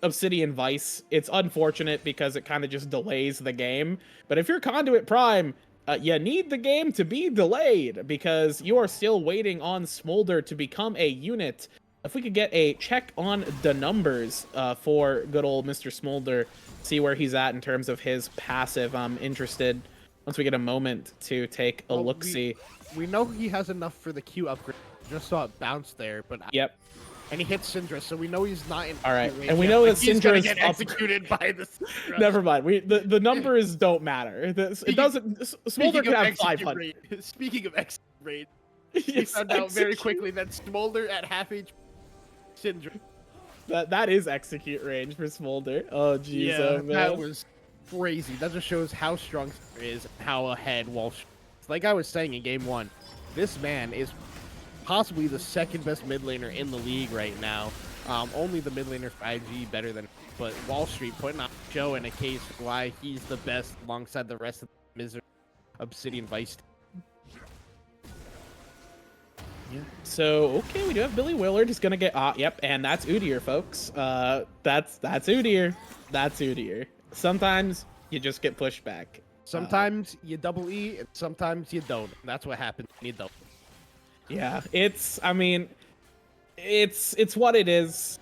Obsidian Vice, it's unfortunate because it kind of just delays the game. But if you're Conduit Prime, you need the game to be delayed because you are still waiting on Smolder to become a unit. If we could get a check on the numbers for good old Mr. Smolder, see where he's at in terms of his passive. I'm interested once we get a moment to take a look-see. We know he has enough for the Q upgrade. Just saw it bounce there, but yep. And he hits Syndra, so we know he's not in. All right, and we know that Syndra is get executed by the Syndra. Never mind. The numbers don't matter. It doesn't. Smolder can have 500. Speaking of execute rate, we found out very quickly that Smolder at half HP Syndra. That is execute range for Smolder. Oh jeez, yeah, oh, man. That was crazy. That just shows how strong Syndra is, and how ahead Walsh. Like I was saying in game 1, this man is possibly the second best mid laner in the league right now. Only the mid laner 5G better than, but Wall Street putting on a show in a case why he's the best alongside the rest of the MZRY Obsidian Vice. Yeah. So okay, we do have Billy Willard. He's gonna get yep, and that's Udyr, folks. That's Udyr. That's Udyr. Sometimes you just get pushed back. Sometimes you double E, and sometimes you don't. That's what happens when you double. Yeah, I mean, it's what it is,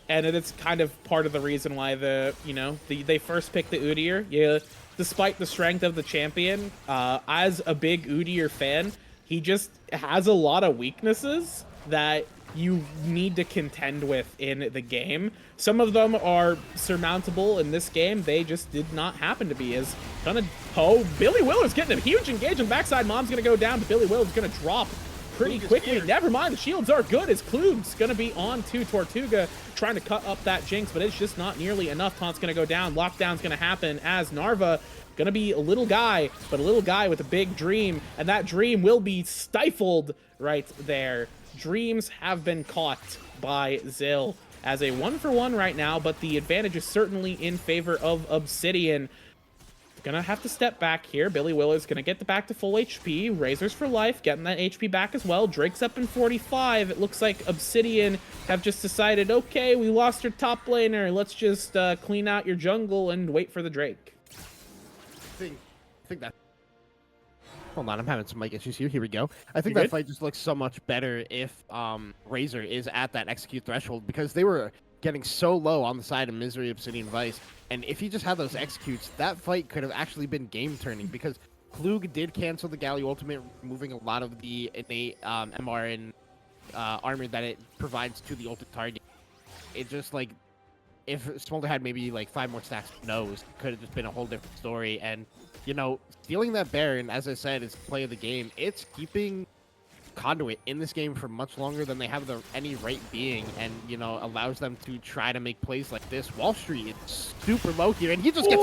and it's kind of part of the reason why they first picked the Udyr. Yeah, despite the strength of the champion, as a big Udyr fan, he just has a lot of weaknesses that you need to contend with in the game. Some of them are surmountable in this game. They just did not happen to be. As Billy Willard's getting a huge engage on backside. Mom's gonna go down, but Billy Willard's gonna drop pretty quickly. Never mind, the shields are good as Klug's gonna be on to Tortuga, trying to cut up that Jinx, but it's just not nearly enough. Taunt's gonna go down. Lockdown's gonna happen as Narva gonna be a little guy, but a little guy with a big dream, and that dream will be stifled right there. Dreams have been caught by Zill. as a 1-for-1 right now, but the advantage is certainly in favor of Obsidian. Gonna have to step back here. Billy Willard's gonna get back to full HP. Razors for life, getting that HP back as well. Drake's up in 45. It looks like Obsidian have just decided, okay, we lost our top laner. Let's just clean out your jungle and wait for the Drake. I think that. Hold on, I'm having some mic issues here. Here we go. I think You that good? fight just looks so much better if Razor is at that execute threshold, because they were getting so low on the side of MZRY, Obsidian, Vice. And if he just had those executes, that fight could have actually been game-turning, because Klug did cancel the Galley ultimate, removing a lot of the innate MR and armor that it provides to the ultimate target. It just, like, if Smolder had maybe, like, 5 more stacks of nose, it could have just been a whole different story. And, you know, stealing that Baron, as I said, is play of the game. It's keeping Conduit in this game for much longer than they have any right being, and, you know, allows them to try to make plays like this. Wall Street is super low here, and he just gets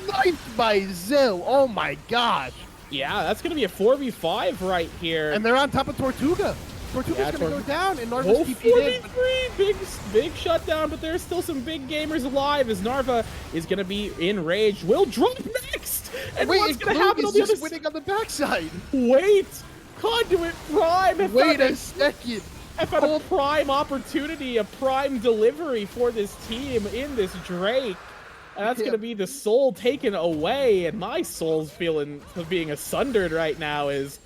sniped by Zill. Oh my gosh. Yeah, that's gonna be a 4v5 right here. And they're on top of Tortuga. Tortuga's Yeah, gonna go down, and Oh, Narva's TP'd in. 43! Big shutdown, but there's still some big gamers alive as Narva is gonna be enraged. Will drop next! And Wait, what's and gonna Klug happen is on the other just side? winning on the backside. Wait! Conduit Prime have Wait found a second. have found a prime opportunity, a prime delivery for this team in this Drake. And that's gonna be the soul taken away, and my soul's feeling being sundered right now is,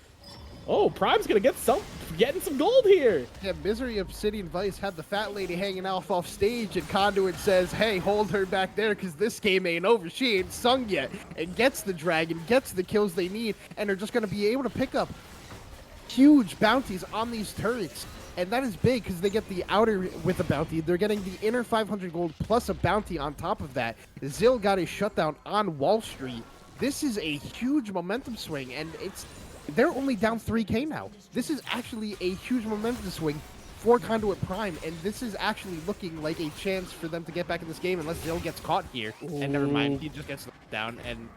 oh, Prime's gonna getting some gold here. Yeah, MZRY, Obsidian, Vice had the fat lady hanging off stage, and Conduit says, hey, hold her back there, because this game ain't over. She ain't sung yet. And gets the dragon, gets the kills they need, and they're just going to be able to pick up huge bounties on these turrets. And that is big, because they get the outer with a bounty. They're getting the inner 500 gold plus a bounty on top of that. Zill got a shutdown on Wall Street. This is a huge momentum swing, and they're only down 3k now. This is actually a huge momentum swing for Conduit Prime, and this is actually looking like a chance for them to get back in this game, unless Zill gets caught here. And never mind, he just gets down. And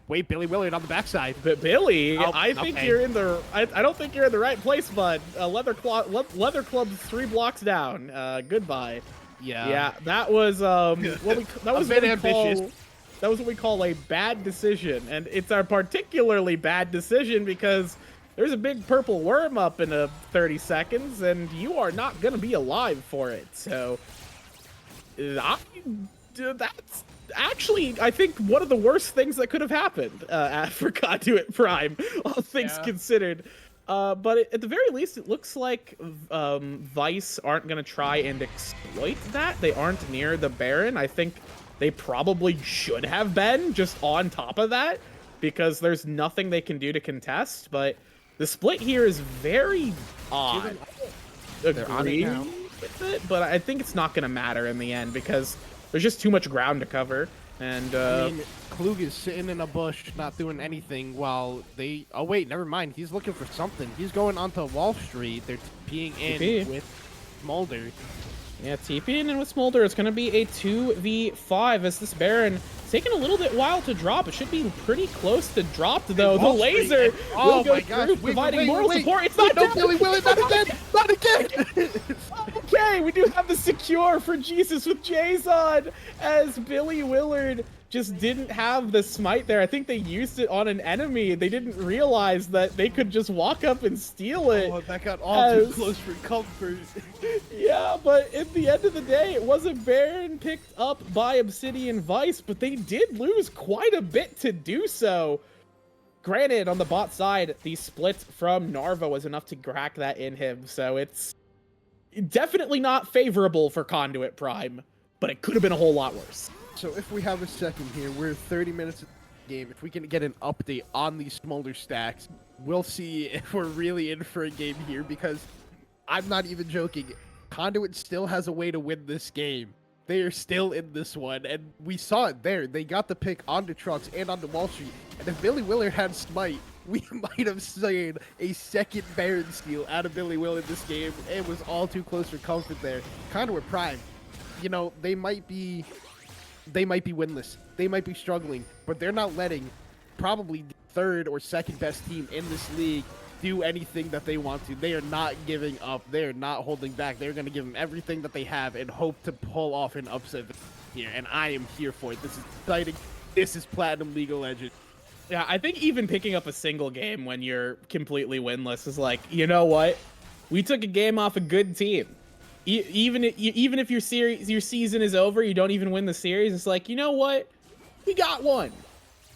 wait, Billy Willard on the backside. But Billy, Oh, I think okay. you're in the. I don't think you're in the right place, bud. Leather Club's 3 blocks down. Goodbye. Yeah, that was that was bit what we ambitious. call. That was what we call a bad decision, and it's a particularly bad decision because there's a big purple worm up in 30 seconds, and you are not gonna be alive for it. So, that's actually, I think, one of the worst things that could have happened for Conduit Prime, all things considered. But at the very least, it looks like Vice aren't gonna try and exploit that. They aren't near the Baron. I think they probably should have been just on top of that, because there's nothing they can do to contest. But the split here is very odd. They're on it Agree now. with it, but I think it's not going to matter in the end because there's just too much ground to cover. And I mean, Klug is sitting in a bush, not doing anything, while they... Oh, wait, never mind. He's looking for something. He's going onto Wall Street. They're TPing in TP. with Smolder. yeah, TPing in with Smolder. It's going to be a 2v5 as this Baron is taking a little bit while to drop. It should be pretty close to dropped, though. The Wall Street, laser oh will go my gosh, through, wait, providing wait, moral wait. support. It's Wait, not no, down. Billy Willard, not again! Not again! Okay, we do have the secure for Jesus with Jason, as Billy Willard just didn't have the smite there. I think they used it on an enemy. They didn't realize that they could just walk up and steal it. Oh, that got all too As- close for comfort. Yeah, but at the end of the day, it was a Baron picked up by Obsidian Vice, but they did lose quite a bit to do so. Granted, on the bot side, the split from Narva was enough to crack that in him, so it's definitely not favorable for Conduit Prime, but it could have been a whole lot worse. So if we have a second here, we're 30 minutes of the game. If we can get an update on these Smolder stacks, we'll see if we're really in for a game here, because I'm not even joking. Conduit still has a way to win this game. They are still in this one, and we saw it there. They got the pick onto Trucks and onto Wall Street, and if Billy Willard had Smite, we might have seen a second Baron steal out of Billy Willard this game. It was all too close for comfort there. Conduit Prime, you know, they might be winless. They might be struggling, but they're not letting probably the third or second best team in this league do anything that they want to. They are not giving up. They are not holding back. They're going to give them everything that they have and hope to pull off an upset here. And I am here for it. This is exciting. This is Platinum League of Legends. Yeah, I think even picking up a single game when you're completely winless is like, you know what? We took a game off a good team. Even if your season is over, you don't even win the series. It's like, you know what? We got one.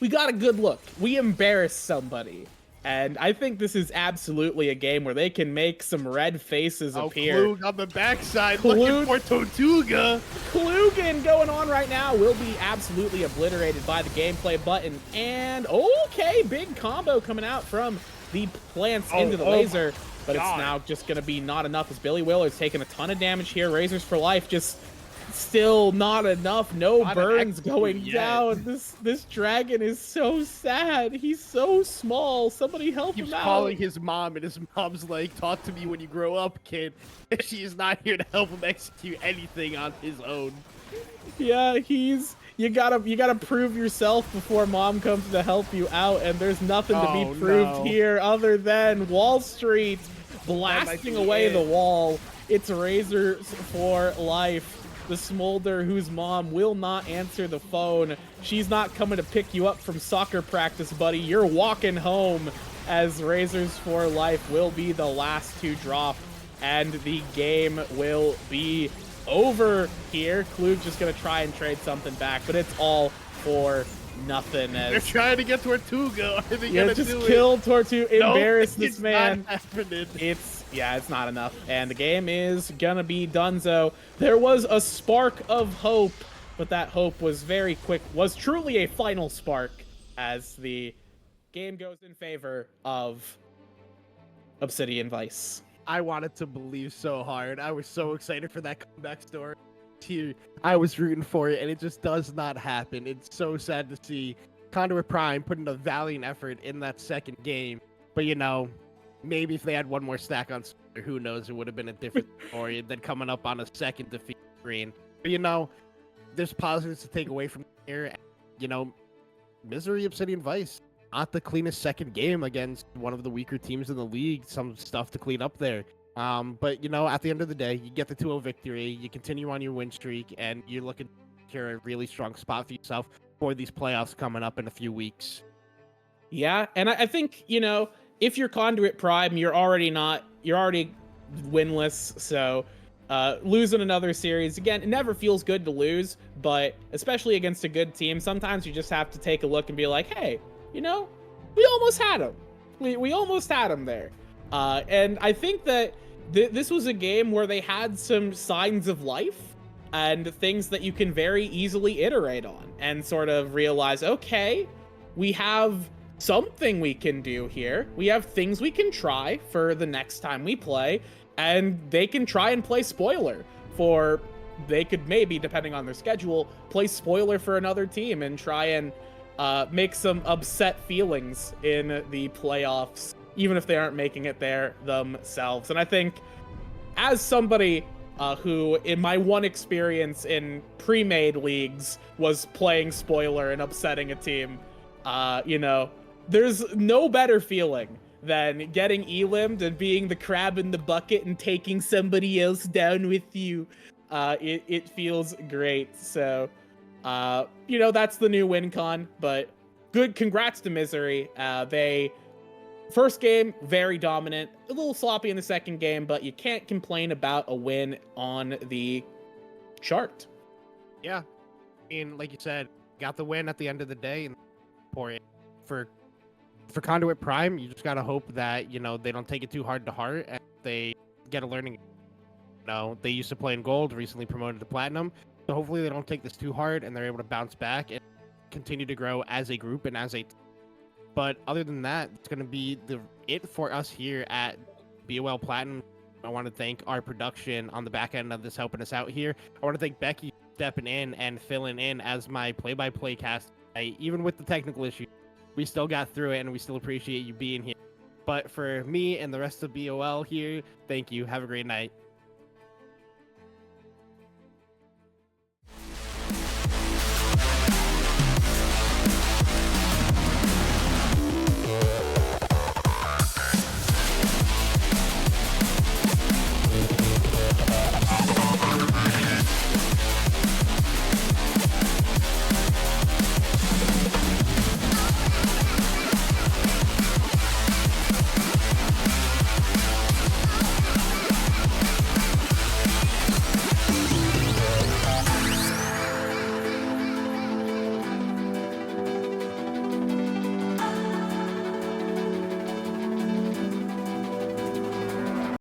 We got a good look. We embarrassed somebody. And I think this is absolutely a game where they can make some red faces appear. Klug on the backside Klug. looking for Tortuga. Klugen going on right now will be absolutely obliterated by the gameplay button. And okay, big combo coming out from the plants into the laser. But it's now just going to be not enough as Billy Willard's taking a ton of damage here. Razors for life just still not enough. No burns going down. This dragon is so sad. He's so small. Somebody help him out. Keeps calling his mom, and his mom's like, talk to me when you grow up, kid. She is not here to help him execute anything on his own. Yeah, you gotta prove yourself before mom comes to help you out, and there's nothing to be proved here other than Wall Street blasting away the wall. It's Razors for life. The Smolder, whose mom will not answer the phone. She's not coming to pick you up from soccer practice, buddy. You're walking home, as Razors for life will be the last to drop, and the game will be over here. Klug just gonna try and trade something back, but it's all for nothing. As they're trying to get Tortuga. Are they yeah, gonna just do kill Tortuga. Embarrass it's this man. Not happening. It's not enough, and the game is gonna be donezo. There was a spark of hope, but that hope was very quick. Was truly a final spark, as the game goes in favor of Obsidian Vice. I wanted to believe so hard. I was so excited for that comeback story. Here, I was rooting for it, and it just does not happen. It's so sad to see Conduit Prime put in a valiant effort in that second game. But, you know, maybe if they had one more stack on Sphere, who knows, it would have been a different story than coming up on a second defeat screen. But, you know, there's positives to take away from here. You know, MZRY Obsidian Vice, not the cleanest second game against one of the weaker teams in the league. Some stuff to clean up there. But, you know, at the end of the day, you get the 2-0 victory, you continue on your win streak, and you're looking to secure a really strong spot for yourself for these playoffs coming up in a few weeks. Yeah, and I think, you know, if you're Conduit Prime, you're already winless, so losing another series, again, it never feels good to lose, but especially against a good team, sometimes you just have to take a look and be like, hey, you know, we almost had him. We almost had him there. And I think that this was a game where they had some signs of life and things that you can very easily iterate on and sort of realize, okay, we have something we can do here. We have things we can try for the next time we play, and they can try and play spoiler for, they could maybe, depending on their schedule, play spoiler for another team and try and make some upset feelings in the playoffs, even if they aren't making it there themselves. And I think, as somebody who, in my one experience in pre-made leagues, was playing spoiler and upsetting a team, you know, there's no better feeling than getting elimed and being the crab in the bucket and taking somebody else down with you. It feels great. So, you know, that's the new win con, but good. Congrats to MZRY. They, first game, very dominant, a little sloppy in the second game, but you can't complain about a win on the chart. Yeah. I mean, like you said, got the win at the end of the day, and for Conduit Prime, you just gotta hope that, you know, they don't take it too hard to heart and they get a learning. You know, they used to play in gold, recently promoted to platinum, so hopefully they don't take this too hard and they're able to bounce back and continue to grow as a group and as a team. But other than that, it's gonna be it for us here at BOL Platinum. I want to thank our production on the back end of this helping us out here. I want to thank Becky stepping in and filling in as my play-by-play cast. Even with the technical issues, we still got through it, and we still appreciate you being here. But for me and the rest of BOL here, thank you. Have a great night.